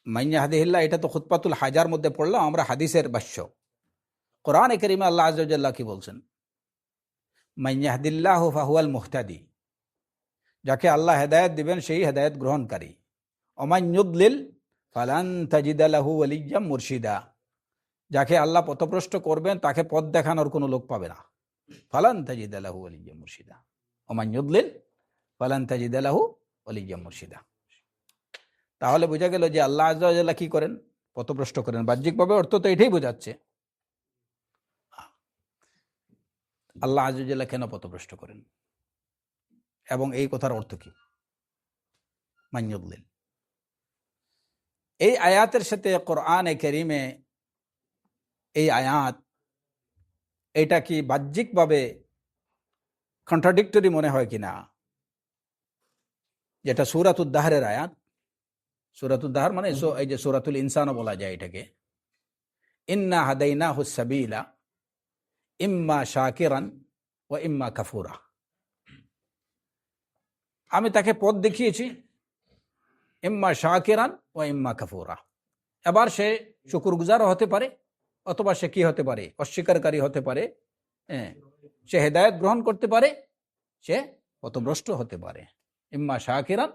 মান ইয়াহদিহিল্লাহ, এটা তো খুতবাতুল হাজার মধ্যে পড়লাম আমরা, হাদিসের ভাষ্য। কোরআনে কারীমে আল্লাহ আযজা ওয়া জাল্লা কি বলছেন? মান ইয়াহদিল্লাহু ফাহুয়াল মুহতাদি, যাকে আল্লাহ হেদায়েত দিবেন সেই হেদায়েত গ্রহণকারী। ওমান ইউদ্লিল ফালান তাজিদা লাহু ওয়ালিয়্যাম মুরশিদা, যাকে আল্লাহ পথভ্রষ্ট করবেন তাকে পথ দেখানোর কোনো লোক পাবে না। ফালান তাজিদা লাহু ওয়ালিয়্যাম মুরশিদা, ওমান ইউদ্লিল ফালান তাজিদা লাহু ওয়ালিয়্যাম মুরশিদা। তাহলে বোঝা গেল যে আল্লাহ আযজা ওয়া জাল্লা কি করেন? পথভ্রষ্ট করেন। বাহ্যিকভাবে অর্থ তো এটাই বোঝাচ্ছে। আল্লাহ আযজা ওয়া জাল্লা কেন পথভ্রষ্ট করেন এবং এই কথার অর্থ কি? মান ইউদ্লিল, এই আয়াতের সাথে কোরআনে কারীমে এই আয়াত, এটা কি বাহ্যিকভাবে কন্ট্রাডিক্টরি মনে হয় কিনা? যেটা সূরাতুদ দাহরের আয়াত, সূরাতুদ দাহর মানে এই যে সূরাতুল ইনসানও বলা যায় এটাকে। ইন্না হাদাইনাহুস সাবিলা ইম্মা শাকিরান ওয়া ইম্মা কাফুরা, আমি তাকে পথ দেখিয়েছি, ইম্মা শাকিরান ওয়া ইম্মা কাফুরা। এবার সে শুকরগুজারও হতে পারে, অথবা সে কি হতে পারে? অস্বীকারী হতে পারে। সে হেদায়েত গ্রহণ করতে পারে, সে পথভ্রষ্ট হতে পারে। ইম্মা শাকিরান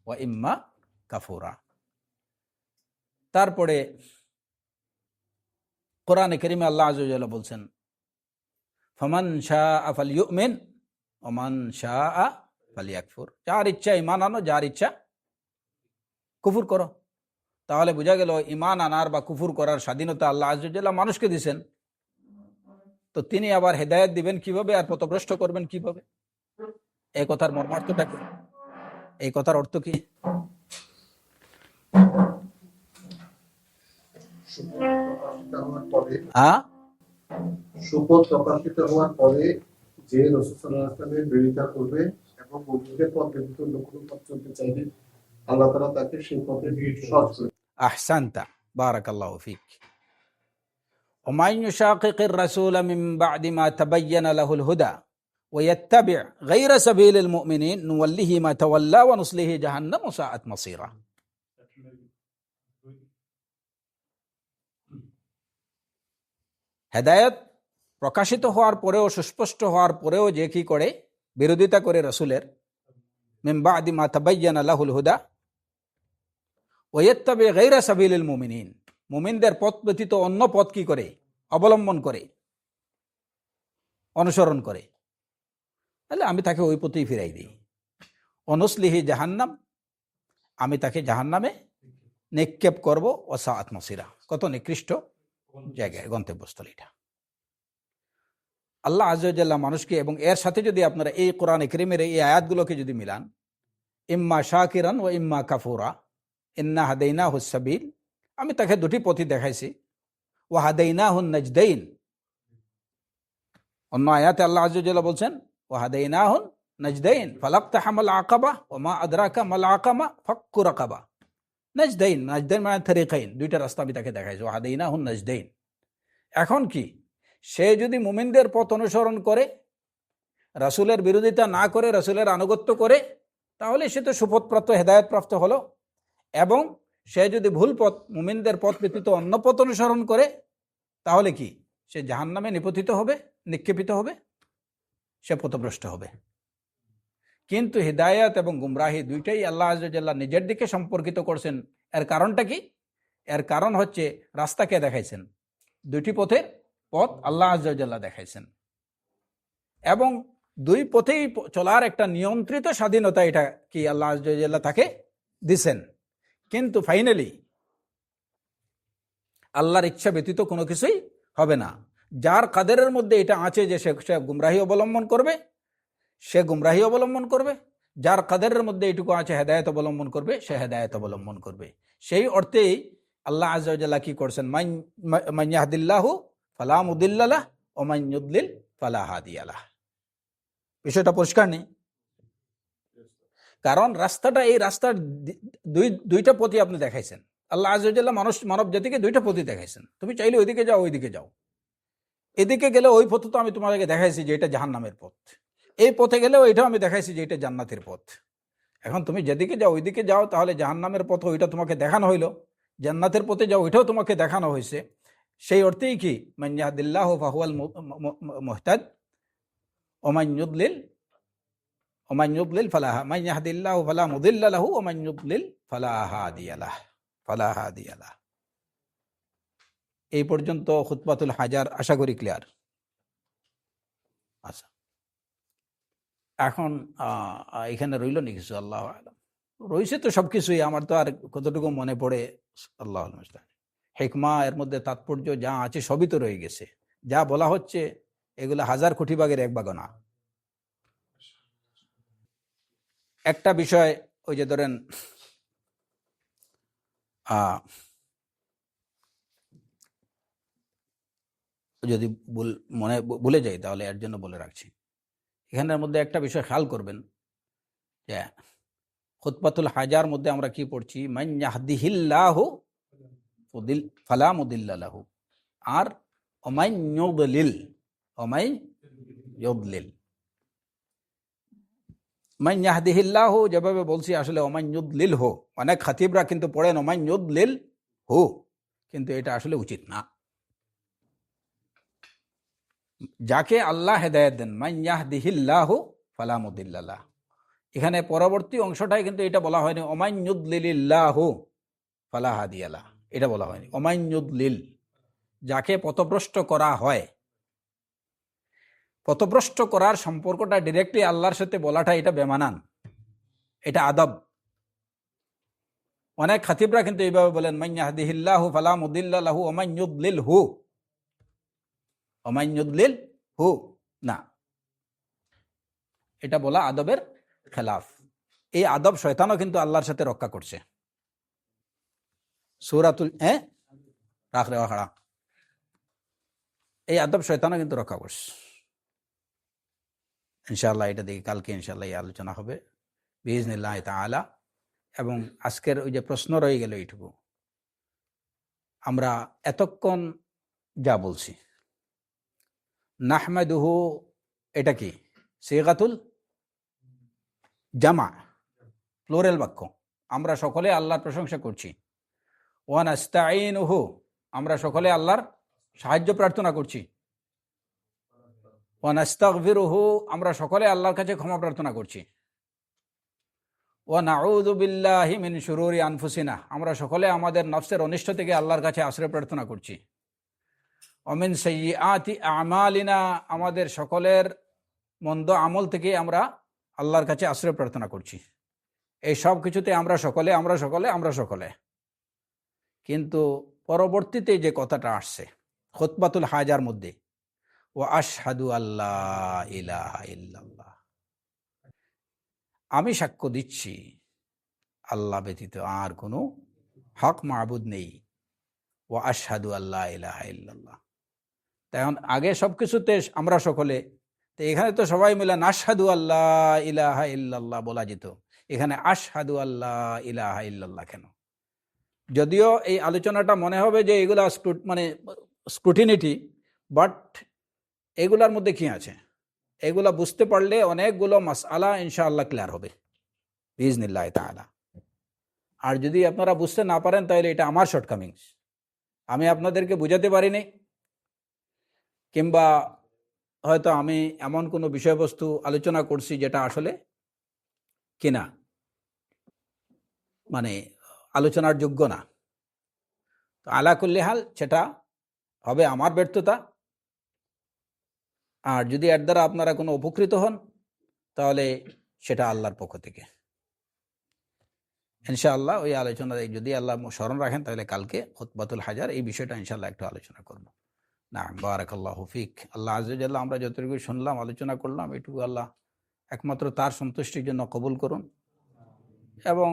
ওয়া ইম্মা কাফুরা। তারপরে কোরআনে কারীমে আল্লাহ আযজা ওয়া জাল্লা বলছেন ফামান শাআ ফালইউমিন ওয়া মান শাআ ফালইয়াকফুর, যার ইচ্ছা ঈমান আনো, যার ইচ্ছা কুফর করো। তাহলে বোঝা গেল ঈমান আনার বা কুফর করার স্বাধীনতা আল্লাহ আযজা ওয়া জাল্লা মানুষকে দিয়েছেন। তো তিনি আবার হেদায়েত দিবেন কিভাবে আর পথভ্রষ্ট করবেন কিভাবে? এই কথার মর্মার্থটা কি? এই কথার অর্থ কি? সুপথ প্রকাশিত হওয়ার পরে যে রাসূল সাল্লাল্লাহু আলাইহি ওয়াসাল্লামের বিরোধিতা করবে এবং মুমিনদের পথ ব্যতীত অন্য পথ চলতে চাইবে, আল্লাহ তাআলা তাকে সেই পথে সহজ করে। আহসানতা, বারাকাল্লাহু ফিক। ওমান ইউশাকিকির রাসূলা মিন বা'দি মা তাবায়্যানা লাহুল হুদা ওয়া ইয়াত্তাবি' গায়রা সাবিলিল মুমিনিন নুওয়াল্লিহি মা তাওয়াল্লা ওয়া নুসলিহি জাহান্নাম ওয়া সাআত মাসীরা। হেদায়েত প্রকাশিত হওয়ার পরেও, সুস্পষ্ট হওয়ার পরেও যে কি করে? বিরোধিতা করে রাসূলের। মিন বা'দি মা তাবায়্যানা লাহুল হুদা ওয়া ইয়াত্তাবি' গায়রা সাবিলিল মুমিনিন, মুমিনদের পথ ব্যতীত অন্য পথ কি করে? অবলম্বন করে, অনুসরণ করে। তাহলে আমি তাকে ওই পথেই ফিরাই দিই। অনুসলিহি জাহান্নাম, আমি তাকে জাহান্নামে নিক্ষেপ করব। ওয়া সাআত মাসীরা, কত নিকৃষ্ট জায়গায়, গন্তব্যস্থল এটা। আল্লাহ আযজা ওয়া জাল্লা মানুষকে, এবং এর সাথে যদি আপনারা এই কোরআনে কারীমের এই আয়াতগুলোকে যদি মিলান, ইম্মা শাকিরান ওয়া ইম্মা কাফুরা, ইন্না হাদাইনাহুস সাবিল, আমি তাকে দুটি পথই দেখাইছি। ওয়া হাদাইনাহুন নাজদাইন, অন্য আয়াতে আল্লাহ আযজা ওয়া জাল্লা বলছেন ওয়া হাদাইনাহুন নাজদাইন ফালাকতাহামাল আকাবা ওয়া মা আদরাকা মাল আকামা ফাক্কু রাকাবা। নাজদাইন, নাজদাইন মানে তারিকাইন, দুইটা রাস্তা আমি তাকে দেখাইছি। ওয়া হাদাইনাহুন নাজদাইন। এখন কি, সে যদি মুমিনদের পথ অনুসরণ করে, রাসূলের বিরোধিতা না করে, রাসূলের আনুগত্য করে, তাহলে সে তো সুপথপ্রাপ্ত, হেদায়েতপ্রাপ্ত হলো। এবং সে যদি ভুল পথ, মুমিনদের পথ ব্যতীত অন্য পথ অনুসরণ করে, তাহলে কি, সে জাহান্নামে নিপতিত হবে, নিক্ষেপিত হবে, সে পথভ্রষ্ট হবে। কিন্তু হিদায়াত এবং গুমরাহি দুইটাই আল্লাহ আযজা ওয়া জাল্লা নিজের দিকে সম্পর্কিত করছেন। এর কারণটা কি? এর কারণ হচ্ছে রাস্তাকে দেখাইছেন, দুইটি পথের পথ আল্লাহ আযজা ওয়া জাল্লা দেখাইছেন। এবং দুই পথেই চলার একটা নিয়ন্ত্রিত স্বাধীনতা এটা কি আল্লাহ আযজা ওয়া জাল্লা তাকে দিছেন। কিন্তু ফাইনালি আল্লাহর ইচ্ছা ব্যতীত কোনো কিছুই হবে না। যার কাদেরের মধ্যে এটা আছে যে সে গুমরাহি অবলম্বন করবে, সে গুমরাহি অবলম্বন করবে। যার কাদেরের মধ্যে এটুকু আছে হেদায়েত অবলম্বন করবে, সে হেদায়েত অবলম্বন করবে। সেই অর্থেই আল্লাহ আযজা ওয়া জাল্লা কি করছেন, মান ইয়াহদিল্লাহু ফালা মুদিল্লা লাহু ওয়া মান ইউদ্লিল ফালা হাদিয়া লাহু। বিষয়টা পরিষ্কার নেই? কারণ রাস্তাটা, এই রাস্তার দুইটা পথই আপনি দেখাইছেন। আল্লাহ আযজা ওয়া জাল্লা মানব জাতিকে দুইটা পথই দেখাইছেন। তুমি চাইলে ওইদিকে যাও, ওইদিকে যাও। এদিকে গেলে ওই পথ তো আমি তোমাদেরকে দেখাইছি যে এটা জাহান্নামের পথ, এই পথে গেলেও এটাও আমি দেখাইছি যে এটা জান্নাতের পথ। এখন তুমি যেদিকে যাও ওইদিকে যাও, তাহলে জাহান্নামের পথ ওইটা তোমাকে দেখানো হইলো, জান্নাতের পথে যাও ওইটাও তোমাকে দেখানো হয়েছে। সেই অর্থেই কি মান ইয়াহদিল্লাহু ফাহুয়াল মুহতাদ ওয়া মান ইউদ্লিল মান ইয়াহদিল্লাহু ফালা মুদিল্লা লাহু ওয়া মান ইউদ্লিল ফালা হাদিয়া লাহু। এই পর্যন্ত খুতবাতুল হাজার আশা করি ক্লিয়ার। আচ্ছা, এখন এখানে রইল নি কিছু? আল্লাহু আ'লাম। রইছে তো সবকিছুই, আমার তো আর কতটুকু মনে পড়ে। আল্লাহুল মুস্তাআন। হিকমা, এর মধ্যে তাৎপর্য যা আছে সবই তো রয়ে গেছে। যা বলা হচ্ছে এগুলো 1000 কোটি ভাগের 1 ভাগও না। একটা বিষয়, ওই যে ধরেন যদি মনে ভুলে যাই তাহলে এর জন্য বলে রাখছি। এখানের মধ্যে একটা বিষয় খেয়াল করবেন যে খুতবাতুল হাজার মধ্যে আমরা কি পড়ছি, মান ইয়াহদিহিল্লাহু ফালা মুদিল্লা লাহু, আর ওমান ইউদ্লিল। মান ইয়াহদিহিল্লাহু যেভাবে বলছি, আসলে ওমান ইউদ্লিল হো, অনেক খাতিবরা কিন্তু পড়েন ওমান ইউদ্লিল হো, কিন্তু এটা আসলে উচিত না। যাকে আল্লাহ হেদায়েত দেন, মান ইয়াহদিহিল্লাহু ফালা মুদিল্লা লাহু। এখানে পরবর্তী অংশটাই কিন্তু এটা বলা হয়নি ওমান ইউদ্লিলিল্লাহু ফালা হাদিয়া লাহু, এটা বলা হয়নি। ওমান ইউদ্লিল, যাকে পথভ্রষ্ট করা হয়, পথভ্রষ্ট করার সম্পর্কটা ডিরেক্টলি আল্লাহর সাথে বলাটা এটা বেমানান, এটা আদব। অনেক খাতিবরা কিন্তু এইভাবে বলেন মান ইয়াহদিহিল্লাহু ফালা মুদিল্লা লাহু ওয়া মান ইউদ্লিলহু, ওমান ইউদ্লিলহু না, এটা বলা আদবের খেলাফ। এই আদব শয়তানও কিন্তু আল্লাহর সাথে রক্ষা করছে। সূরাতুল রাখ রে খাড়া, এই আদব শয়তানও কিন্তু রক্ষা করছে। ইনশাআল্লাহ এটা দেখি কালকে ইনশাআল্লাহ এই আলোচনা হবে বিইজনিল্লাহি তাআলা। এবং আজকের ওই যে প্রশ্ন রয়ে গেল এইটুকু, আমরা এতক্ষণ যা বলছি, নাহমাদুহু এটা কি সিগাতুল জামা, প্লুরাল বাক্য। আমরা সকলে আল্লাহর প্রশংসা করছি। ওয়া নাস্তাঈনুহু, আমরা সকলে আল্লাহর সাহায্য প্রার্থনা করছি। ওয়া নাস্তাগফিরুহু, আমরা সকলে আল্লাহর কাছে ক্ষমা প্রার্থনা করছি। ওয়া নাউযু বিল্লাহি মিন শুরুরি আনফুসিনা, আমরা সকলে আমাদের নফসের অনিষ্ট থেকে আল্লাহর কাছে আশ্রয় প্রার্থনা করছি। ওয়া মিন সাইয়্যাতি আমালিনা, আমাদের সকলের মন্দ আমল থেকে আমরা আল্লাহর কাছে আশ্রয় প্রার্থনা করছি। এই সব কিছুতে আমরা সকলে। কিন্তু পরবর্তীতে যে কথাটা আসছে খুতবাতুল হাজার মধ্যে, ওয়া আশহাদু আল্লা ইলাহা ইল্লাল্লাহ, আমি সাক্ষ্য দিচ্ছি আল্লাহ ব্যতীত আর কোনো হক মাবুদ নেই। ওয়া আশহাদু আল্লা ইলাহা ইল্লাল্লাহ। তখন আগে সবকিছুতে আমরা সকলে, তো এখানে তো সবাই মিলে নাশহাদু আল্লা ইলাহা ইল্লাল্লাহ বলা যেত, এখানে আশহাদু আল্লা ইলাহা ইল্লাল্লাহ কেন? যদিও এই আলোচনাটা মনে হবে যে এগুলা মানে স্ক্রুটিনিটি, বাট এগুলার মধ্যে কি আছে এগুলা বুঝতে পারলে অনেকগুলো মাসআলা ইনশাআল্লাহ ক্লিয়ার হবে বিইজনিল্লাহি তাআলা। আর যদি আপনারা বুঝতে না পারেন তাহলে এটা আমার শর্টকামিংস, আমি আপনাদেরকে বুঝাতে পারিনি, কিংবা হয়তো আমি এমন কোনো বিষয়বস্তু আলোচনা করছি যেটা আসলে কিনা মানে আলোচনার যোগ্য না। তো আলা কুল্লি হাল সেটা হবে আমার ব্যর্থতা, আর যদি এর দ্বারা আপনারা কোনো উপকৃত হন তাহলে সেটা আল্লাহর পক্ষ থেকে। ইনশাআল্লাহ ওই আলোচনা যদি আল্লাহ স্মরণ রাখেন তাহলে কালকে খুতবাতুল হাজার এই বিষয়টা ইনশাআল্লাহ একটু আলোচনা করব। না, বারাকাল্লাহু ফিক। আল্লাহ আযজা ওয়া জাল্লা আমরা যতটুকু শুনলাম আলোচনা করলাম এটুকু আল্লাহ একমাত্র তার সন্তুষ্টির জন্য কবুল করুন এবং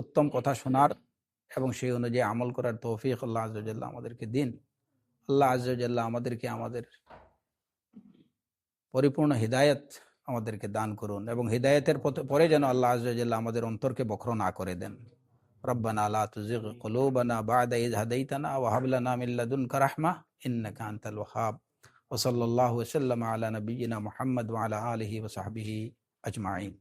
উত্তম কথা শোনার এবং সেই অনুযায়ী আমল করার তৌফিক আল্লাহ আযজা ওয়া জাল্লা আমাদেরকে দিন। আল্লাহ আযজা ওয়া জাল্লা আমাদেরকে আমাদের পরিপূর্ণ হিদায়াত আমাদেরকে দান করুন এবং হিদায়াতের পরে যেন আল্লাহ আযজা ওয়া জাল্লা আমাদের অন্তরকে বক্র না করে দেন। রব্বানা লা তুযিগ কুলুবানা বা'দা ইয হাদাইতানা ওয়া হাব লানা মিন লাদুনকা রাহমাহ ইন্নাকা আনতাল ওয়াহ্হাব। ওয়া সাল্লাল্লাহু ওয়া সাল্লামা আলা নাবিয়্যিনা মুহাম্মদ ওয়া আলা আলিহি ওয়া সাহবিহি আজমাইন।